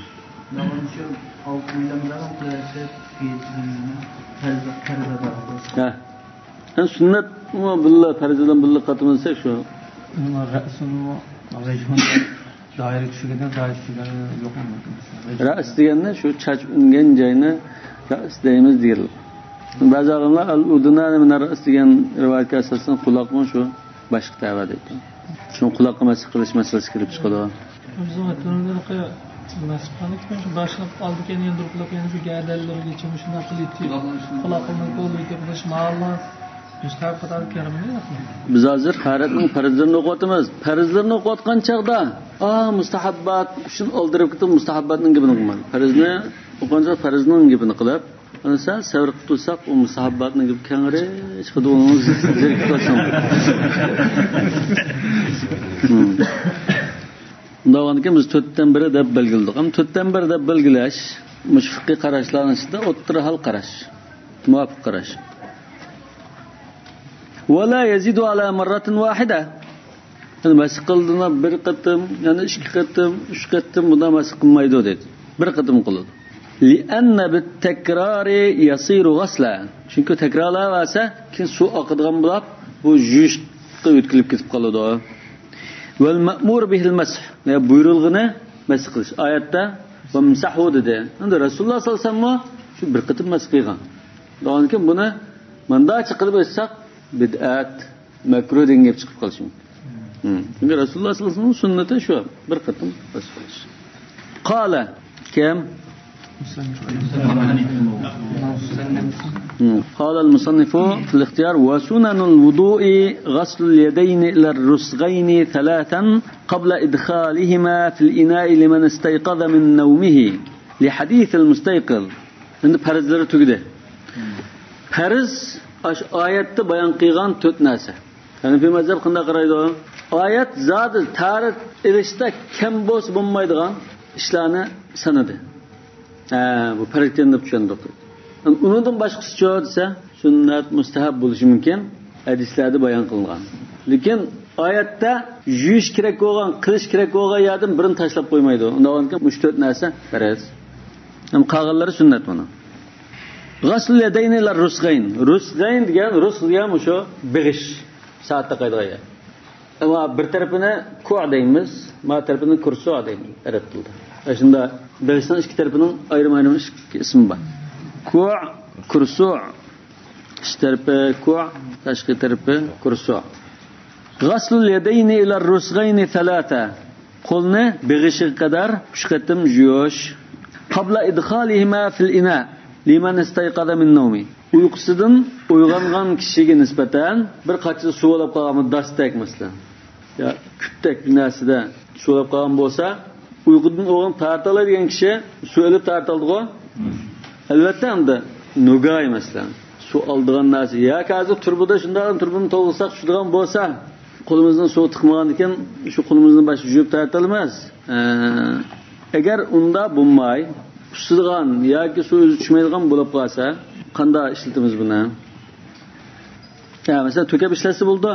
Namancha 6 million qiladi. Ha. Yani sünnet ama billah farzdan billah katılırsa şu. Daire kişilerden daire kişiler yok mu? Ras diyenler şu çaç üngen cayına ras deyimiz diyorlar. Bazı adamlar al-uduna min ras diyen rivayet esasında kulakma şu başka tava dedi. Şu kulakma mesele meselesi kirip çıkıyor. Bizim atlarında kaya nasiphanik şu başlap aldık yani durulap yani şu gerdellere geçmiş şuna qilib kulakma qo'lga buluş ma'lum Müstahap kadar kerimli yapma. Biz hazır haretning farzlarini o'qiyapmiz. Farzlarni o'qiyotgan chaqda, mustahabbat shun oldirib ketib mustahabbatning gapini qilman. Farzni o'qiyotgan farzning gapini qilib, ana sen sabr qilib tursak, u mustahabbatning gapi kengre chiqadiganimiz zerikib qolsin. Undan keyin biz 4dan biri deb belgiladik. Ham 4dan biri deb belgilash, mushfiqiy qarashlarning ichida o'ttira hal qarash, muvofiq qarash. ولا يزيد على مرة واحدة. Yani masih kıldığına bir katım, yani 2 katım, 3 katım buna masih kılmaydı dedi. Bir katım kıldı. لأن بالتكرار يصير غسلا. Çünkü tekrarlar varsa ki su akıdığın bulap bu jüştü ütkülüp gidip kalıyordu. والمأمور به المسح. Yani buyurulğunu masih kılış. Ayette وَمْسَحُوا dedi. Yani Resulullah sallallahu aleyhi ve sellem şu bir katım masih kılgan. Daha ki bunu manda çıkılıp etsek bid'at makruh dengep chiqib qolishi mumkin. Çünkü Rasululloh sallallohu alayhi vasallam sunnati shu bir qatim bas qilish. Qala kam قال المصنف في الاختيار وسنن الوضوء غسل اليدين إلى الرسغين 3 قبل إدخالهما في الإناء لمن استيقظ من نومه لحديث المستيقظ. Endi farzlari tugdi. Farz oyatda bayon qilgan 4 narsa. Hanefi mazhab qanday qaraydi? Oyat zodi tarif erishda kam bo's bo'lmaydigan ishlarni sanadi. Bu farzdan deb tushundik. Undan boshqasi desa, sunnat mustahab bo'lishi mumkin, hadislarda bayon qilingan. Lekin oyatda yuyish kerak bo'lgan, qilish kerak bo'lgan yerdan birini tashlab qo'ymaydi. Undan keyin 3-4 narsa farz. Ham qolganlari sunnat buni. G'asl yadayni ila rusg'ayn. Rusg'ayn degan rusg'ya musho big'ish. Soatda qaydiga. Ama bir tarafını ku' deymiz, ma tarafını kursu' deymiz arab tilida. Shunda Dağistan ikki tarafının ayrım ismi var. Ku', kursu'. İç tarafı ku', tashqi tarafı kursu'. Ghaslul yadayni ila ar-rusghayni thalatha. Qo'lni beg'ishiga qadar 3 qatim yuvish. Qabla idkhalihima fil ina liman istayqaza min nawmi. Uyqusidan uyg'ongan kishiga nisbatan bir qancha suv olib qolgan dastak masalan. Ya küttek bir narsada suv olib qolgan bo'lsa, uyqudan o'g'in tartaladigan kishi suv olib tartaldi-ku. Albatta endi nugay masalan. Suv oldigan narsa ya hozir turbada shunday turbani to'g'risak shundan bo'lsa, qo'limizdan suv tiqmagan ekan, shu qo'limizni bosh yuvib tartalmas. Agar unda bo'lmay, ustidan yoki suv tushmaydigan bo'lib qolsa, qanday ishlatamiz buni? Ya mesela to'kab ishlasa bo'ldi.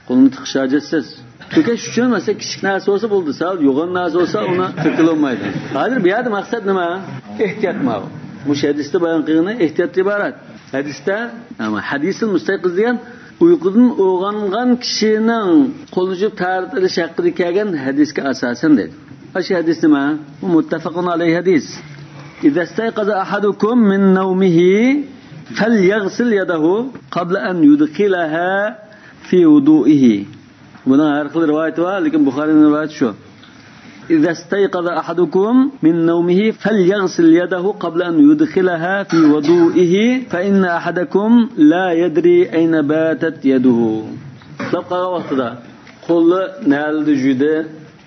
Qo'lni tiqish hojatisiz. To'kash uchun mesela kichik narsa bo'lsa bo'ldi, sal yo'g'on narsa bo'lsa uni tiqilolmaydi. Hozir bu yerda maqsad nima? Ehtiyot ma bu. Bu hadisda bayon qilingan ehtiyot iborat. Hadisda ama hadisul mustayqiz degan uyqudan uyg'ongan kishining qo'lini tartilish haqida kelgan hadisga asosan dedi. Shu hadis nima? Bu muttafaqun alayhi hadis. İza istayqaza ahadukum min nawmihi falyaghsil yadahu qabla an yudkhilaha fi wudu'ihi. Bunun her xil rivayet var, lekin Buxorining rivayeti şu. İza istayqaza ahadukum min nawmihi falyaghsil yadahu qabla an yudkhilaha fi wudu'ihi fa inna ahadakum la yadri ayna batat yaduhu. Sabqa vaqtida qo'li naldi juda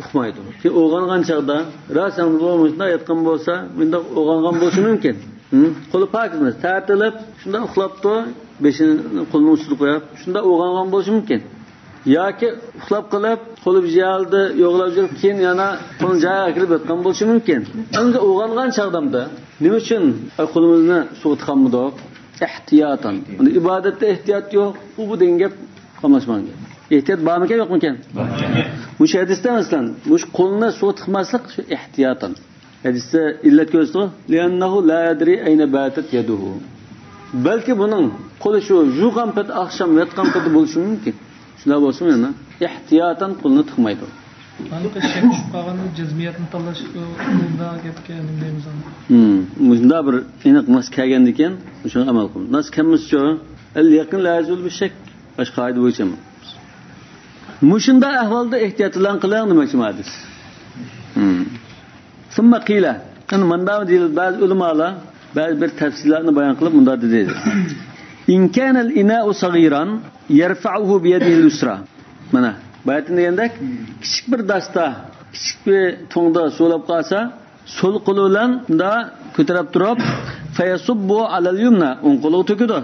uxmaydi. Ki uyg'ongan chaqda rasan bo'lmasa, yotgan bo'lsa, bunda uyg'ongan bo'lishi mumkin. Qo'li pok emas, tartilib, shunda uxlabdi, beshini qo'lini ustida qo'yib, shunda uyg'ongan bo'lishi mumkin. Yoki uxlab qolib, qo'li yaldi, yo'g'lab yurib, keyin yana qo'lni joyiga kirib yotgan bo'lishi mumkin. Endi uyg'ongan chaqdamda nima uchun qo'limizni suv tiqammidik? Ehtiyatan. Unda ibodatda ehtiyot yo'q, bu degan gap qamashmanga. Ehtiyot bormikan, yo'qmikan? Bu hadisda masalan, bu qo'lni suv tiqmaslik shu ehtiyatan. Hadisda illat ko'rsatdi, li'annahu la yadri ayna batat yaduhu. Balki buning qo'li shu yuqan payt oqshom yotgan payt bo'lishi mumkin. Shunday bo'lsa yana ehtiyatan qo'lni tiqmaydi. Mana shak tushib qolganda jazmiyatni tanlash unda gapga nima Bunda bir aniq nas kelgan ekan, shunga amal qilamiz. Nas kamizcha al-yaqin la yazul bi shak. Boshqa qoida bo'yicha. Mushunda ahvolda ehtiyotlan qiling demoqchi hadis. Summa qila. Qani manda deyil ba'zi ulamolar ba'zi bir tafsillarni bayon qilib bunda dedi. In kana al-ina'u saghiran yarfa'uhu bi yadihi al-yusra. Mana bayatni deganda kichik bir dasta, kichik bir to'ngda so'lab qolsa, so'l qo'li bilan da ko'tarib turib, fayasubbu 'ala al-yumna, o'ng qo'liga to'kidi.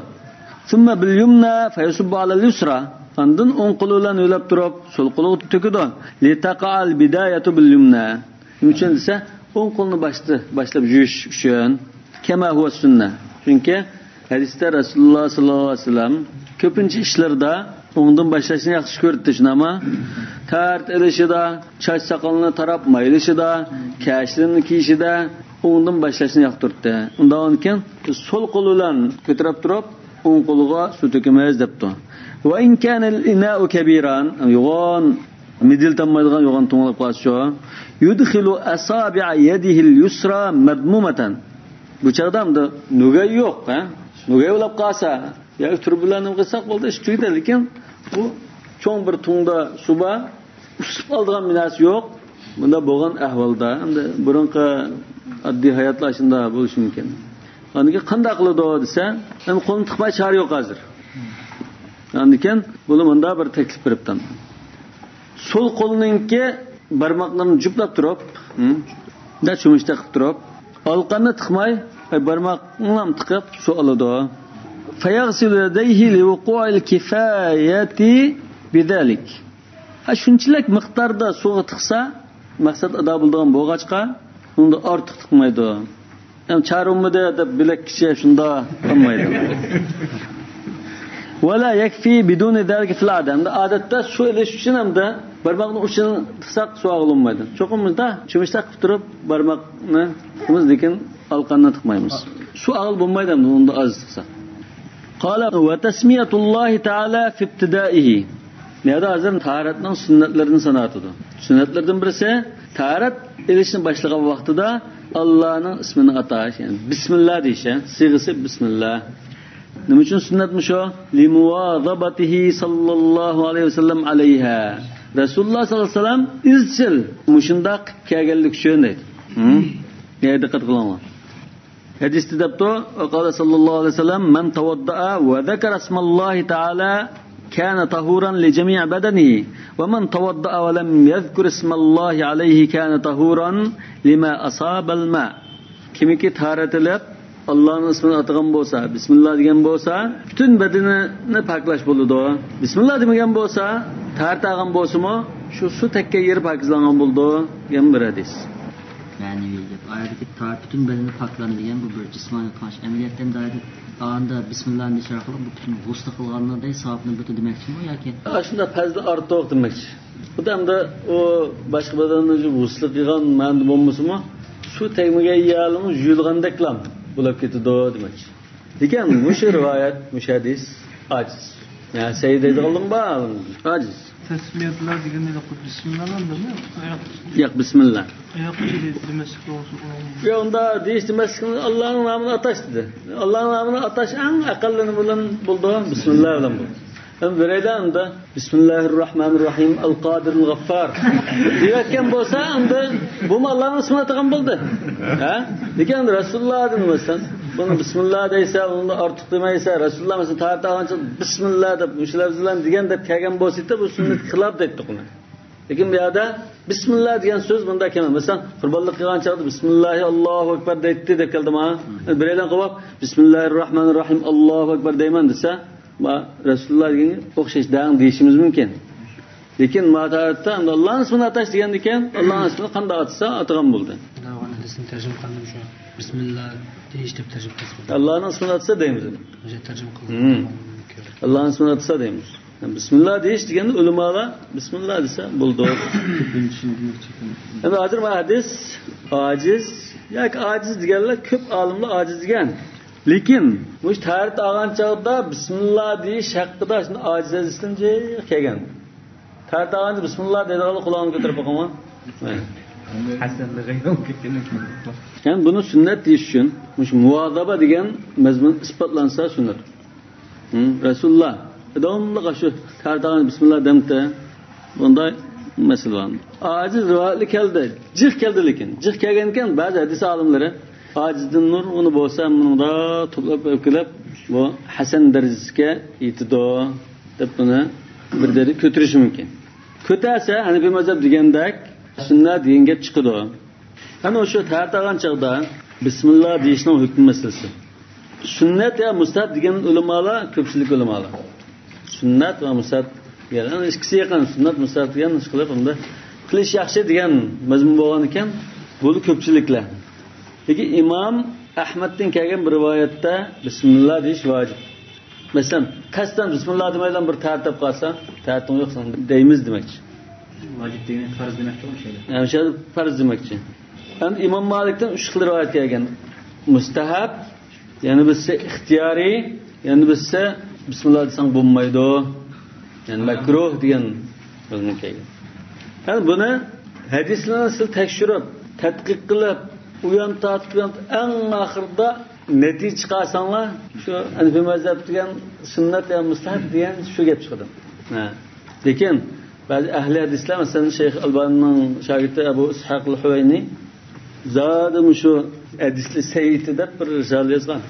Summa bil yumna fayasubbu 'ala al-yusra. Ondan o'ng qo'li bilan yo'lab turib, so'l qo'liga to'kidi. Li taqa'al bidayatu bil yumna. Nima uchun desa, o'ng qo'lni boshlab yuvish uchun. Kama huwa sunnah. Chunki hadisda Rasululloh sallallohu alayhi vasallam ko'pincha ishlarda o'ngdan boshlashni yaxshi ko'rdi shunama. Tart elishida, soch soqolini tarab maylishida, kashrini kiyishida o'ngdan boshlashni yoqtirdi. Undan keyin so'l qo'li bilan ko'tarib turib, o'ng qo'liga suv to'kmaymiz debdi. Va in kana al-ina'u kabiran, yo'g'on midil tammaydigan yo'g'on to'nglab qolsa, yudkhilu asabi'a yadihi al-yusra madmumatan. Bu chaqdamda nugay yo'q, ha? Nugay olib qolsa, yoki turbularni qilsak bo'ldi, ish tugaydi, lekin bu cho'ng bir tungda suba usib oldigan minasi yo'q. Bunda bo'lgan ahvolda, endi burunqi oddiy hayotlar shunda bo'lishi mumkin. Aniga qanday qiladi desa, ham qo'lni tiqmay chora yo'q hozir. Andikan buni bunda bir taklif beribdim. So'l qo'lninki barmoqlarini juplab turib, da cho'mishda qilib turib, olqanni tiqmay, barmoqni tiqib suv oladi. Fayaghsilu yadayhi liwuqu'il kifayati bidalik. Ha shunchalik miqdorda suv tiqsa, maqsad ado bo'ladigan bo'lg'achqa, unda ortiq tiqmaydi. Ham charumida deb bilak kishi shunda qilmaydi. Wala yakfi bidun zalika fil adam. Odatda suv elish uchun hamda barmoqni uchini tiqsak suv og'ilmaydi. Cho'qimizda cho'mishda qilib turib barmoqni tiqamiz, lekin olqanni tiqmaymiz. Suv og'il bo'lmaydi hamda unda oz tiqsak. Qala wa tasmiyatullohi ta'ala fi ibtida'ihi. Nerede hazır taharatning sunnatlarini sanatıdı. Sunnatlardan birisi taharat ilishni boshlagan vaqtida Allohning ismini atash, yani bismillah deyish, sig'isi bismillah. Nima uchun sunnatmi shu? Limuwazabatihi sallallohu alayhi vasallam alayha. Rasululloh sallallohu alayhi vasallam izchil mushundaq kelganlik uchun deydi. Nega diqqat qilinglar. Hadisda debdi, qala sallallohu alayhi vasallam man tawaddaa va zakara ismallohi ta'ala kana tahuran li jami' badanihi wa man tawaddaa wa lam yadhkur ismallohi alayhi kana tahuran lima asaba al-ma. Kimiki taharatlanib Allah'ın ismini atgan bolsa, bismillah degan bolsa, bütün bedenini paklash bo'ladi. Bismillah demagan bolsa, taharat olgan bolsa-mu, shu suv tekkan yeri pokizlangan bo'ldi degan bir hadis. Yani ayadaki taharat bütün bedeni paklandı degan bu bir cismani qarshi amaliyotdan dolayı anda bismillah deshar qilib bu bütün g'usl qilganlarda savobni bitti demakchimi yoki? Shunda fazla ortiq demakchi. Bu hamda o boshqa bedanni g'usl qilgan ma'noda bo'lmasa-mu, suv tegmagan yerlarni yuyilgandeklam bo'lib ketadi demakchi. Lekin bu rivoyat, bu hadis aciz. Yani Seyyid deydiganlar bor, aciz. Tasmiyatlar deganda bismillahlandimi? Yo'q, bismillah. Yo'qchi demaslik olsun. Yo onda deyish Allah'ın namını ataş dedi. Allah'ın namını ataş en akıllını bilen buldu. Bismillah bilen buldu. Hem bireyden de Bismillahirrahmanirrahim El-Qadirul Gaffar diyorken bolsa anda bu mu Allah'ın ismini atagan buldu. Ha? Diken Resulullah adını mesela bunu Bismillah deyse onu artık demeyse Resulullah mesela tarihte alınca Bismillah deyip müşlevzilen diyen de kelgen bolsa bu sünnet khilaf deydik onu. Lekin bu yerda Bismillah degan so'z bunda keladi. Masalan, qurbonlik qilgan chaqda Bismillahi Allohu akbar deydi deb keldimi? Biraydan qo'yib Bismillahirrohmanirrohim Allohu akbar deyman desa, va Rasululloh degan o'xshash dang deyishimiz mumkin. Lekin ma'taratda Allohning ismini atash degan ekan, Allohning ismini qanday atsa atgan bo'ldi. Davani desini tarjima qildim shu. Bismillah deyish deb tarjima qildim. Allohning ismini atsa deymiz. O'sha tarjima qildim. Allohning ismini atsa deymiz. Bismillah deyish deganda ulamolar Bismillah desa bo'ldi. Endi hozir bu hadis ojiz yoki ojiz deganlar ko'p olimlar ojiz degan. Lekin bu taharat olgan chog'da Bismillah deyish haqida shuni ojiz hadisdan kelgan. Taharat olganda Bismillah deydiganlar quloqni ko'tarib qo'ygan. Yani bunu sünnet deyish uchun mush muvozaba degan mazmun isbotlansa sunnat. Rasulullah devamlı şu kartağın Bismillah demte bunda mesele var. Aciz rivayetli geldi. Cih geldi lekin. Cih gelgenken bazı hadis alimleri acizden nur onu bolsa bunu da toplap ökülüp bu Hasan derecesiga yetido deb buni bir deri kötürüşü mümkün. Kötərsə hani bir mazhab degandek sünnet degan gap chiqadi. Hani o'sha tartağan chaqda Bismillah deyishning hukm masalasi. Sünnet ya mustahab degan ulamolar ko'pchilik ulamolar. Sünnet ve mustahab yani ikisi yaqin sünnet mustahab degan qilib unda qilish yaxshi degan mazmun bo'lgan ekan, bu ko'pchiliklar. Lekin Imom Ahmaddan kelgan bir rivoyatda Bismillah deyish vojib. Masalan, qasdan Bismillah demaydan bir tartib qolsa, tartib yo'qsa deymiz demakchi. Vojib degan farz demakchi o şeyler. Yani o'sha farz demakchi. Ham Imom Malikdan 3 xil rivoyat kelgan. Mustahab, yani bizse ixtiyoriy, yani bizse Bismillah desang bo'lmaydi. Yani makruh degan bizning kelgan. Yani buni hadislarni sil tekshirib, tadqiq qilib, uyan tatib, eng oxirida natija chiqarsanglar, shu Hanifi mazhab degan sunnat va mustahab degan shu gap chiqadi. Ha. Lekin ba'zi ahli hadislar, masalan Shayx Albanining shogirdi Abu Ishaq al-Huvayni zadim shu hadisli sayyid deb bir risala yozgan.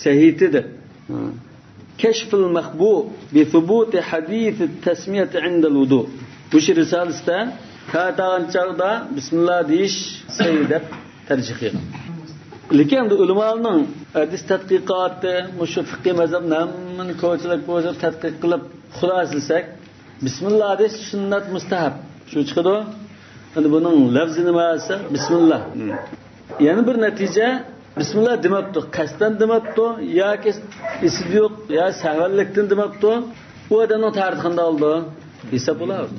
Sayyid deb. كشف المخبوء بثبوت حديث التسمية عند الوضوء. Bu risalesinde katağın çağda Bismillah deyiş seydep tercih qilgan. Lekin ulamolarning hadis tadqiqoti, mushu fiqh mazhabni ko'chilib ko'zib tadqiq qilib xuloslasak, Bismillah deyish sunnat mustahab. Shu chiqadi. Endi buning lafzi nima esa Bismillah. Yana bir natija Bismillah demabdi, qasdan demabdi, yoki esida yo'q, ya savallikdan demabdi. U odamning tarixini oldi. Hisob bo'ladi.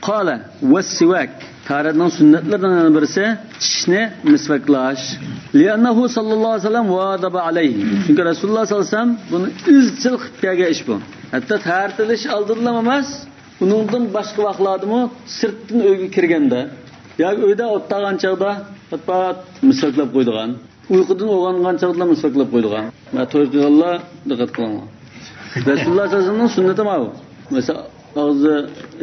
Qala was-siwak. Taratning sunnatlaridan birisi tishni misvaklash. Li'annahu sallallohu alayhi vasallam va'daba alayhi. Çünkü Rasululloh sallallohu alayhi vasallam buni izchil qilib kelgan ish bu. Hatta tartilish oldindan emas, uningdan boshqa vaqtlardami sirtdan uyga kirganda yoki uyda o'tgan chog'da pat misvaklab qo'ydigan, uyqudan uyg'ongan chog'da misvaklab qo'ydigan. Va to'yqillar diqqat qiling. Rasululloh sallallohu alayhi vasallamning sunnati bu. Mesela ağzı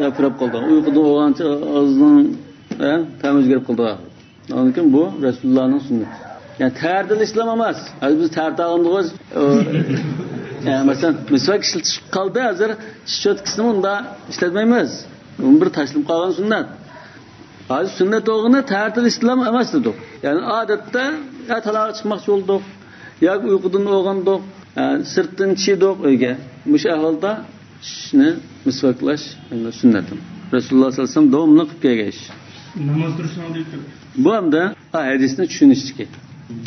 yapırıp kaldı. Uykuda olan ağzının tam özgürüp kaldı. Onun için bu Resulullah'ın sünneti. Yani terden işlememez. Yani biz tertağındığız yani mesela misvak işletişip kaldı. Hazır şişot kısmı onda işletmeyemiz. Onun bir taşlım kalan sünnet. Hazır sünnet olduğunu terden işlememez dedik. Yani adette ya talağa çıkmak olduk. Ya uykudan oğandık. Yani sırtın çiğdik öyle. Bu şey ahvalda shuni misvaklash sunnatim. Rasululloh sallallohu alayhi vasallam davomli qilib kelgan ish. Namoz turishni olib bu hamda hadisni tushunishki.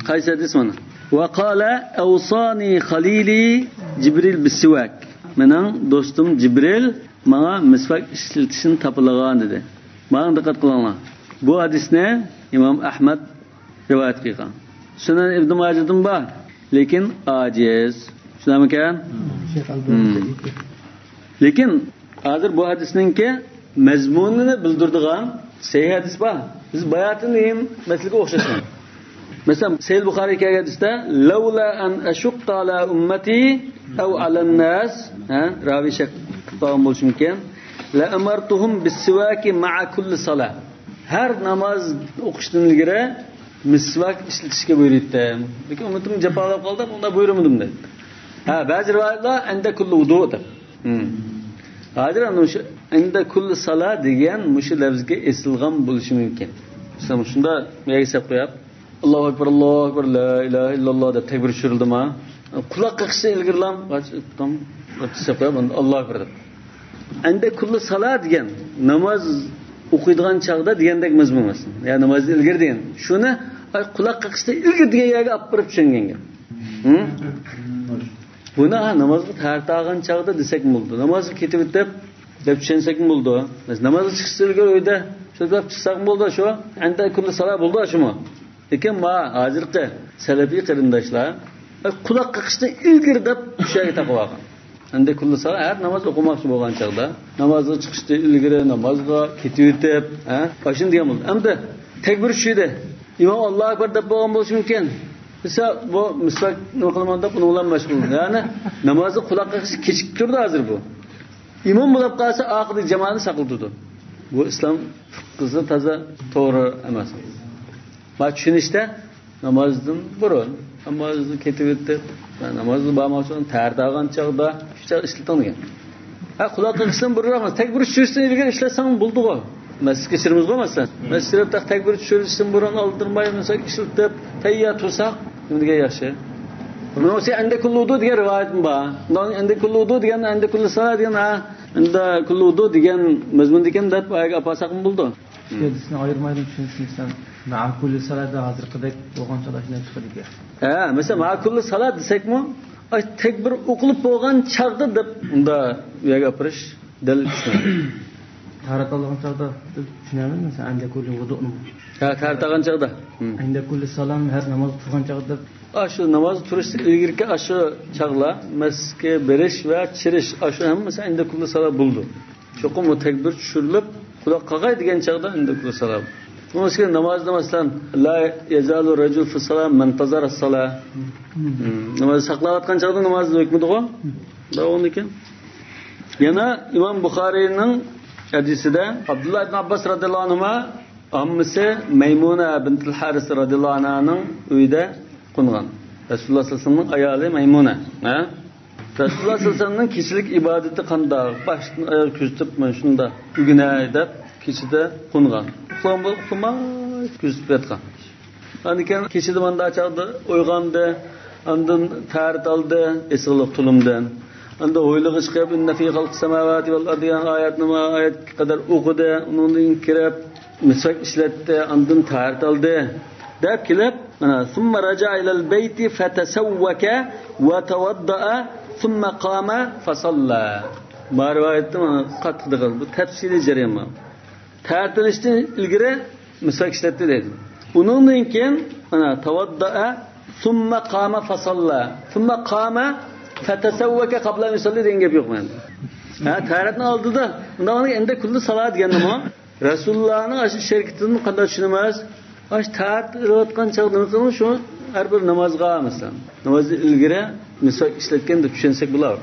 Qaysi hadis mana? Va qala awsani khalili Jibril bisiwak. Mening do'stim Jibril menga misvak ishlatishni tapilagan dedi. Mana diqqat qilinglar. Bu hadisni Imom Ahmad rivoyat qilgan. Sunan Ibn Majahdan bor, lekin ajiz. Shunami ekan? Lekin hozir bu hadisninki mazmunini bildirdigan sahih hadis bor. Biz bayatini ham masalaga o'xshashgan. Masalan, Sahih Buxoriy kelgan hadisda laula an ashqa ala ummati aw ala an-nas, ravi shak qilgan bo'lishi mumkin. La amartuhum bis-siwaki ma'a kulli salat. Har namoz o'qishdan ilgari misvak ishlatishga buyurdim. Lekin ummatim jafolab qoldi, unda buyurmadim dedi. Ba'zi rivoyatlar anda kulli wudu. Hozir ana o'sha inda kulli salat degan mushu lafzga esilgan bo'lishi mumkin. Masalan, shunda nega hisob qo'yib, Allohu akbar, la ilaha illalloh deb takbir tushirildimi? Quloq qaqishni ilgirlam, tam hisob qo'yib, Allohu akbar deb. Inda kulli salat degan namoz o'qiydigan chog'da degandek mazmun emas. Ya'ni namozni ilgir degan. Shuni quloq qaqishni ilgir degan yerga olib borib tushungan. Buni namozga tartag'an chog'da desak bo'ldi. Namozga ketib o'tib deb tushunsak bo'ldi. Biz namozga chiqishga uyda shunday chiqsak bo'ldi shu. Anda kulli salat bo'ldi shumi? Lekin ma hozirgi salafiy qarindoshlar quloq qaqishni ilgir deb o'shaga taqib olgan. Anda kulli salat har namoz o'qimoqchi bo'lgan chog'da namozga chiqishni ilgiri namozga ketib o'tib, qo'shin degan bo'ldi. Endi takbir tushidi. Imom Allohu akbar deb bo'lgan bo'lishi mumkin. Mesela bu misvak nima qilmanda buni bilan mashg'ul. Ya'ni namozni quloq qaqish kechikib turdi hozir bu. Imom bo'lib qolsa oxirgi jamoani saqlatdi. Bu islom fiqhisi toza to'g'ri emas. Va tushunishda namozdan burun namozni ketib o'tib, namozni bo'lmasdan tartag'an chog'da shu ishlatilgan. Quloq qaqishdan burun emas, takbir tushirishdan ilgari ishlasang bo'ldi-ku. Masjidga kirimiz bo'lmasa, masjidda takbir tushirishdan burun oldirmaymisak, ishlatib tayyor tursak, nimaga yaxshi? Buni o'zi anda kulli wudu degan rivoyatim bor. Anda kulli wudu degan, anda kulli salat degan, anda kulli wudu degan mazmun degan deb oyga apasaqim bo'ldi. Hadisni ayirmaydan tushunishdan ma'qul salatda hozirgidek bo'lgan chog'da chiqadi. Mesela ma'qul salat desakmi, takbir o'qilib bo'lgan chog'da deb unda uyaga apirish dalil tushunadi. Tartag'an chog'da tushunamiz, masalan, anda kulli wudu'ni. Tartag'an chog'da. Anda kulli salam har namoz turgan chog'da. Shu namoz turishdan ilgirki shu chog'lar masjidga berish va chirish, shu hammasi anda kulli salat bo'ldi. Cho'qim o takbir tushirilib, quloq qaqay degan chog'da anda kulli salat. Bunga namozda masalan la yazalu rajul fi salat man tazara as-salat. Namoz saqlayotgan chog'da namozni o'qimadi-ku. Davom ekan. Yana Imom Buxoriyning hadisida Abdullah ibn Abbas radhiyallohu anhu ammasi Maymuna bintul Haris radhiyallohu anhaning uyida qo'ngan. Rasululloh sallallohu alayhi vasallamning ayoli Maymuna. Rasululloh sallallohu alayhi vasallamning kishilik ibodati qanday? Boshdan oyoq kuzatib mana shunda ugina deb kechida qo'ngan. Uxlamay kuzatib yotgan. Anikan kechida manda chaqdi, uyg'ondi, ondan tarit oldi, esliq tulumdan. Anda o'ylig'i chiqib, inna fi xalqis samawati val ardi degan oyatni oyat qadar o'qidi, undan kirib misvak ishlatdi, ondan tarit oldi. Deb kelib, mana summa raja'a ila al-bayti fatasawwaka wa tawadda'a thumma qama fa salla. Bu rivoyatda qattiq bu tafsiliy jarayon. Tartilishdan ilgari misvak ishlatdi dedi. Undan keyin ana tawaddaa thumma qama fasalla. Thumma qama fatasawwaka qabla an yusalli degan gap yo'q menda. Ha, taratni oldida unda endi kulli salat degan nima? Rasulullohning ash sherkitini qanday tushunamiz? Ash tarat o'tgan chog'da nima qilamiz shu har bir namozga masalan. Namozdan ilgari misvak ishlatgan deb tushunsak bo'lar.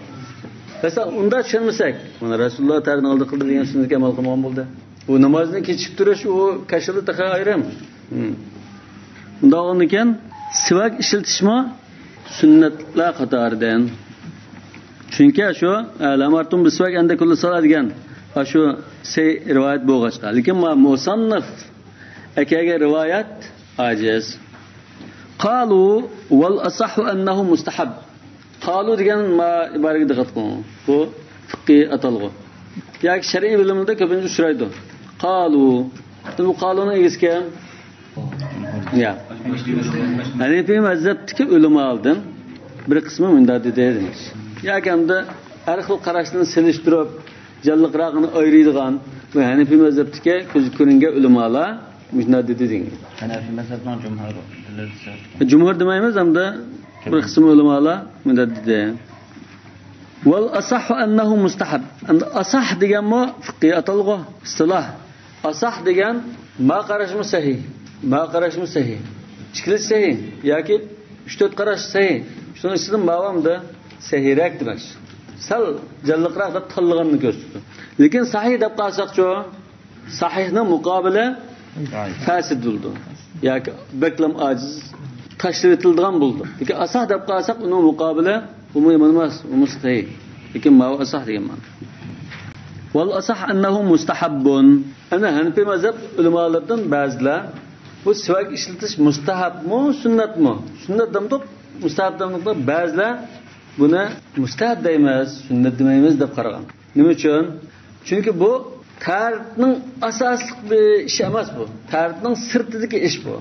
Mesela unda tushunmasak, mana Rasululloh taratni oldi qildi degan sunnatga amal qilmagan bo'ldi. Bu namozdan kechib turish u kashili taqa ayrim. Unda o'rnikan sivak ishlatishmi sunnatlar qatoridan. Chunki shu lamartum bisvak anda kulli salat degan shu rivoyat bo'lg'achqa. Lekin musannif akaga rivoyat ajiz. Qalu wal asahhu annahu mustahab. Qalu degan ibaraga diqqat qiling. Bu fiqhiy atalg'u. Yoki shar'iy bilimda ko'pincha uchraydi. Qalu. Bu qaluni egizga ya. Hanifi mazhabdagi ulamoldan bir qismi bunda dedingiz. Yoki hamda har xil qarashlarni selishtirib, jalliqroqni ayiradigan bu Hanifi mazhabdagi ko'z ko'ringan ulamolar bunda dedingiz. Hanifi mazhabdan Jumhur demaymiz hamda bir qism ulamolar bunda dedi. Wal asahhu annahu mustahab. Asah deganmi fiqhiy atalg'u, istiloh. Asah degan ma qarashmi sahih, ma qarashmi sahih. Ikkilik sahih yoki 3-4 qarash sahih. Shuning ichidan ma'lumda sahihrak demak. Sal jalliqroq deb tanlaganni ko'rsatdi. Lekin sahih deb qarasaqchi, sahihning muqobili fasid bo'ldi. Yoki beklam aciz tashlab etilgan bo'ldi. Lekin asah deb qarasak uning muqobili umumiy emas, sahih. Lekin ma asah degan ma'no. Wal asah annahu mustahabbun. Ana Hanifi mazhab ulamolaridan ba'zilar bu sivak ishlatish mustahabmi, sunnatmi? Sunnat demdib, mustahab demdib ba'zilar buni mustahab deymiz, sunnat demaymiz deb qaragan. Nima uchun? Chunki bu taratning asosli bir ish emas bu. Taratning sirtidagi ish bu.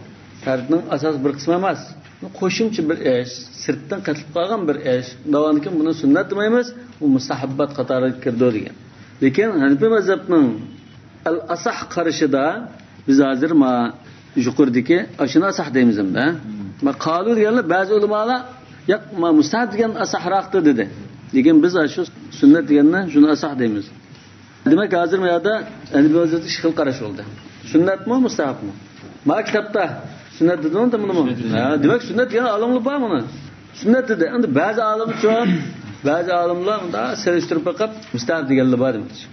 Taratning asosiy bir qismi emas. Qo'shimcha bir ish, sirtdan qatilib qolgan bir ish. Davomlikin buni sunnat demaymiz, u mustahabbat qatoriga kirdi degan. Lekin Hanifi mazhabning al-asah qarashida biz hozir yuqoridagi ashuni asah deymizda. Qalu deganlar ba'zi ulamolar yo'q, mustahab degan asahroqdir dedi. Lekin biz shu sunnat deganni shuni asah deymiz. Demak hozir bu yerda Hanifi mazhabida ikki xil qarash bo'ldi. Sunnatmi, mustahabmi? Ma kitobda sunnat dedimda buni. Demak sunnat degan olimlar bor buni. Sunnat dedi. Endi ba'zi olimlar ba'zi olimlar unda selishtirib qo'yib mustahab deganlar bor demoqchi.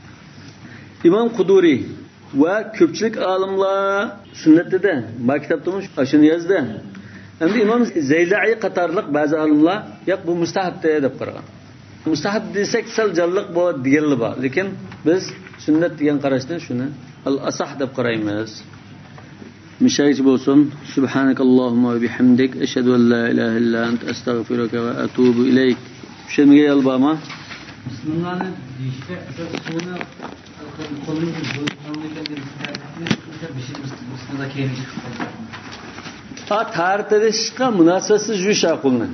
İmam Quduri va ko'pchilik olimlar sunnat dedi. Ma kitobda shuni yozdi. Endi İmam Zaylai qatorliq ba'zi olimlar yo'q bu mustahab deb qaragan. Mustahab desak sal jalliq bu deganlar bor. Lekin biz sunnat degan qarashdan shuni al-asah deb qaraymiz. Mishaychi bo'lsin. Subhanakallohumma va bihamdik ashhadu an la ilaha illa ant astaghfiruka va atubu ilayk. Shemiga yalbama. Bismillahni deyishda suvni qo'lning tartishga munosabatsiz yuvish qo'lni.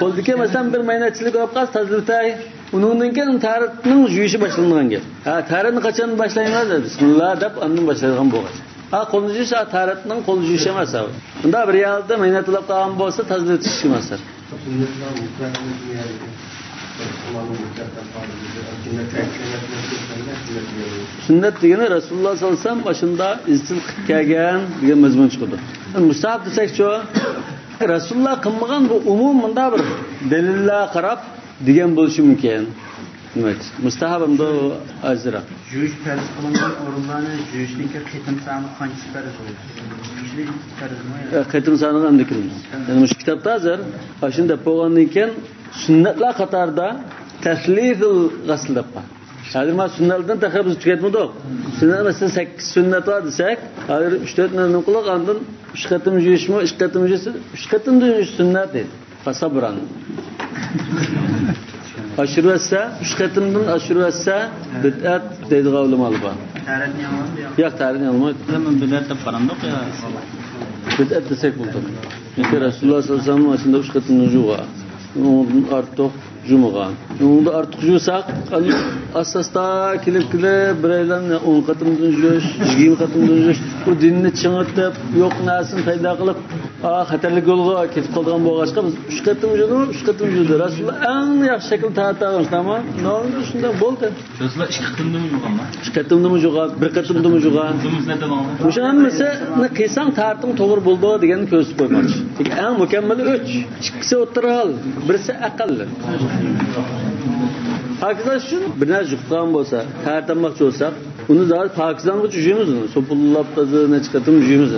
Qo'ldagi masalan bir maynachilik olib qaz tazlitay, undan keyin taratning yuvishi boshlangan gap. Taratni qachon boshlaymiz? Bismillah deb undan boshlangan bo'lgan. Qo'lni yuvish taratning qo'l yuvishi emas. Unda bir yerda maynatilab qolgan bo'lsa tazlitish emas. Sünnet degani Rasululloh sollallohu alayhi vasallam boshida izchil qilib kelgan degan mazmun chiqdi. Mustahab desak-chi, Rasululloh qilmagan bu umum bunda bir dalillar qarab degan bo'lishi mumkin. Demak, mustahab hamda azra. Juish farz qilingan o'rinlarni juyishlikka qitim soni qancha farz bo'ladi? Qitim soni ham kiramiz. Ya'ni shu kitobda hozir shunda bo'lgandan keyin sunnatlar qatorida tasliful g'asl deb qo'ydi. Hozir men sunnatlardan taxabbus tugatmadik. Sunnat masalan 8 sunnat bor desak, hozir 3-4 nima qilib ondan 3 qatim yuyishmi, 3 qatim yuysa, 3 qatim yuyish sunnat dedi. Fasabran. Aşırısa, 3 qatimdan aşırısa bid'at deydigan ulamolar bor. Taratni olmaydi. Yo'q, taratni olmaydi. Zaman bid'at deb qarandiq ya. Bid'at desak bo'ldi. Çünkü Rasululloh sollallohu alayhi vasallam aslında 3 qatim yujuga. Onun artıq jumuğa. Onda artıq jursak, asasda kilip bireylerle 10 qatımdan jüş, 20 qatımdan jüş, bu dinni çıngıtып, yo'q narsin paydo qilib, xatarlik yo'lga ketib qolgan bo'lg'achqa biz 3 qatim jurdi. Rasululloh eng yaxshi shakl ta'tag'an, tamam? Nolda shunday bo'ldi. Rasululloh 2 qatimdan jurganmi? 3 qatimdan jurgan, 1 qatimdan jurgan. O'sha hammasi qilsang tartib to'g'ri bo'ldi deganni ko'rsatib qo'ymoqchi. Eng mukammal 3. Ikkisi o'tiral, birisi aqalli. Pakizlash uchun bir narsa yuqgan bo'lsa, tartibmoqchi bo'lsak, uni zor pakizlanib yurimiz, so'pullab toza necha qatim yurimiz.